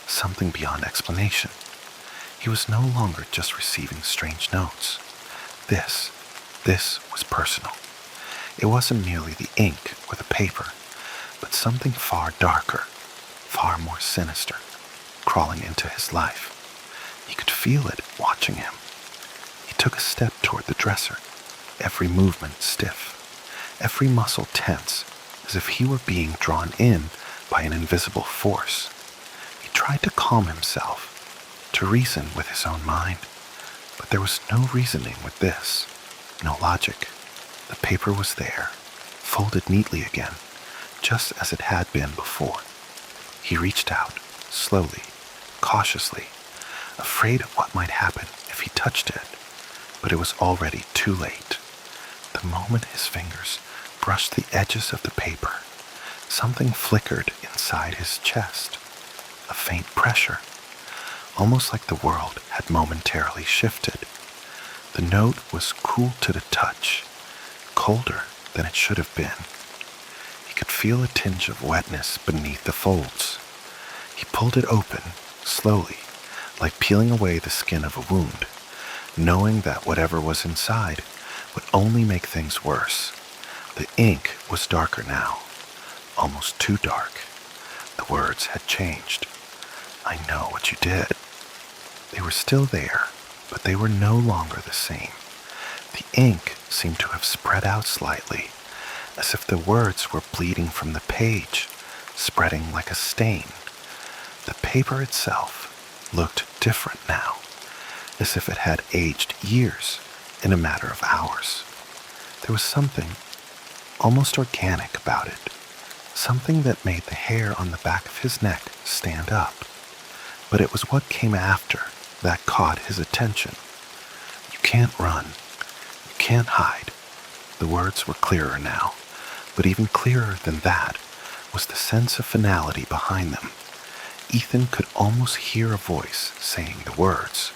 something beyond explanation. He was no longer just receiving strange notes. This was personal. It wasn't merely the ink or the paper, but something far darker, far more sinister, crawling into his life. He could feel it watching him. He took a step toward the dresser, every movement stiff, every muscle tense, as if he were being drawn in by an invisible force. He tried to calm himself, to reason with his own mind, but there was no reasoning with this, no logic. The paper was there, folded neatly again, just as it had been before. He reached out, slowly, cautiously, afraid of what might happen if he touched it, but it was already too late. The moment his fingers brushed the edges of the paper, something flickered inside his chest, a faint pressure, almost like the world had momentarily shifted. The note was cool to the touch, colder than it should have been. He could feel a tinge of wetness beneath the folds. He pulled it open, slowly, like peeling away the skin of a wound, knowing that whatever was inside would only make things worse. The ink was darker now, almost too dark. The words had changed. "I know what you did." They were still there, but they were no longer the same. The ink seemed to have spread out slightly, as if the words were bleeding from the page, spreading like a stain. The paper itself looked different now, as if it had aged years in a matter of hours. There was something almost organic about it, something that made the hair on the back of his neck stand up. But it was what came after that caught his attention. "You can't run. You can't hide." The words were clearer now, but even clearer than that was the sense of finality behind them. Ethan could almost hear a voice saying the words,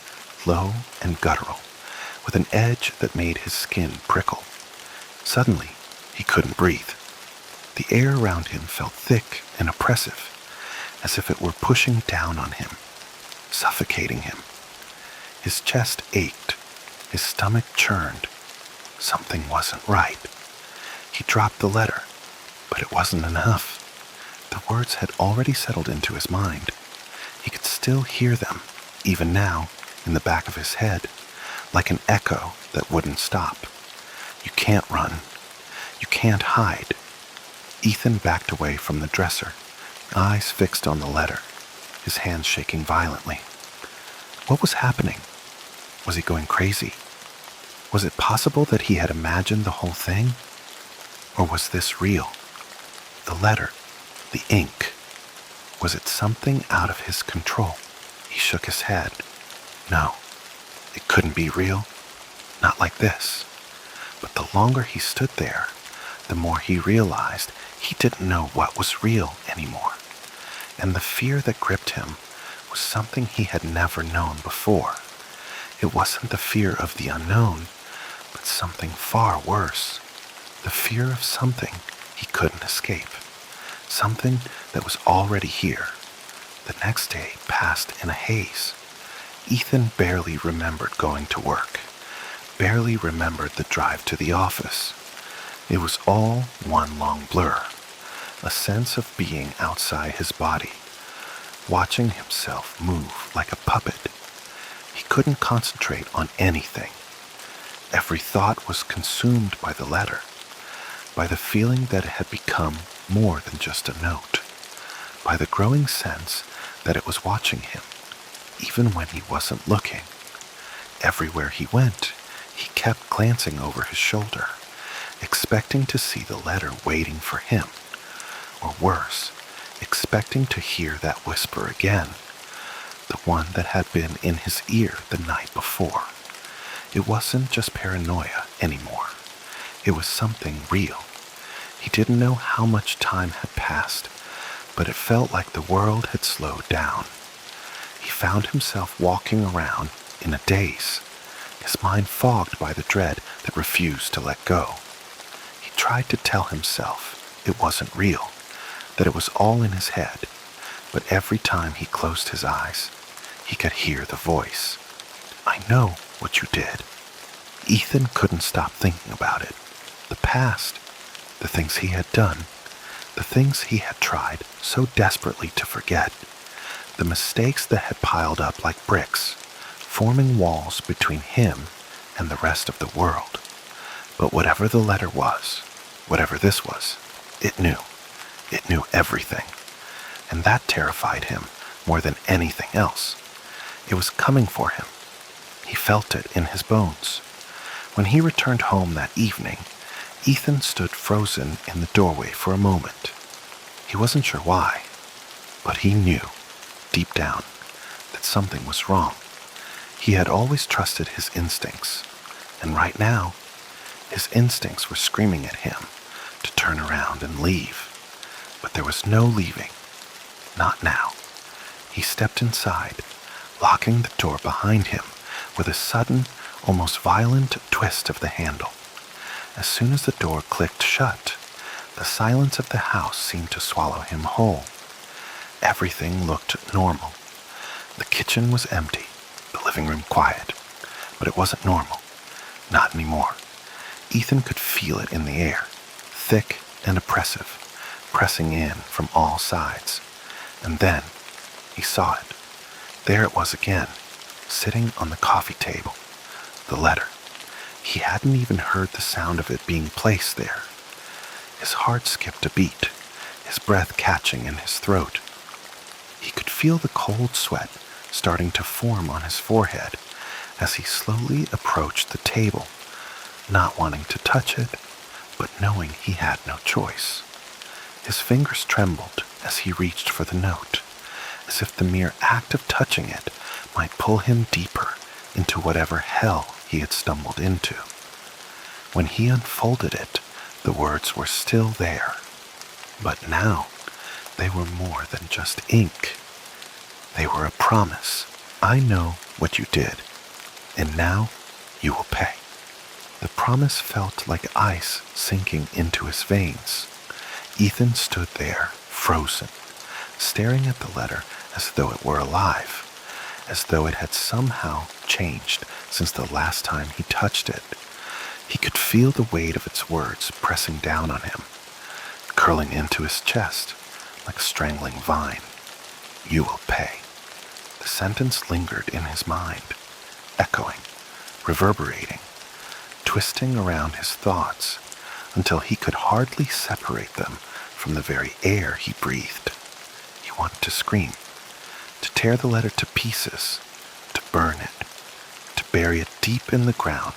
low and guttural, with an edge that made his skin prickle. Suddenly, he couldn't breathe. The air around him felt thick and oppressive, as if it were pushing down on him, suffocating him. His chest ached, his stomach churned. Something wasn't right. He dropped the letter, but it wasn't enough. The words had already settled into his mind. He could still hear them, even now, in the back of his head, like an echo that wouldn't stop. "You can't run. You can't hide." Ethan backed away from the dresser, eyes fixed on the letter, his hands shaking violently. What was happening? Was he going crazy? Was it possible that he had imagined the whole thing? Or was this real? The letter, the ink. Was it something out of his control? He shook his head. No, it couldn't be real. Not like this. But the longer he stood there, the more he realized he didn't know what was real anymore. And the fear that gripped him was something he had never known before. It wasn't the fear of the unknown, but something far worse. The fear of something he couldn't escape. something that was already here. The next day passed in a haze. Ethan barely remembered going to work, barely remembered the drive to the office. It was all one long blur, a sense of being outside his body, watching himself move like a puppet. He couldn't concentrate on anything. Every thought was consumed by the letter, by the feeling that it had become more than just a note, by the growing sense that it was watching him, even when he wasn't looking. Everywhere he went, he kept glancing over his shoulder, expecting to see the letter waiting for him, or worse, expecting to hear that whisper again, the one that had been in his ear the night before. It wasn't just paranoia anymore. It was something real. He didn't know how much time had passed, but it felt like the world had slowed down. He found himself walking around in a daze, his mind fogged by the dread that refused to let go. He tried to tell himself it wasn't real, that it was all in his head, but every time he closed his eyes, he could hear the voice. "I know what you did." Ethan couldn't stop thinking about it. The past, the things he had done, the things he had tried so desperately to forget, the mistakes that had piled up like bricks, forming walls between him and the rest of the world. But whatever the letter was, whatever this was, it knew. It knew everything. And that terrified him more than anything else. It was coming for him. He felt it in his bones. When he returned home that evening, Ethan stood frozen in the doorway for a moment. He wasn't sure why, but he knew, deep down, that something was wrong. He had always trusted his instincts, and right now, his instincts were screaming at him to turn around and leave. But there was no leaving. Not now. He stepped inside, locking the door behind him with a sudden, almost violent twist of the handle. As soon as the door clicked shut, the silence of the house seemed to swallow him whole. Everything looked normal. The kitchen was empty, the living room quiet, but it wasn't normal. Not anymore. Ethan could feel it in the air, thick and oppressive, pressing in from all sides. And then he saw it. There it was again, sitting on the coffee table. The letter. He hadn't even heard the sound of it being placed there. His heart skipped a beat, his breath catching in his throat. He could feel the cold sweat starting to form on his forehead as he slowly approached the table, not wanting to touch it, but knowing he had no choice. His fingers trembled as he reached for the note, as if the mere act of touching it might pull him deeper into whatever hell he had stumbled into. When he unfolded it, the words were still there, but now they were more than just ink. They were a promise. "I know what you did, and now you will pay." The promise felt like ice sinking into his veins. Ethan stood there, frozen, staring at the letter as though it were alive, as though it had somehow changed since the last time he touched it. He could feel the weight of its words pressing down on him, curling into his chest like a strangling vine. "You will pay." The sentence lingered in his mind, echoing, reverberating, twisting around his thoughts until he could hardly separate them from the very air he breathed. He wanted to scream, to tear the letter to pieces, to burn it, to bury it deep in the ground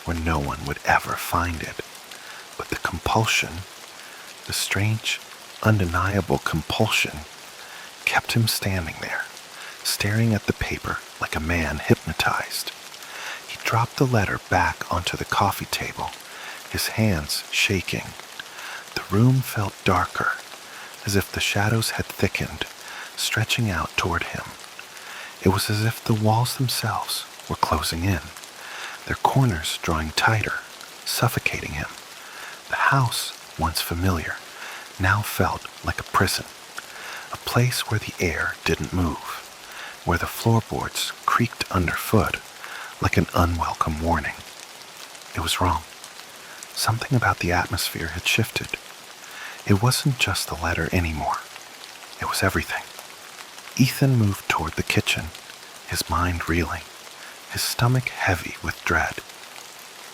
where no one would ever find it. But the compulsion, the strange, undeniable compulsion, kept him standing there, staring at the paper like a man hypnotized. He dropped the letter back onto the coffee table, his hands shaking. The room felt darker, as if the shadows had thickened, stretching out toward him. It was as if the walls themselves were closing in, their corners drawing tighter, suffocating him. The house, once familiar, now felt like a prison, a place where the air didn't move, where the floorboards creaked underfoot like an unwelcome warning. It was wrong. Something about the atmosphere had shifted. It wasn't just the letter anymore. It was everything. Ethan moved toward the kitchen, his mind reeling, his stomach heavy with dread.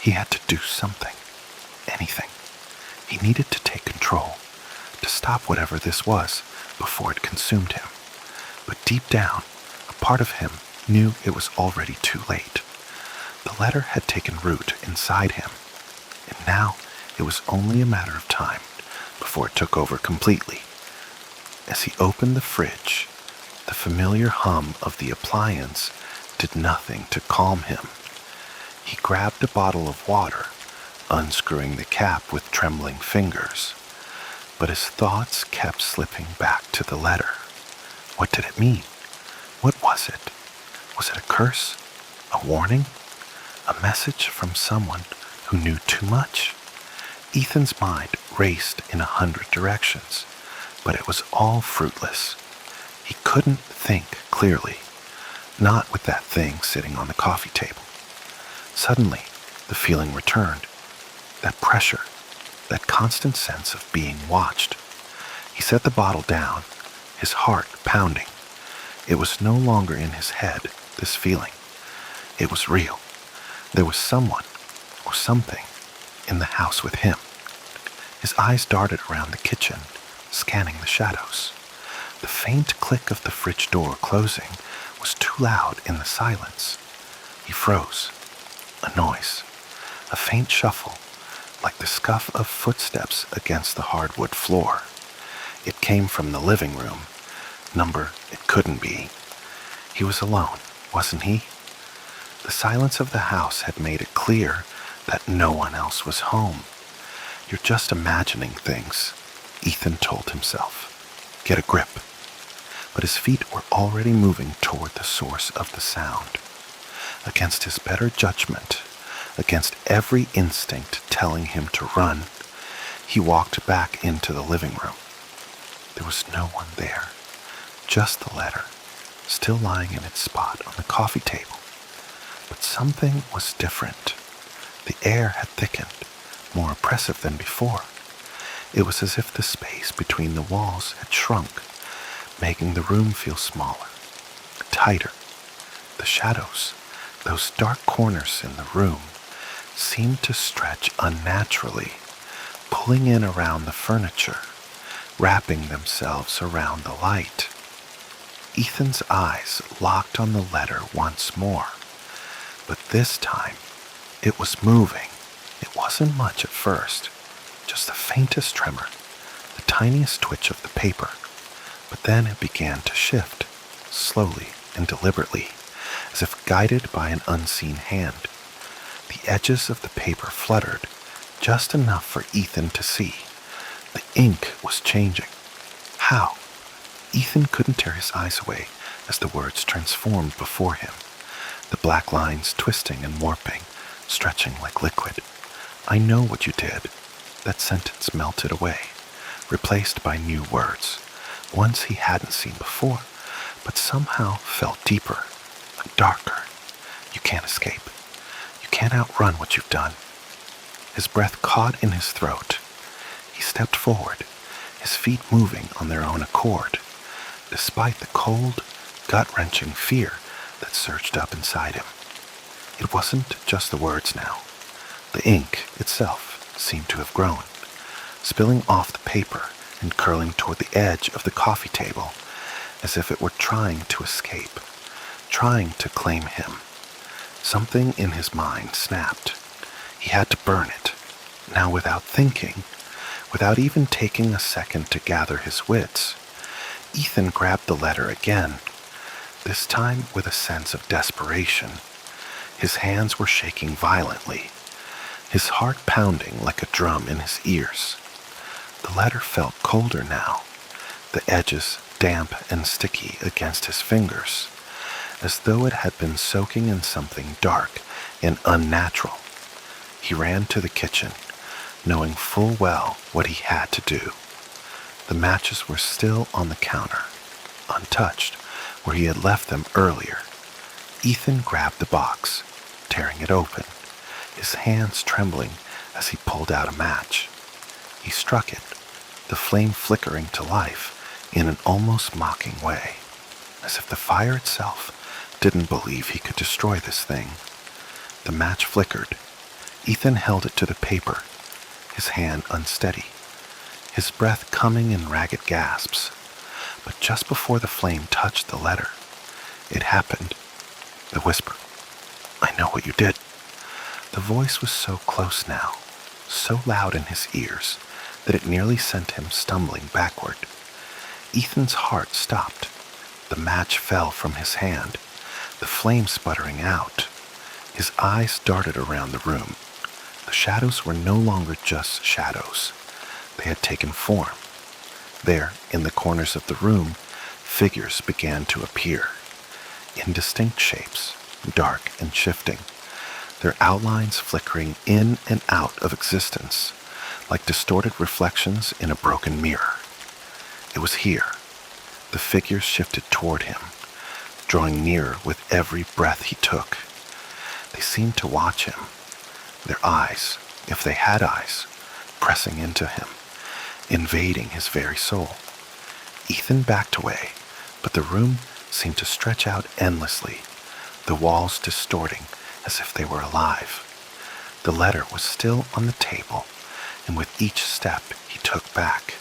He had to do something, anything. He needed to take control, to stop whatever this was before it consumed him. But deep down, a part of him knew it was already too late. The letter had taken root inside him, and now it was only a matter of time before it took over completely. As he opened the fridge, the familiar hum of the appliance did nothing to calm him. He grabbed a bottle of water, unscrewing the cap with trembling fingers, but his thoughts kept slipping back to the letter. What did it mean? What was it? Was it a curse? A warning? A message from someone who knew too much? Ethan's mind raced in 100 directions, but it was all fruitless. He couldn't think clearly, not with that thing sitting on the coffee table. Suddenly, the feeling returned. That pressure, that constant sense of being watched. He set the bottle down, his heart pounding. It was no longer in his head, this feeling. It was real. There was someone, or something, in the house with him. His eyes darted around the kitchen, scanning the shadows. The faint click of the fridge door closing was too loud in the silence. He froze. A noise. A faint shuffle, like the scuff of footsteps against the hardwood floor. It came from the living room. Number it couldn't be. He was alone, wasn't he? The silence of the house had made it clear that no one else was home. You're just imagining things, Ethan told himself. Get a grip. But his feet were already moving toward the source of the sound. Against his better judgment, against every instinct telling him to run, he walked back into the living room. There was no one there, just the letter, still lying in its spot on the coffee table. But something was different. The air had thickened, more oppressive than before. It was as if the space between the walls had shrunk, making the room feel smaller, tighter. The shadows, those dark corners in the room, seemed to stretch unnaturally, pulling in around the furniture, wrapping themselves around the light. Ethan's eyes locked on the letter once more, but this time it was moving. It wasn't much at first, just the faintest tremor, the tiniest twitch of the paper, but then it began to shift, slowly and deliberately, as if guided by an unseen hand. The edges of the paper fluttered, just enough for Ethan to see. The ink was changing. How? Ethan couldn't tear his eyes away as the words transformed before him, the black lines twisting and warping, stretching like liquid. I know what you did. That sentence melted away, replaced by new words, ones he hadn't seen before, but somehow felt deeper, darker. You can't escape. You can't outrun what you've done. His breath caught in his throat. He stepped forward, his feet moving on their own accord, despite the cold, gut-wrenching fear that surged up inside him. It wasn't just the words now. The ink itself seemed to have grown, spilling off the paper and curling toward the edge of the coffee table, as if it were trying to escape, trying to claim him. Something in his mind snapped. He had to burn it, now without thinking, without even taking a second to gather his wits. Ethan grabbed the letter again, this time with a sense of desperation. His hands were shaking violently, his heart pounding like a drum in his ears. The letter felt colder now, the edges damp and sticky against his fingers, as though it had been soaking in something dark and unnatural. He ran to the kitchen, knowing full well what he had to do. The matches were still on the counter, untouched, where he had left them earlier. Ethan grabbed the box, tearing it open, his hands trembling as he pulled out a match. He struck it, the flame flickering to life in an almost mocking way, as if the fire itself didn't believe he could destroy this thing. The match flickered. Ethan held it to the paper, his hand unsteady, his breath coming in ragged gasps. But just before the flame touched the letter, it happened. The whisper, "I know what you did." The voice was so close now, so loud in his ears, that it nearly sent him stumbling backward. Ethan's heart stopped. The match fell from his hand, the flame sputtering out. His eyes darted around the room. The shadows were no longer just shadows. They had taken form. There, in the corners of the room, figures began to appear. Indistinct shapes, dark and shifting, their outlines flickering in and out of existence, like distorted reflections in a broken mirror. It was here. The figures shifted toward him, drawing nearer with every breath he took. They seemed to watch him, their eyes, if they had eyes, pressing into him, invading his very soul. Ethan backed away, but the room seemed to stretch out endlessly, the walls distorting as if they were alive. The letter was still on the table, and with each step he took back,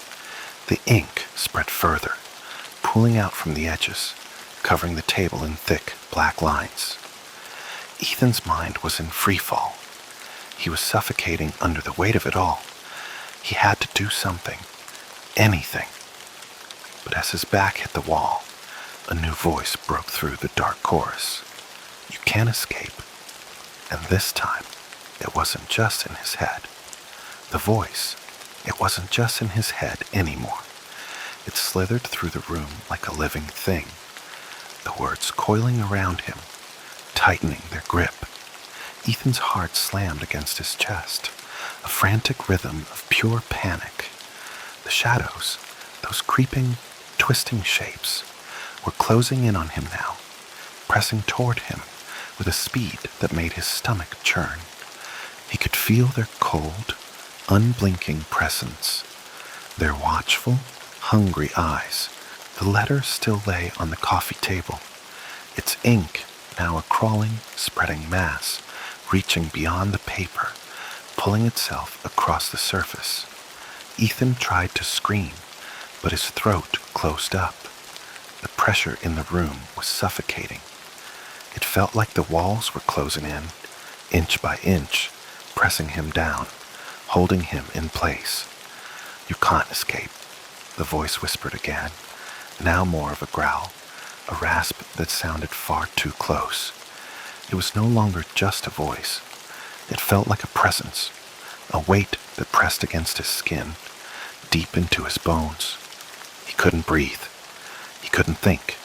the ink spread further, pooling out from the edges, covering the table in thick black lines. Ethan's mind was in free fall. He was suffocating under the weight of it all. He had to do something, anything. But as his back hit the wall, a new voice broke through the dark chorus. "You can't escape." And this time, it wasn't just in his head. The voice, it wasn't just in his head anymore. It slithered through the room like a living thing, the words coiling around him, tightening their grip. Ethan's heart slammed against his chest, a frantic rhythm of pure panic. The shadows, those creeping, twisting shapes, were closing in on him now, pressing toward him with a speed that made his stomach churn. He could feel their cold, unblinking presence, their watchful, hungry eyes. The letter still lay on the coffee table, its ink now a crawling, spreading mass, reaching beyond the paper, pulling itself across the surface. Ethan tried to scream, but his throat closed up. The pressure in the room was suffocating. It felt like the walls were closing in, inch by inch, pressing him down, holding him in place. "You can't escape," the voice whispered again, now more of a growl, a rasp that sounded far too close. It was no longer just a voice. It felt like a presence, a weight that pressed against his skin, deep into his bones. He couldn't breathe. He couldn't think.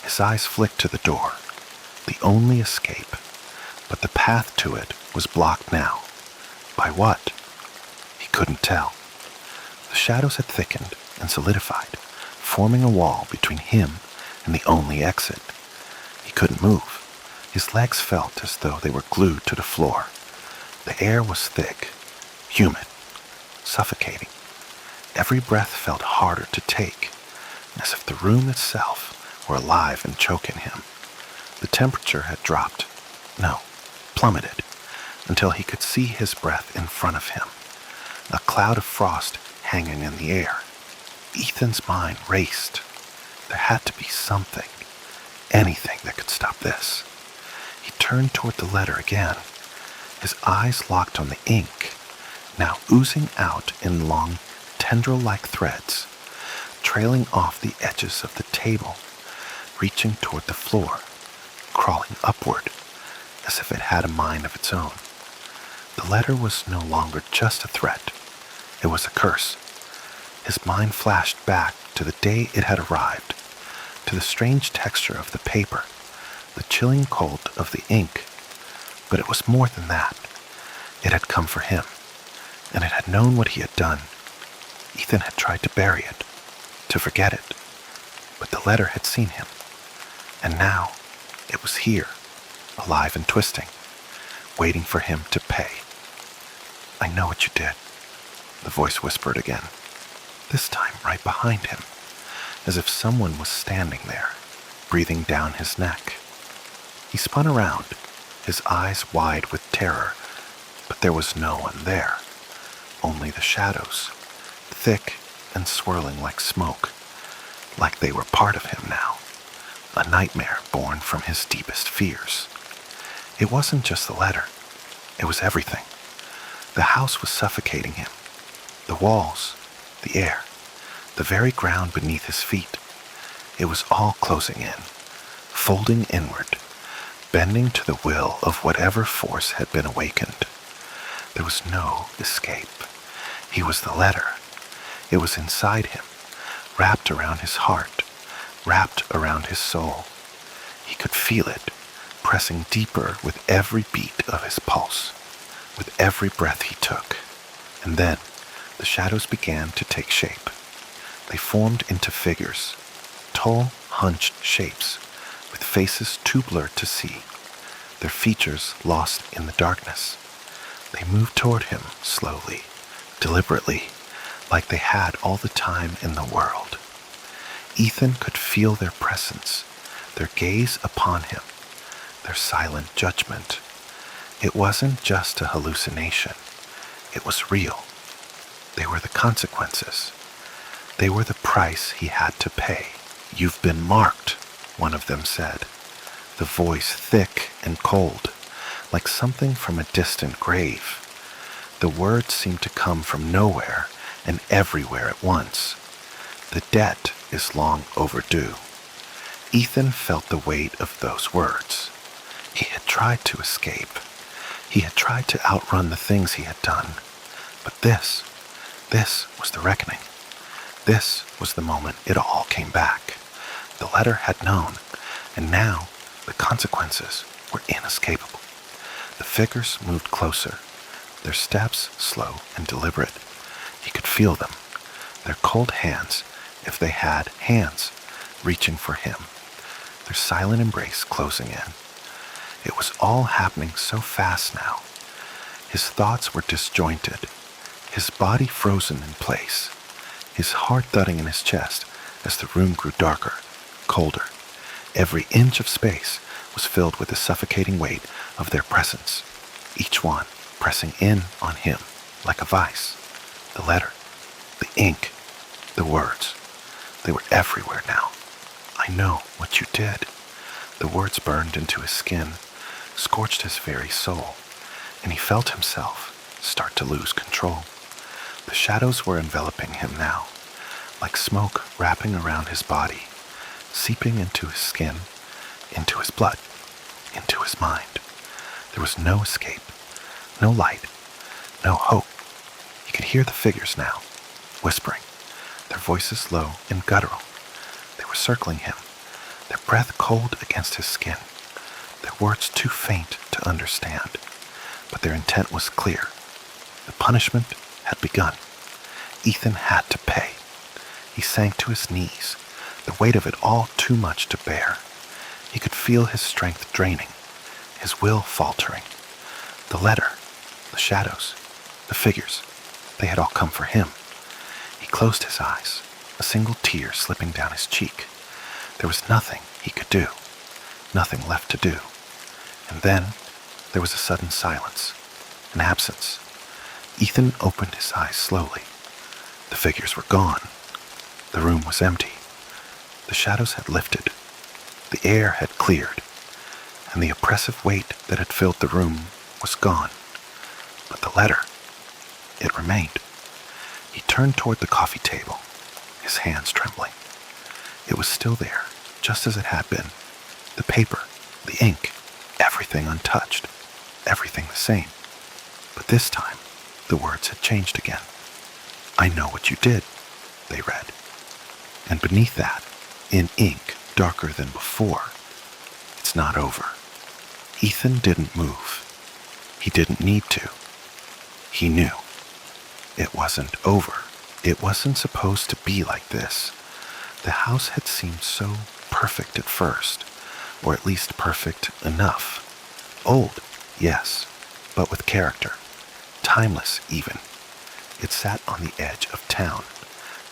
His eyes flicked to the door, the only escape, but the path to it was blocked now. By what? He couldn't tell. The shadows had thickened and solidified, forming a wall between him and the only exit. He couldn't move. His legs felt as though they were glued to the floor. The air was thick, humid, suffocating. Every breath felt harder to take, as if the room itself were alive and choking him. The temperature had dropped, no, plummeted, until he could see his breath in front of him, a cloud of frost hanging in the air. Ethan's mind raced. There had to be something, anything that could stop this. He turned toward the letter again, his eyes locked on the ink, now oozing out in long, tendril-like threads, trailing off the edges of the table, reaching toward the floor, crawling upward, as if it had a mind of its own. The letter was no longer just a threat. It was a curse. His mind flashed back to the day it had arrived, to the strange texture of the paper, the chilling cold of the ink. But it was more than that. It had come for him, and it had known what he had done. Ethan had tried to bury it, to forget it, but the letter had seen him, and now it was here, alive and twisting, waiting for him to pay. "I know what you did," the voice whispered again, this time right behind him, as if someone was standing there, breathing down his neck. He spun around, his eyes wide with terror, but there was no one there, only the shadows, thick and swirling like smoke, like they were part of him now, a nightmare born from his deepest fears. It wasn't just the letter, it was everything. The house was suffocating him, the walls, the air, the very ground beneath his feet. It was all closing in, folding inward, bending to the will of whatever force had been awakened. There was no escape. He was the letter. It was inside him, wrapped around his heart, wrapped around his soul. He could feel it, pressing deeper with every beat of his pulse, with every breath he took. And then the shadows began to take shape. They formed into figures, tall, hunched shapes, with faces too blurred to see, their features lost in the darkness. They moved toward him slowly, deliberately, like they had all the time in the world. Ethan could feel their presence, their gaze upon him, their silent judgment. It wasn't just a hallucination. It was real. They were the consequences. They were the price he had to pay. "You've been marked," one of them said, the voice thick and cold, like something from a distant grave. The words seemed to come from nowhere and everywhere at once. The debt is long overdue. Ethan felt the weight of those words. He had tried to escape. He had tried to outrun the things he had done. But this was the reckoning. This was the moment it all came back. The letter had known, and now the consequences were inescapable. The figures moved closer, their steps slow and deliberate. He could feel them, their cold hands, if they had hands, reaching for him, their silent embrace closing in. It was all happening so fast now. His thoughts were disjointed, his body frozen in place, his heart thudding in his chest as the room grew darker, colder. Every inch of space was filled with the suffocating weight of their presence, each one pressing in on him like a vice. The letter, the ink, the words, they were everywhere now. "I know what you did." The words burned into his skin, scorched his very soul, and he felt himself start to lose control. The shadows were enveloping him now, like smoke wrapping around his body, seeping into his skin, into his blood, into his mind. There was no escape, no light, no hope. He could hear the figures now, whispering, their voices low and guttural. They were circling him, their breath cold against his skin, their words too faint to understand, but their intent was clear. The punishment had begun. Ethan had to pay. He sank to his knees, the weight of it all too much to bear. He could feel his strength draining, his will faltering. The letter, the shadows, the figures, they had all come for him. He closed his eyes, a single tear slipping down his cheek. There was nothing he could do, nothing left to do. And then there was a sudden silence, an absence. Ethan opened his eyes slowly. The figures were gone. The room was empty. The shadows had lifted. The air had cleared, and the oppressive weight that had filled the room was gone. But the letter, it remained. He turned toward the coffee table, his hands trembling. It was still there, just as it had been. The paper, the ink, everything untouched, everything the same. But this time, the words had changed again. "I know what you did," they read. And beneath that, in ink darker than before, "It's not over." Ethan didn't move. He didn't need to. He knew. It wasn't over It wasn't supposed to be like this. The house had seemed so perfect at first, or at least perfect enough. Old, yes, but with character. Timeless, even. It sat on the edge of town,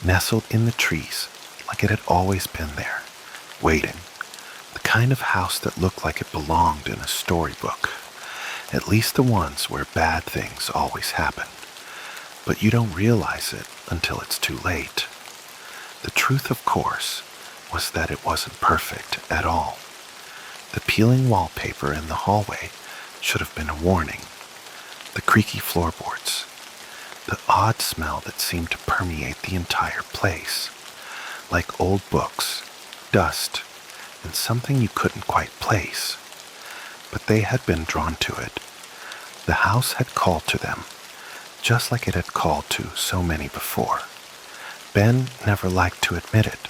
nestled in the trees like it had always been there, waiting. The kind of house that looked like it belonged in a storybook, at least the ones where bad things always happen. But you don't realize it until it's too late. The truth, of course, was that it wasn't perfect at all. The peeling wallpaper in the hallway should have been a warning. The creaky floorboards, the odd smell that seemed to permeate the entire place, like old books, dust, and something you couldn't quite place. But they had been drawn to it. The house had called to them, just like it had called to so many before. Ben never liked to admit it,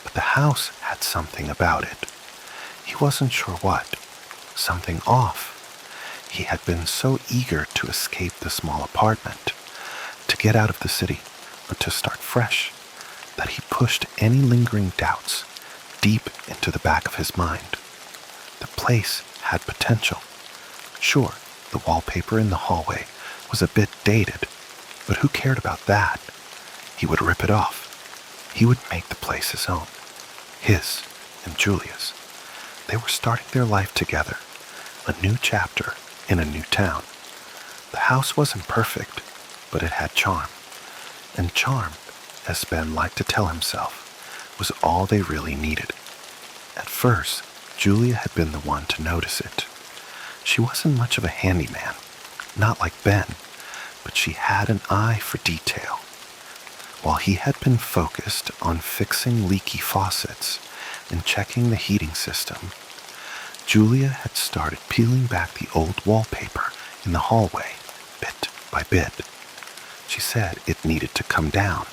but the house had something about it. He wasn't sure what. Something off. He had been so eager to escape the small apartment, to get out of the city, and to start fresh, that he pushed any lingering doubts deep into the back of his mind. The place had potential. Sure, the wallpaper in the hallway was a bit dated, but who cared about that? He would rip it off. He would make the place his own. His and Julia's. They were starting their life together, a new chapter in a new town. The house wasn't perfect, but it had charm. And charm, as Ben liked to tell himself, was all they really needed. At first, Julia had been the one to notice it. She wasn't much of a handyman, not like Ben, but she had an eye for detail. While he had been focused on fixing leaky faucets and checking the heating system, Julia had started peeling back the old wallpaper in the hallway, bit by bit. She said it needed to come down.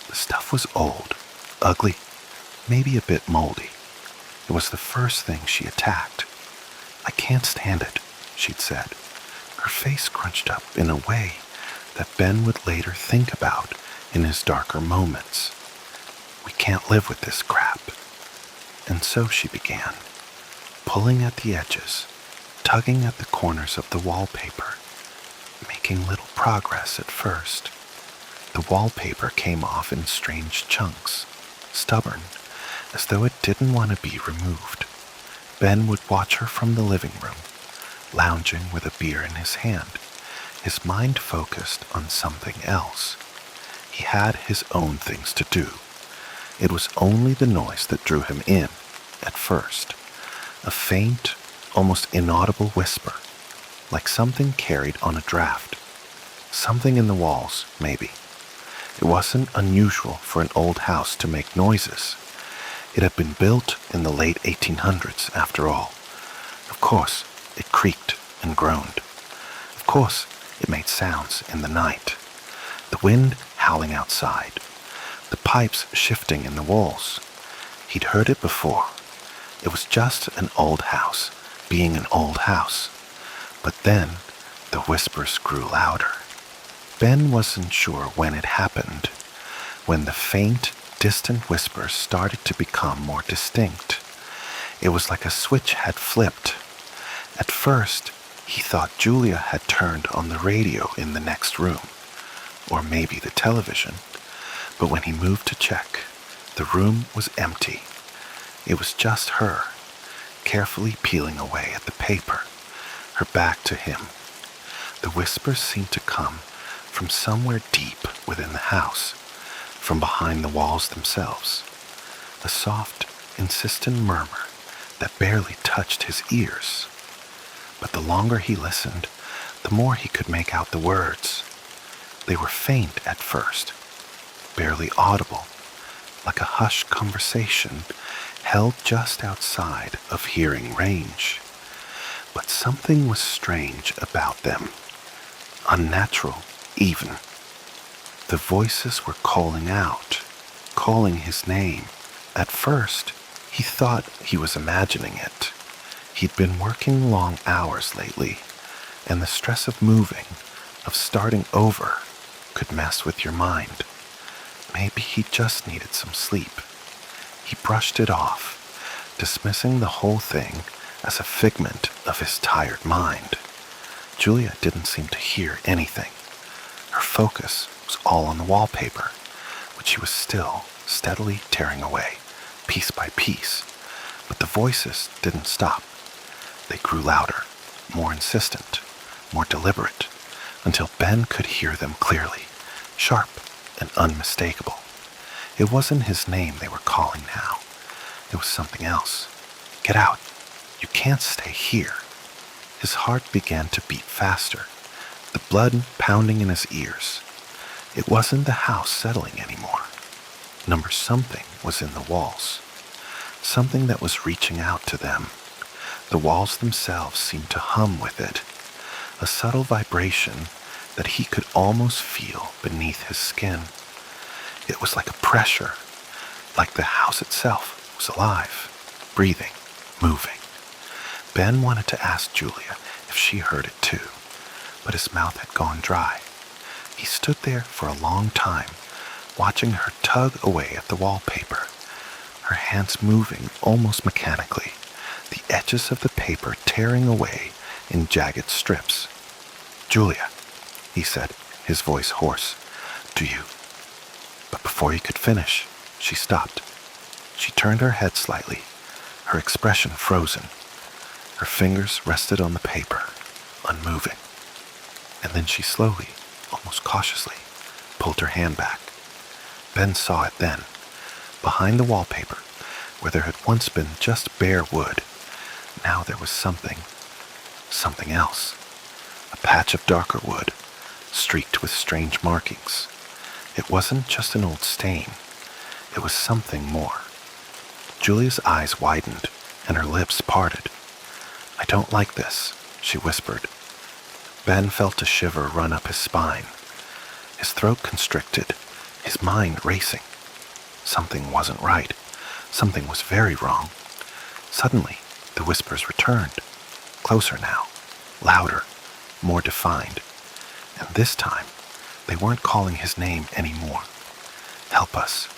The stuff was old, ugly, maybe a bit moldy. It was the first thing she attacked. "I can't stand it," she'd said, her face scrunched up in a way that Ben would later think about in his darker moments. "We can't live with this crap." And so she began, pulling at the edges, tugging at the corners of the wallpaper, making little progress at first. The wallpaper came off in strange chunks, stubborn, as though it didn't want to be removed. Ben would watch her from the living room, lounging with a beer in his hand, his mind focused on something else. He had his own things to do. It was only the noise that drew him in, at first. A faint, almost inaudible whisper, like something carried on a draft. Something in the walls, maybe. It wasn't unusual for an old house to make noises. It had been built in the late 1800s, after all. Of course, it creaked and groaned. Of course, it made sounds in the night. The wind howling outside. The pipes shifting in the walls. He'd heard it before. It was just an old house, being an old house. But then, the whispers grew louder. Ben wasn't sure when it happened, when the faint, distant whispers started to become more distinct. It was like a switch had flipped. At first, he thought Julia had turned on the radio in the next room, or maybe the television, but when he moved to check, the room was empty. It was just her, carefully peeling away at the paper, her back to him. The whispers seemed to come from somewhere deep within the house, from behind the walls themselves. A soft, insistent murmur that barely touched his ears. But the longer he listened, the more he could make out the words. They were faint at first, barely audible, like a hushed conversation held just outside of hearing range. But something was strange about them, unnatural even. The voices were calling out, calling his name. At first, he thought he was imagining it. He'd been working long hours lately, and the stress of moving, of starting over, could mess with your mind. Maybe he just needed some sleep. He brushed it off, dismissing the whole thing as a figment of his tired mind. Julia didn't seem to hear anything. Her focus was all on the wallpaper, which she was still steadily tearing away, piece by piece. But the voices didn't stop. They grew louder, more insistent, more deliberate, until Ben could hear them clearly, sharp and unmistakable. It wasn't his name they were calling now. It was something else. Get out. You can't stay here. His heart began to beat faster, the blood pounding in his ears. It wasn't the house settling anymore. Number something was in the walls. Something that was reaching out to them. The walls themselves seemed to hum with it, a subtle vibration that he could almost feel beneath his skin. It was like a pressure, like the house itself was alive, breathing, moving. Ben wanted to ask Julia if she heard it too, but his mouth had gone dry. He stood there for a long time, watching her tug away at the wallpaper, her hands moving almost mechanically, the edges of the paper tearing away in jagged strips. "Julia," he said, his voice hoarse, "do you—" But before he could finish, she stopped. She turned her head slightly, her expression frozen. Her fingers rested on the paper, unmoving. And then she slowly, almost cautiously, pulled her hand back. Ben saw it then. Behind the wallpaper, where there had once been just bare wood, now there was something else. A patch of darker wood, streaked with strange markings. It wasn't just an old stain. It was something more. Julia's eyes widened and her lips parted. "I don't like this," she whispered. Ben felt a shiver run up his spine. His throat constricted, his mind racing. Something wasn't right. Something was very wrong. Suddenly, the whispers returned. Closer now, louder, more defined. And this time, they weren't calling his name anymore. "Help us."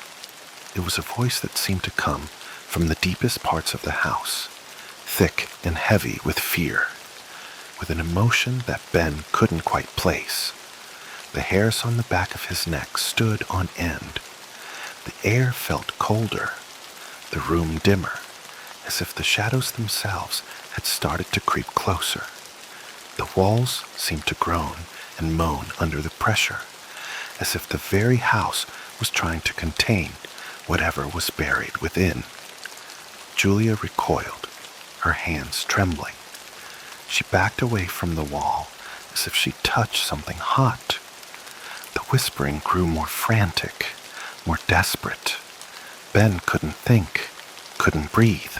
It was a voice that seemed to come from the deepest parts of the house, thick and heavy with fear, with an emotion that Ben couldn't quite place. The hairs on the back of his neck stood on end. The air felt colder, the room dimmer, as if the shadows themselves had started to creep closer. The walls seemed to groan and moan under the pressure, as if the very house was trying to contain whatever was buried within. Julia recoiled, her hands trembling. She backed away from the wall as if she touched something hot. The whispering grew more frantic, more desperate. Ben couldn't think, couldn't breathe.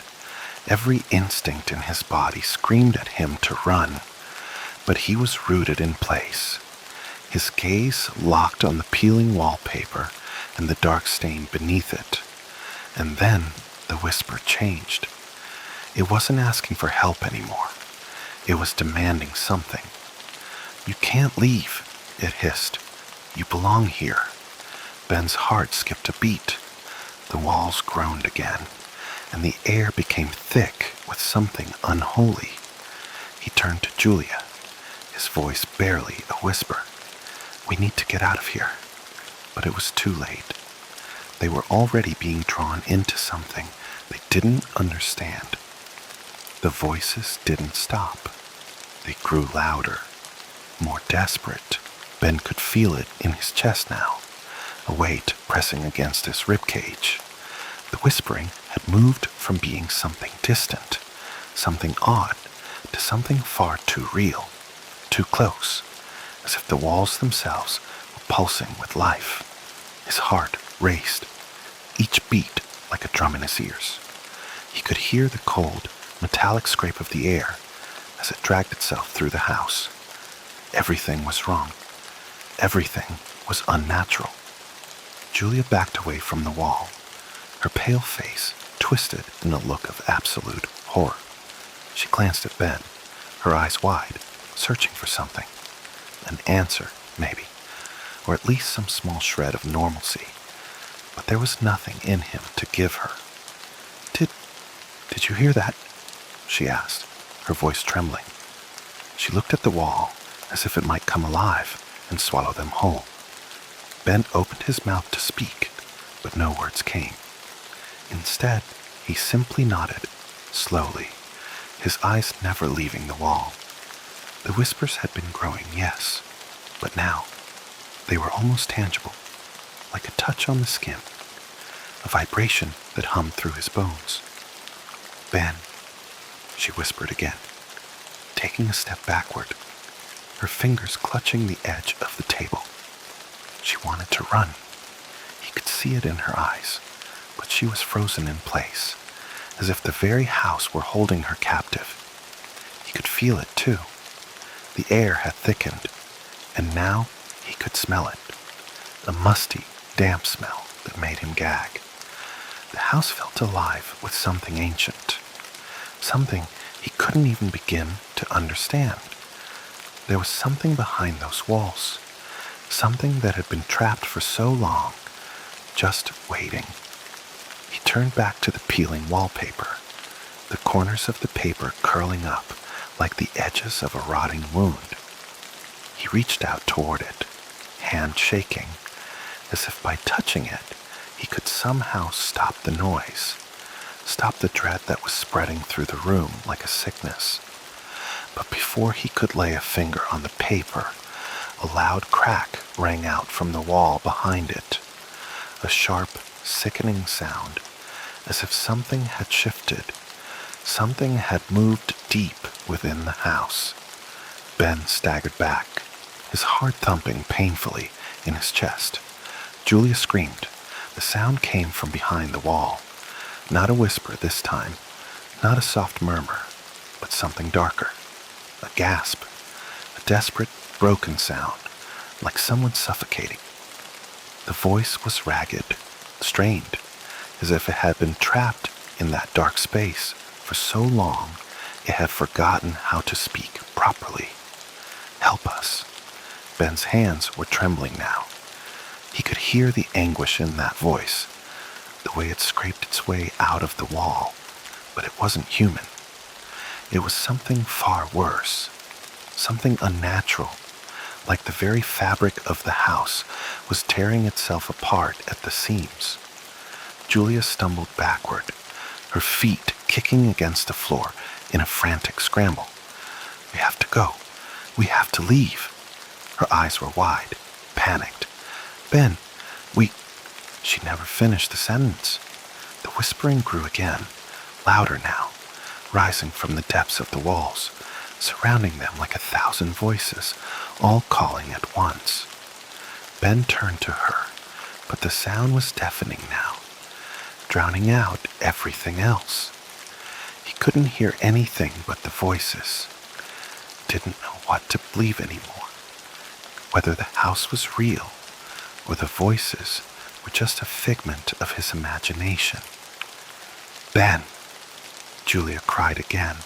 Every instinct in his body screamed at him to run, but he was rooted in place. His gaze locked on the peeling wallpaper and the dark stain beneath it. And then the whisper changed. It wasn't asking for help anymore. It was demanding something. "You can't leave," it hissed. "You belong here." Ben's heart skipped a beat. The walls groaned again, and the air became thick with something unholy. He turned to Julia, his voice barely a whisper. "We need to get out of here." But it was too late. They were already being drawn into something they didn't understand. The voices didn't stop. They grew louder, more desperate. Ben could feel it in his chest now, a weight pressing against his ribcage. The whispering had moved from being something distant, something odd, to something far too real, too close, as if the walls themselves were pulsing with life. His heart raced, each beat like a drum in his ears. He could hear the cold, metallic scrape of the air as it dragged itself through the house. Everything was wrong. Everything was unnatural. Julia backed away from the wall, her pale face twisted in a look of absolute horror. She glanced at Ben, her eyes wide, searching for something. An answer, maybe, or at least some small shred of normalcy. but there was nothing in him to give her. Did Did you hear that? She asked, her voice trembling. She looked at the wall as if it might come alive and swallow them whole. Ben opened his mouth to speak, but no words came. Instead, he simply nodded, slowly, his eyes never leaving the wall. The whispers had been growing, yes, but now they were almost tangible, like a touch on the skin, a vibration that hummed through his bones. Ben, she whispered again, taking a step backward, her fingers clutching the edge of the table. She wanted to run. He could see it in her eyes, but she was frozen in place, as if the very house were holding her captive. He could feel it, too. The air had thickened, and now he could smell it, a musty, damp smell that made him gag. The house felt alive with something ancient, something he couldn't even begin to understand. There was something behind those walls, something that had been trapped for so long, just waiting. He turned back to the peeling wallpaper, the corners of the paper curling up like the edges of a rotting wound. He reached out toward it, hand shaking, as if by touching it, he could somehow stop the noise, stop the dread that was spreading through the room like a sickness. But before he could lay a finger on the paper, a loud crack rang out from the wall behind it, a sharp, sickening sound, as if something had shifted, something had moved deep within the house. Ben staggered back, his heart thumping painfully in his chest. Julia screamed. The sound came from behind the wall. Not a whisper this time, not a soft murmur, but something darker. A gasp, a desperate, broken sound, like someone suffocating. The voice was ragged, strained, as if it had been trapped in that dark space for so long it had forgotten how to speak properly. Help us. Ben's hands were trembling now. He could hear the anguish in that voice, the way it scraped its way out of the wall, but it wasn't human. It was something far worse, something unnatural, like the very fabric of the house was tearing itself apart at the seams. Julia stumbled backward, her feet kicking against the floor in a frantic scramble. We have to go. We have to leave. Her eyes were wide, panicked. Ben, She never finished the sentence. The whispering grew again, louder now, rising from the depths of the walls, surrounding them like 1,000 voices, all calling at once. Ben turned to her, but the sound was deafening now, drowning out everything else. He couldn't hear anything but the voices. Didn't know what to believe anymore, whether the house was real or the voices were just a figment of his imagination. Ben, Julia cried again,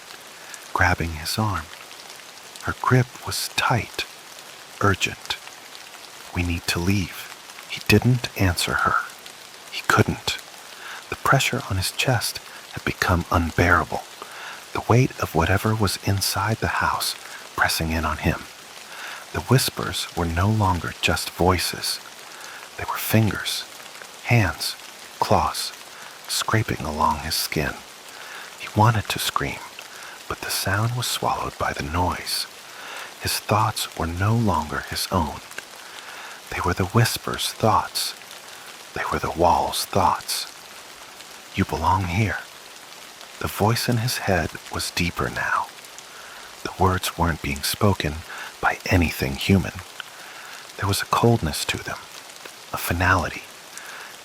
grabbing his arm. Her grip was tight, urgent. We need to leave. He didn't answer her. He couldn't. The pressure on his chest had become unbearable, the weight of whatever was inside the house pressing in on him. The whispers were no longer just voices. They were fingers, hands, claws, scraping along his skin. He wanted to scream, but the sound was swallowed by the noise. His thoughts were no longer his own. They were the whisper's thoughts. They were the wall's thoughts. You belong here. The voice in his head was deeper now. The words weren't being spoken by anything human. There was a coldness to them, a finality.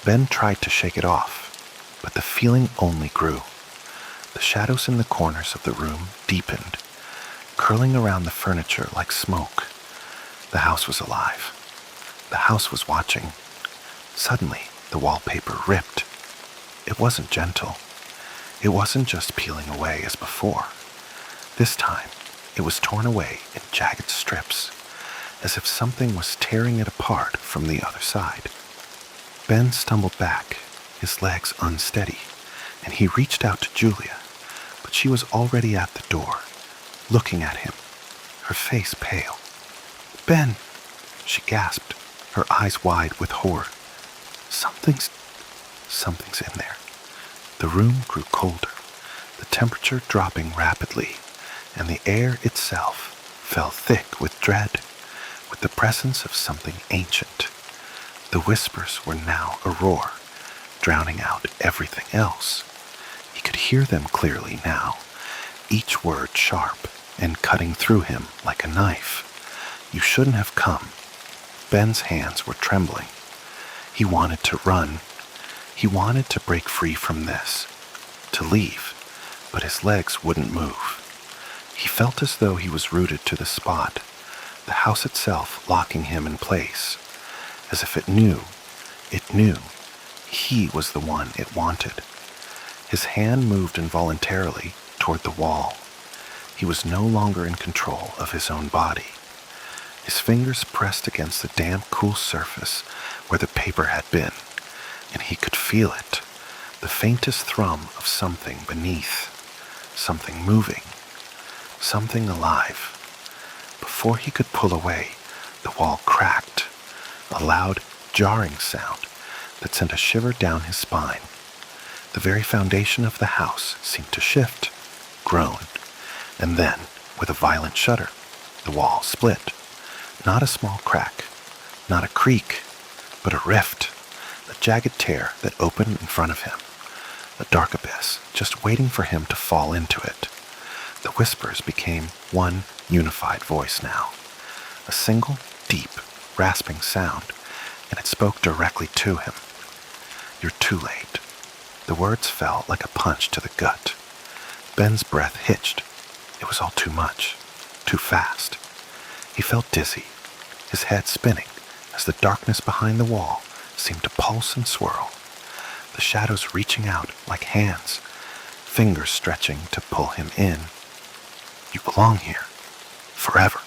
Ben tried to shake it off, but the feeling only grew. The shadows in the corners of the room deepened, curling around the furniture like smoke. The house was alive. The house was watching. Suddenly, the wallpaper ripped. It wasn't gentle. It wasn't just peeling away as before. This time, it was torn away in jagged strips, as if something was tearing it apart from the other side. Ben stumbled back, his legs unsteady, and he reached out to Julia, but she was already at the door, looking at him, her face pale. "Ben!" she gasped, her eyes wide with horror. Something's in there." The room grew colder, the temperature dropping rapidly, and the air itself felt thick with dread, with the presence of something ancient. The whispers were now a roar, drowning out everything else. He could hear them clearly now, each word sharp and cutting through him like a knife. "You shouldn't have come." Ben's hands were trembling. He wanted to run. He wanted to break free from this, to leave, but his legs wouldn't move. He felt as though he was rooted to the spot, the house itself locking him in place, as if it knew he was the one it wanted. His hand moved involuntarily toward the wall. He was no longer in control of his own body. His fingers pressed against the damp, cool surface where the paper had been, and he could feel it, the faintest thrum of something beneath, something moving, something alive. Before he could pull away, the wall cracked, a loud, jarring sound that sent a shiver down his spine. The very foundation of the house seemed to shift, groan, and then, with a violent shudder, the wall split. Not a small crack, not a creak, but a rift, a jagged tear that opened in front of him, a dark abyss just waiting for him to fall into it. The whispers became one unified voice now, a single, deep, rasping sound, and it spoke directly to him. "You're too late." The words fell like a punch to the gut. Ben's breath hitched. It was all too much, too fast. He felt dizzy, his head spinning as the darkness behind the wall seemed to pulse and swirl, the shadows reaching out like hands, fingers stretching to pull him in. "You belong here, forever."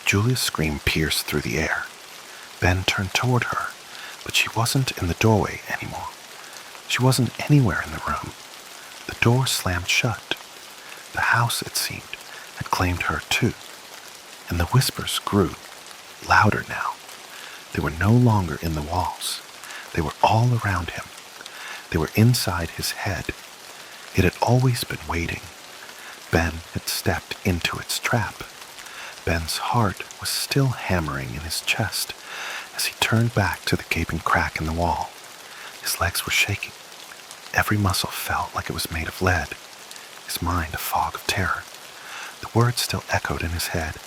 Julia's scream pierced through the air. Ben turned toward her, but she wasn't in the doorway anymore. She wasn't anywhere in the room. The door slammed shut. The house, it seemed, had claimed her too, and the whispers grew, louder now. They were no longer in the walls. They were all around him. They were inside his head. It had always been waiting. Ben had stepped into its trap. Ben's heart was still hammering in his chest as he turned back to the gaping crack in the wall. His legs were shaking. Every muscle felt like it was made of lead. His mind a fog of terror. The words still echoed in his head,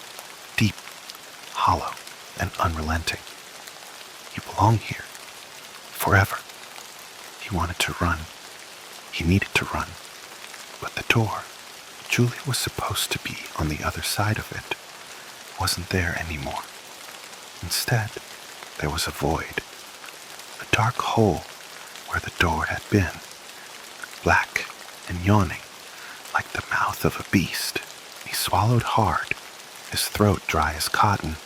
deep, hollow, and unrelenting. "You belong here, forever." He wanted to run. He needed to run. But the door, Julia was supposed to be on the other side of it, wasn't there anymore. Instead, there was a void, a dark hole where the door had been, black and yawning like the mouth of a beast. He swallowed hard, his throat dry as cotton.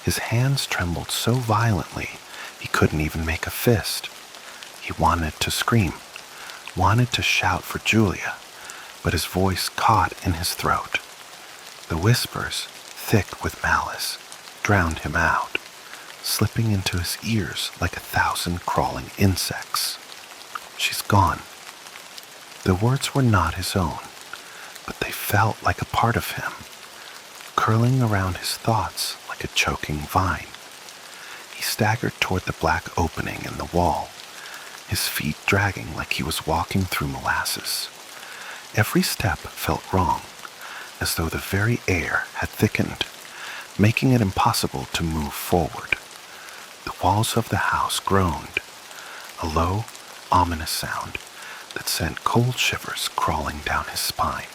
His hands trembled so violently he couldn't even make a fist. He wanted to scream, wanted to shout for Julia, but his voice caught in his throat. The whispers, thick with malice, drowned him out, slipping into his ears like 1,000 crawling insects. "She's gone." The words were not his own, but they felt like a part of him, curling around his thoughts like a choking vine. He staggered toward the black opening in the wall, his feet dragging like he was walking through molasses. Every step felt wrong, as though the very air had thickened, making it impossible to move forward. The walls of the house groaned, a low, ominous sound that sent cold shivers crawling down his spine.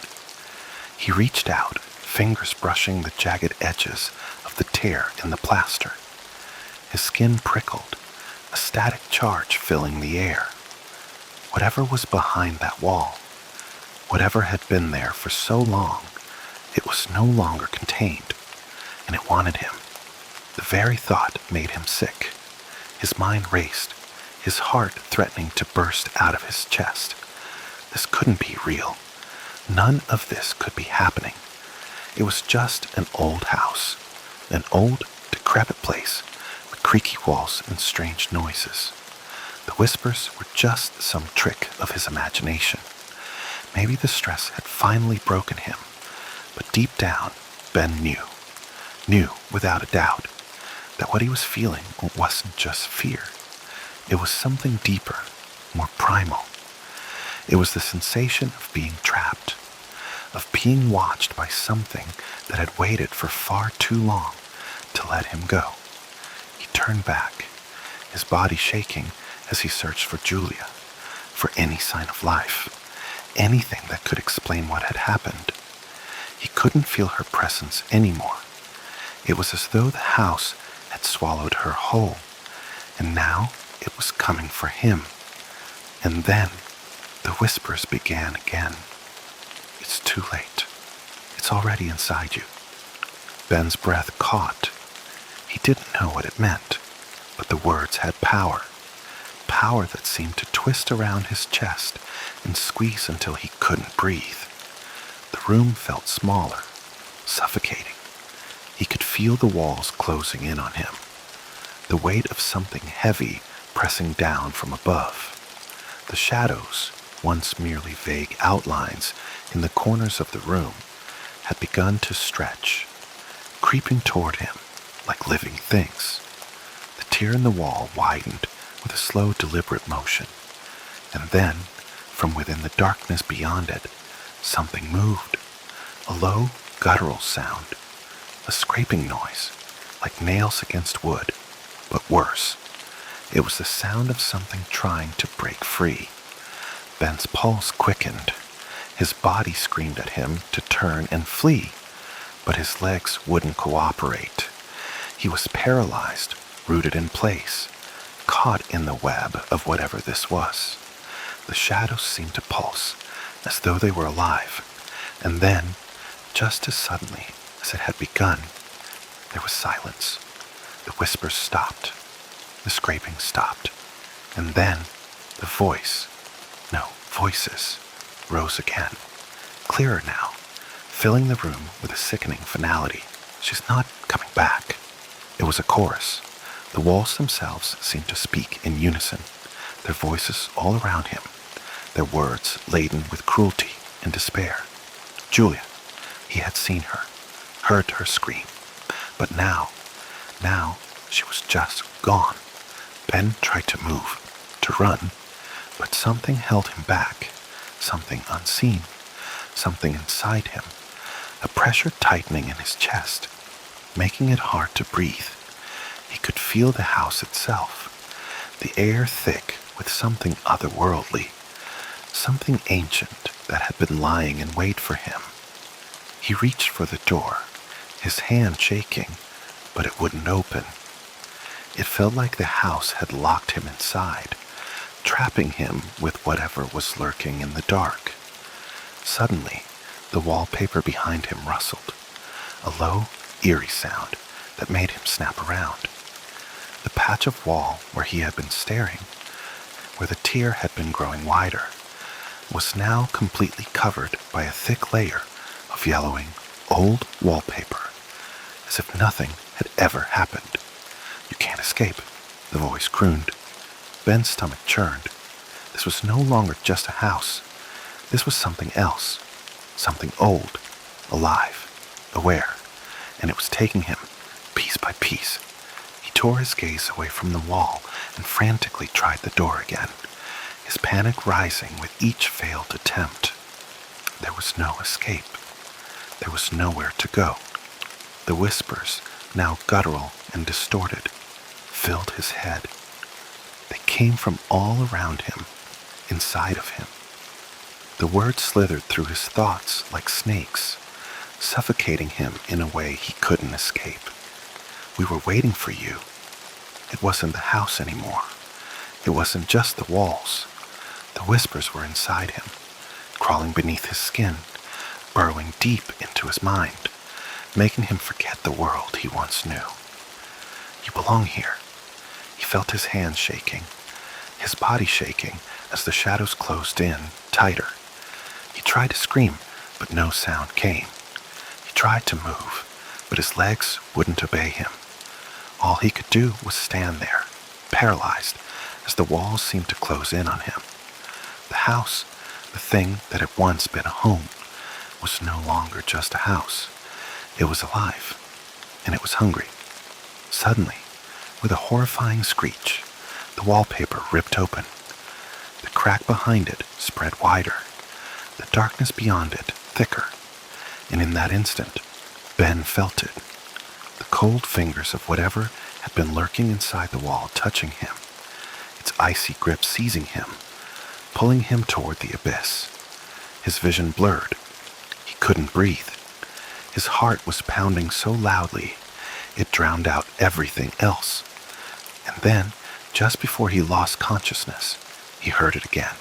He reached out, fingers brushing the jagged edges of the tear in the plaster. His skin prickled, a static charge filling the air. Whatever was behind that wall, whatever had been there for so long, it was no longer contained, and it wanted him. The very thought made him sick. His mind raced, his heart threatening to burst out of his chest. This couldn't be real. None of this could be happening. It was just an old house, an old, decrepit place with creaky walls and strange noises. The whispers were just some trick of his imagination. Maybe the stress had finally broken him, but deep down, Ben knew without a doubt, that what he was feeling wasn't just fear. It was something deeper, more primal. It was the sensation of being trapped, of being watched by something that had waited for far too long to let him go. He turned back, his body shaking as he searched for Julia, for any sign of life, anything that could explain what had happened. He couldn't feel her presence anymore. It was as though the house had swallowed her whole, and now it was coming for him. And then the whispers began again. It's too late. It's already inside you. Ben's breath caught. He didn't know what it meant, but the words had power. Power that seemed to twist around his chest and squeeze until he couldn't breathe. The room felt smaller, suffocating. He could feel the walls closing in on him, the weight of something heavy pressing down from above. The shadows, once merely vague outlines in the corners of the room, had begun to stretch, creeping toward him like living things. The tear in the wall widened with a slow, deliberate motion, and then, from within the darkness beyond it, something moved. A low, guttural sound, a scraping noise, like nails against wood, but worse. It was the sound of something trying to break free. Ben's pulse quickened. His body screamed at him to turn and flee, but his legs wouldn't cooperate. He was paralyzed, rooted in place, caught in the web of whatever this was. The shadows seemed to pulse, as though they were alive, and then, just as suddenly as it had begun, there was silence. The whispers stopped. The scraping stopped. And then the voices rose again, clearer now, filling the room with a sickening finality. She's not coming back. It was a chorus. The walls themselves seemed to speak in unison, their voices all around him, their words laden with cruelty and despair. Julia. He had seen her, heard her scream, but now she was just gone. Ben tried to move, to run, but something held him back, something unseen, something inside him, a pressure tightening in his chest, making it hard to breathe. He could feel the house itself, the air thick with something otherworldly, something ancient that had been lying in wait for him. He reached for the door, his hand shaking, but it wouldn't open. It felt like the house had locked him inside, trapping him with whatever was lurking in the dark. Suddenly, the wallpaper behind him rustled, a low, eerie sound that made him snap around. The patch of wall where he had been staring, where the tear had been growing wider, was now completely covered by a thick layer of yellowing, old wallpaper, as if nothing had ever happened. "You can't escape," the voice crooned. Ben's stomach churned. This was no longer just a house. This was something else, something old, alive, aware, and it was taking him, piece by piece. He tore his gaze away from the wall and frantically tried the door again, his panic rising with each failed attempt. There was no escape. There was nowhere to go. The whispers, now guttural and distorted, filled his head. They came from all around him, inside of him. The words slithered through his thoughts like snakes, suffocating him in a way he couldn't escape. "We were waiting for you." It wasn't the house anymore. It wasn't just the walls. The whispers were inside him, crawling beneath his skin, burrowing deep into his mind, making him forget the world he once knew. "You belong here." He felt his hands shaking, his body shaking as the shadows closed in tighter. He tried to scream, but no sound came. He tried to move, but his legs wouldn't obey him. All he could do was stand there, paralyzed, as the walls seemed to close in on him. The house, the thing that had once been a home, was no longer just a house. It was alive, and it was hungry. Suddenly, with a horrifying screech, the wallpaper ripped open. The crack behind it spread wider, the darkness beyond it thicker, and in that instant, Ben felt it. The cold fingers of whatever had been lurking inside the wall touching him, its icy grip seizing him, pulling him toward the abyss. His vision blurred. He couldn't breathe. His heart was pounding so loudly, it drowned out everything else. And then, just before he lost consciousness, he heard it again.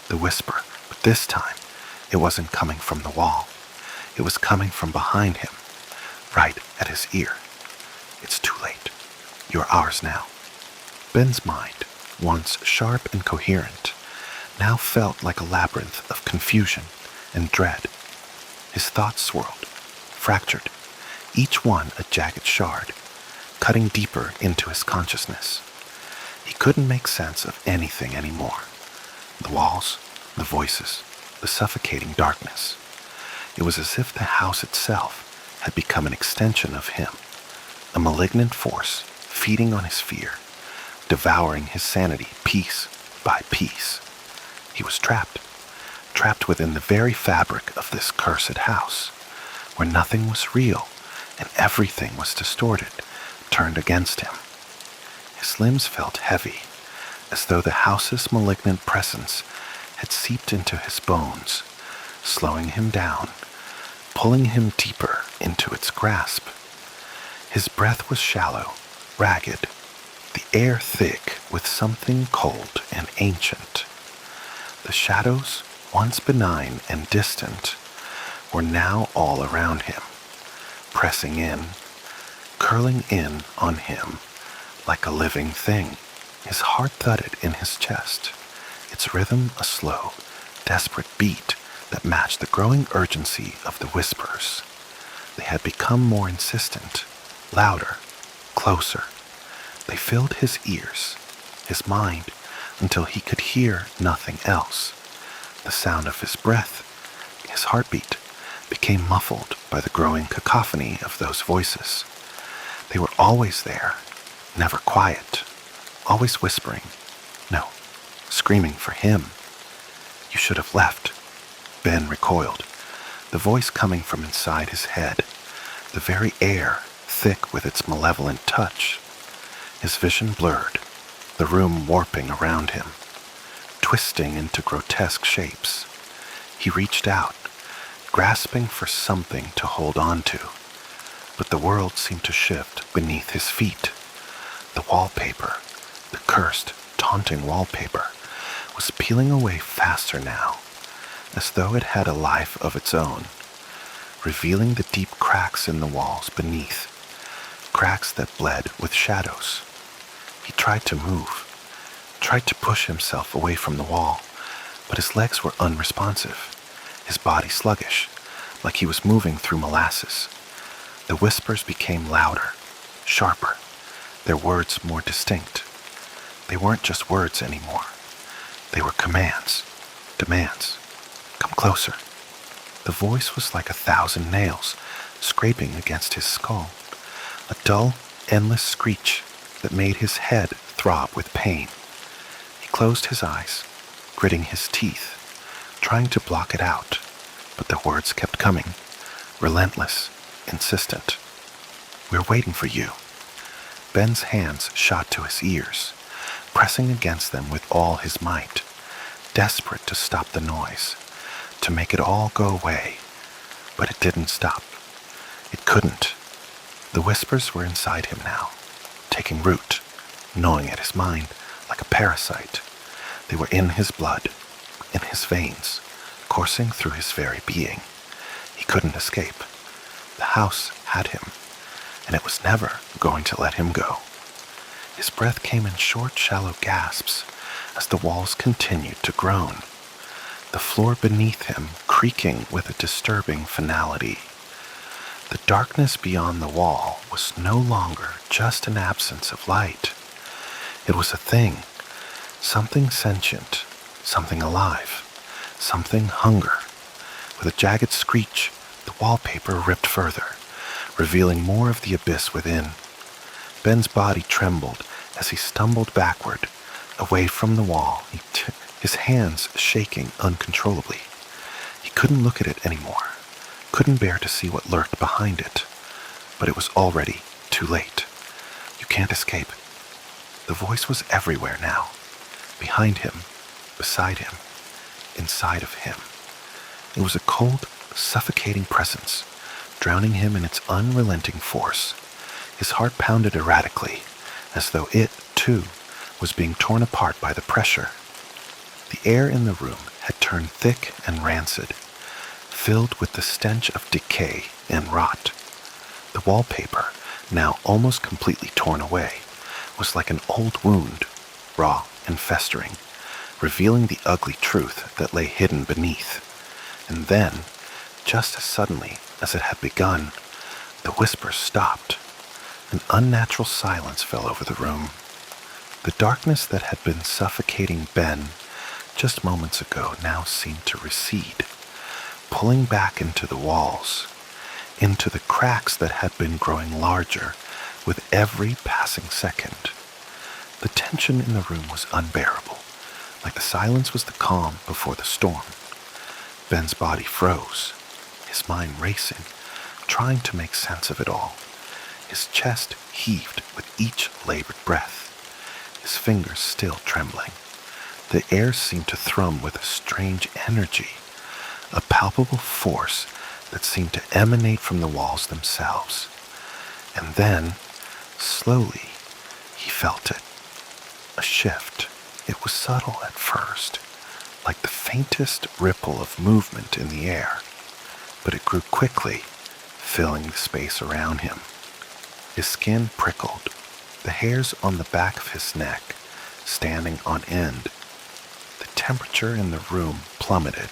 The whisper, but this time, it wasn't coming from the wall. It was coming from behind him, right at his ear. It's too late. You're ours now. Ben's mind, once sharp and coherent, now felt like a labyrinth of confusion and dread. His thoughts swirled, fractured, each one a jagged shard, cutting deeper into his consciousness. He couldn't make sense of anything anymore. The walls, the voices, the suffocating darkness. It was as if the house itself had become an extension of him, a malignant force feeding on his fear, devouring his sanity piece by piece. He was trapped within the very fabric of this cursed house, where nothing was real and everything was distorted, turned against him. His limbs felt heavy, as though the house's malignant presence had seeped into his bones, slowing him down, pulling him deeper into its grasp. His breath was shallow, ragged, the air thick with something cold and ancient. The shadows, once benign and distant, were now all around him, pressing in, curling in on him like a living thing. His heart thudded in his chest, its rhythm a slow, desperate beat that matched the growing urgency of the whispers. They had become more insistent, louder, closer. They filled his ears, his mind, until he could hear nothing else. The sound of his breath, his heartbeat, became muffled by the growing cacophony of those voices. They were always there, never quiet, always whispering, no, screaming for him. You should have left. Ben recoiled, the voice coming from inside his head, the very air thick with its malevolent touch. His vision blurred, the room warping around him, twisting into grotesque shapes. He reached out, grasping for something to hold on to, but the world seemed to shift beneath his feet. The wallpaper, the cursed, taunting wallpaper, was peeling away faster now, as though it had a life of its own, revealing the deep cracks in the walls beneath, cracks that bled with shadows. He tried to move, tried to push himself away from the wall, but his legs were unresponsive, his body sluggish, like he was moving through molasses. The whispers became louder, sharper, their words more distinct. They weren't just words anymore. They were commands, demands. Come closer. The voice was like 1,000 nails scraping against his skull, a dull, endless screech that made his head throb with pain. He closed his eyes, gritting his teeth, trying to block it out, but the words kept coming, relentless, insistent. We're waiting for you. Ben's hands shot to his ears, pressing against them with all his might, desperate to stop the noise, to make it all go away. But it didn't stop. It couldn't. The whispers were inside him now, taking root, gnawing at his mind like a parasite. They were in his blood, in his veins, coursing through his very being. He couldn't escape. The house had him, and it was never going to let him go. His breath came in short, shallow gasps, as the walls continued to groan, the floor beneath him creaking with a disturbing finality. The darkness beyond the wall was no longer just an absence of light. It was a thing, something sentient, something alive, something hunger. With a jagged screech, the wallpaper ripped further, revealing more of the abyss within. Ben's body trembled as he stumbled backward, away from the wall, his hands shaking uncontrollably. He couldn't look at it anymore, couldn't bear to see what lurked behind it. But it was already too late. You can't escape. The voice was everywhere now, behind him, beside him, inside of him. It was a cold, suffocating presence, drowning him in its unrelenting force. His heart pounded erratically, as though it, too, was being torn apart by the pressure. The air in the room had turned thick and rancid, filled with the stench of decay and rot. The wallpaper, now almost completely torn away, was like an old wound, raw and festering, revealing the ugly truth that lay hidden beneath. And then, just as suddenly as it had begun, the whispers stopped. An unnatural silence fell over the room. The darkness that had been suffocating Ben just moments ago now seemed to recede, pulling back into the walls, into the cracks that had been growing larger with every passing second. The tension in the room was unbearable, like the silence was the calm before the storm. Ben's body froze, his mind racing, trying to make sense of it all. His chest heaved with each labored breath, his fingers still trembling. The air seemed to thrum with a strange energy, a palpable force that seemed to emanate from the walls themselves. And then, slowly, he felt it. A shift. It was subtle at first, like the faintest ripple of movement in the air, but it grew quickly, filling the space around him. His skin prickled, the hairs on the back of his neck standing on end. The temperature in the room plummeted,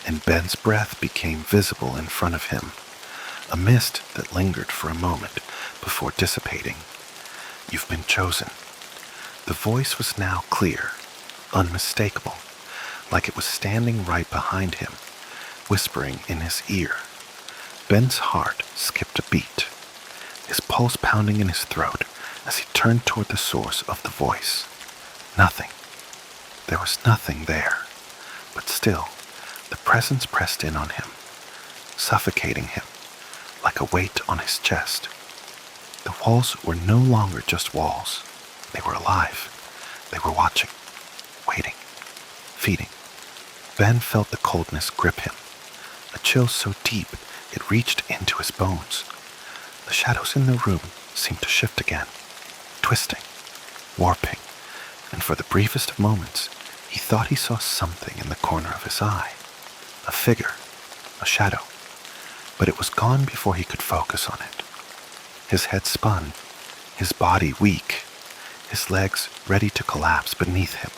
and Ben's breath became visible in front of him, a mist that lingered for a moment before dissipating. "You've been chosen." The voice was now clear, unmistakable, like it was standing right behind him, whispering in his ear. Ben's heart skipped a beat, his pulse pounding in his throat as he turned toward the source of the voice. Nothing. There was nothing there, but still, the presence pressed in on him, suffocating him, like a weight on his chest. The walls were no longer just walls. They were alive. They were watching, waiting, feeding. Ben felt the coldness grip him, a chill so deep it reached into his bones. The shadows in the room seemed to shift again, twisting, warping, and for the briefest of moments, he thought he saw something in the corner of his eye. A figure, a shadow, but it was gone before he could focus on it. His head spun, his body weak, his legs ready to collapse beneath him.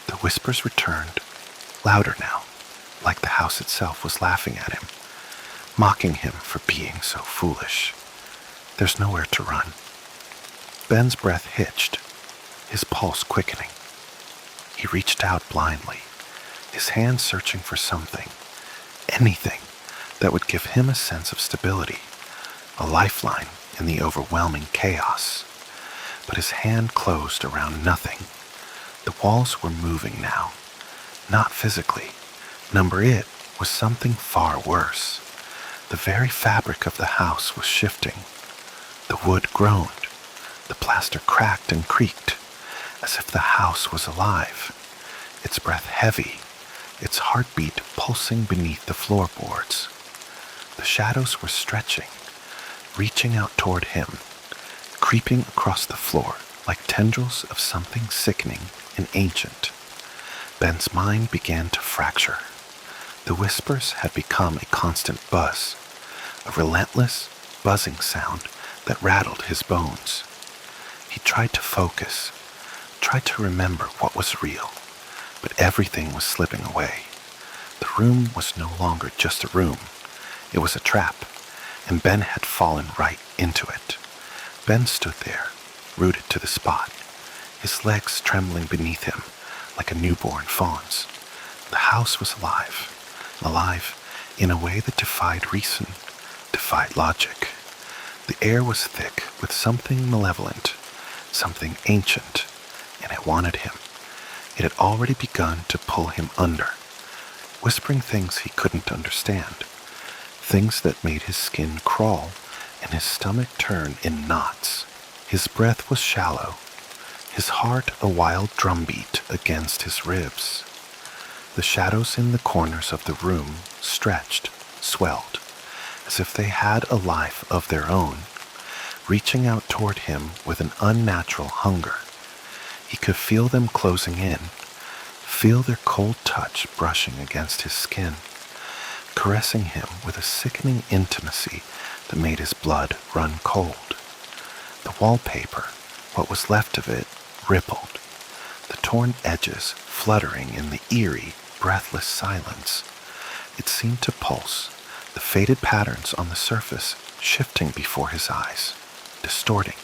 The whispers returned, louder now, like the house itself was laughing at him, mocking him for being so foolish. There's nowhere to run. Ben's breath hitched, his pulse quickening. He reached out blindly, his hand searching for something, anything that would give him a sense of stability, a lifeline in the overwhelming chaos. But his hand closed around nothing. The walls were moving now, not physically. It was something far worse. The very fabric of the house was shifting. The wood groaned, the plaster cracked and creaked, as if the house was alive, its breath heavy, its heartbeat pulsing beneath the floorboards. The shadows were stretching, reaching out toward him, creeping across the floor like tendrils of something sickening and ancient. Ben's mind began to fracture. The whispers had become a constant buzz, a relentless, buzzing sound that rattled his bones. He tried to focus, tried to remember what was real, but everything was slipping away. The room was no longer just a room. It was a trap, and Ben had fallen right into it. Ben stood there, rooted to the spot, his legs trembling beneath him like a newborn fawn's. The house was alive in a way that defied reason, defied logic. The air was thick with something malevolent, something ancient, and it wanted him. It had already begun to pull him under, whispering things he couldn't understand, things that made his skin crawl and his stomach turn in knots. His breath was shallow, his heart a wild drumbeat against his ribs. The shadows in the corners of the room stretched, swelled, as if they had a life of their own, reaching out toward him with an unnatural hunger. He could feel them closing in, feel their cold touch brushing against his skin, caressing him with a sickening intimacy that made his blood run cold. The wallpaper, what was left of it, rippled, the torn edges fluttering in the eerie, breathless silence. It seemed to pulse, the faded patterns on the surface shifting before his eyes, distorting,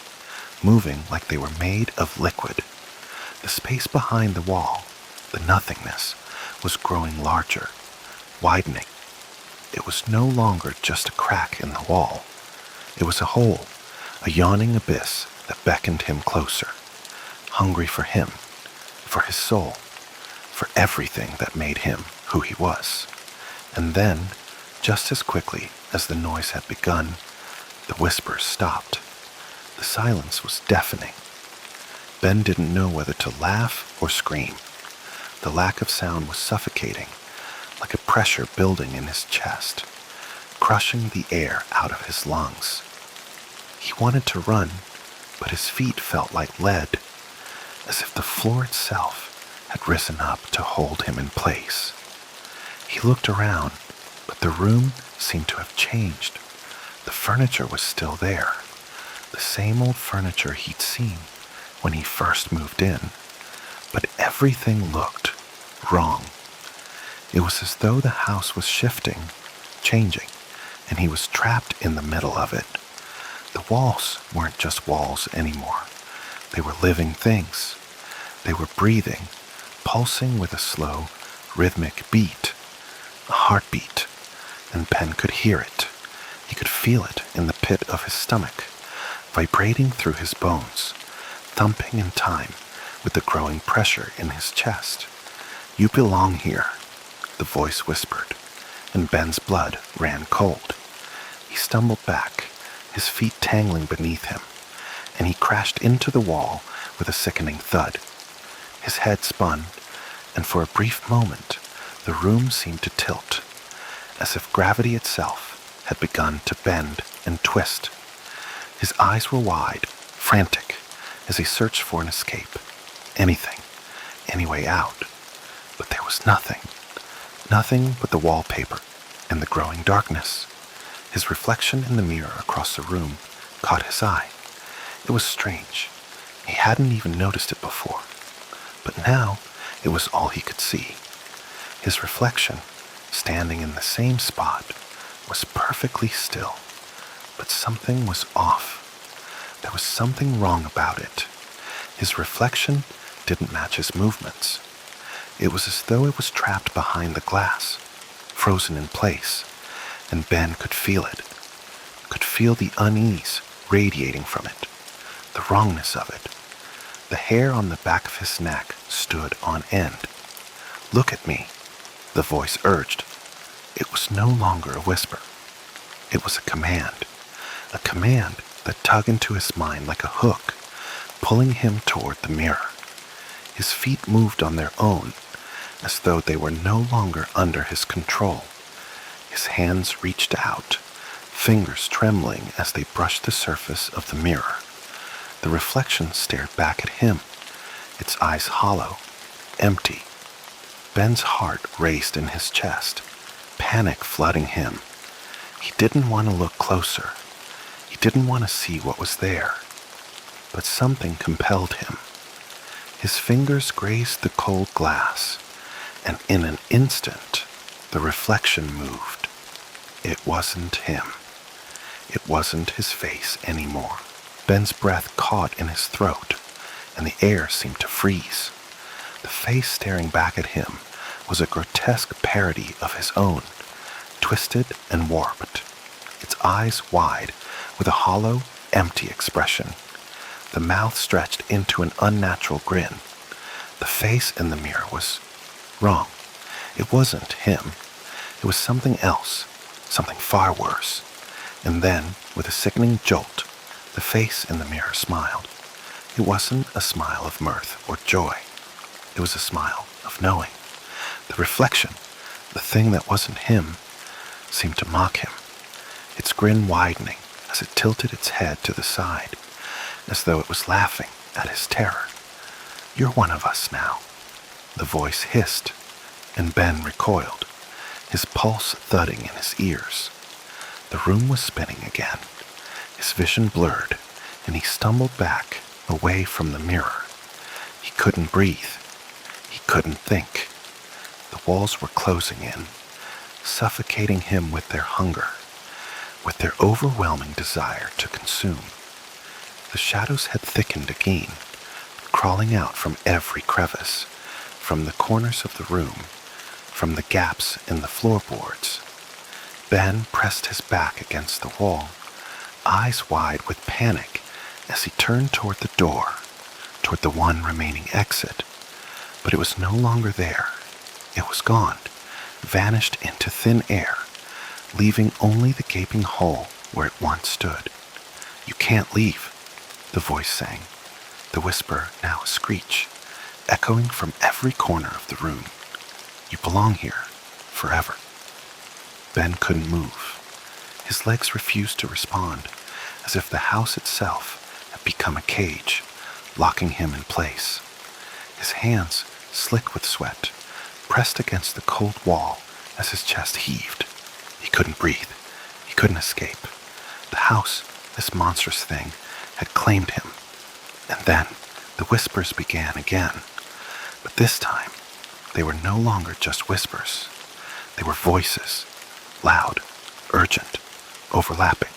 moving like they were made of liquid. The space behind the wall, the nothingness, was growing larger, widening. It was no longer just a crack in the wall. It was a hole, a yawning abyss that beckoned him closer, hungry for him, for his soul, for everything that made him who he was. And then, just as quickly as the noise had begun, the whispers stopped. The silence was deafening. Ben didn't know whether to laugh or scream. The lack of sound was suffocating, like a pressure building in his chest, crushing the air out of his lungs. He wanted to run, but his feet felt like lead, as if the floor itself had risen up to hold him in place. He looked around, but the room seemed to have changed. The furniture was still there, the same old furniture he'd seen when he first moved in, but everything looked wrong. It was as though the house was shifting, changing, and he was trapped in the middle of it. The walls weren't just walls anymore. They were living things. They were breathing, pulsing with a slow, rhythmic beat, a heartbeat, and Ben could hear it. He could feel it in the pit of his stomach, vibrating through his bones, thumping in time with the growing pressure in his chest. "You belong here," the voice whispered, and Ben's blood ran cold. He stumbled back, his feet tangling beneath him, and he crashed into the wall with a sickening thud. His head spun, and for a brief moment, the room seemed to tilt, as if gravity itself had begun to bend and twist. His eyes were wide, frantic, as he searched for an escape. Anything, any way out. But there was nothing but the wallpaper and the growing darkness. His reflection in the mirror across the room caught his eye. It was strange. He hadn't even noticed it before. But now it was all he could see. His reflection, standing in the same spot, was perfectly still. But something was off. There was something wrong about it. His reflection didn't match his movements. It was as though it was trapped behind the glass, frozen in place, and Ben could feel it, could feel the unease radiating from it, the wrongness of it. The hair on the back of his neck stood on end. "Look at me," the voice urged. It was no longer a whisper. It was a command that tugged into his mind like a hook, pulling him toward the mirror. His feet moved on their own, as though they were no longer under his control. His hands reached out, fingers trembling as they brushed the surface of the mirror. The reflection stared back at him, its eyes hollow, empty. Ben's heart raced in his chest, panic flooding him. He didn't want to look closer. He didn't want to see what was there. But something compelled him. His fingers grazed the cold glass, and in an instant, the reflection moved. It wasn't him. It wasn't his face anymore. Ben's breath caught in his throat, and the air seemed to freeze. The face staring back at him was a grotesque parody of his own, twisted and warped, its eyes wide with a hollow, empty expression, the mouth stretched into an unnatural grin. The face in the mirror was wrong. It wasn't him. It was something else, something far worse. And then, with a sickening jolt, the face in the mirror smiled. It wasn't a smile of mirth or joy. It was a smile of knowing. The reflection, the thing that wasn't him, seemed to mock him, its grin widening as it tilted its head to the side, as though it was laughing at his terror. "You're one of us now," the voice hissed, and Ben recoiled, his pulse thudding in his ears. The room was spinning again, his vision blurred, and he stumbled back, away from the mirror. He couldn't breathe. He couldn't think. The walls were closing in, suffocating him with their hunger, with their overwhelming desire to consume. The shadows had thickened again, crawling out from every crevice, from the corners of the room, from the gaps in the floorboards. Ben pressed his back against the wall, eyes wide with panic as he turned toward the door, toward the one remaining exit. But it was no longer there. It was gone, vanished into thin air, leaving only the gaping hole where it once stood. "You can't leave," the voice sang, the whisper now a screech, echoing from every corner of the room. "You belong here, forever." Ben couldn't move. His legs refused to respond, as if the house itself had become a cage, locking him in place. His hands, slick with sweat, pressed against the cold wall as his chest heaved. He couldn't breathe. He couldn't escape. The house, this monstrous thing, had claimed him. And then the whispers began again. But this time, they were no longer just whispers. They were voices, loud, urgent, overlapping.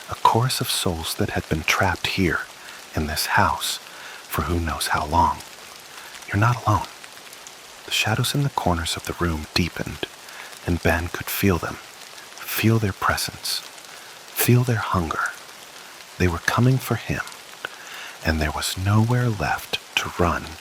A chorus of souls that had been trapped here, in this house, for who knows how long. "You're not alone." The shadows in the corners of the room deepened, and Ben could feel them, feel their presence, feel their hunger. They were coming for him, and there was nowhere left to run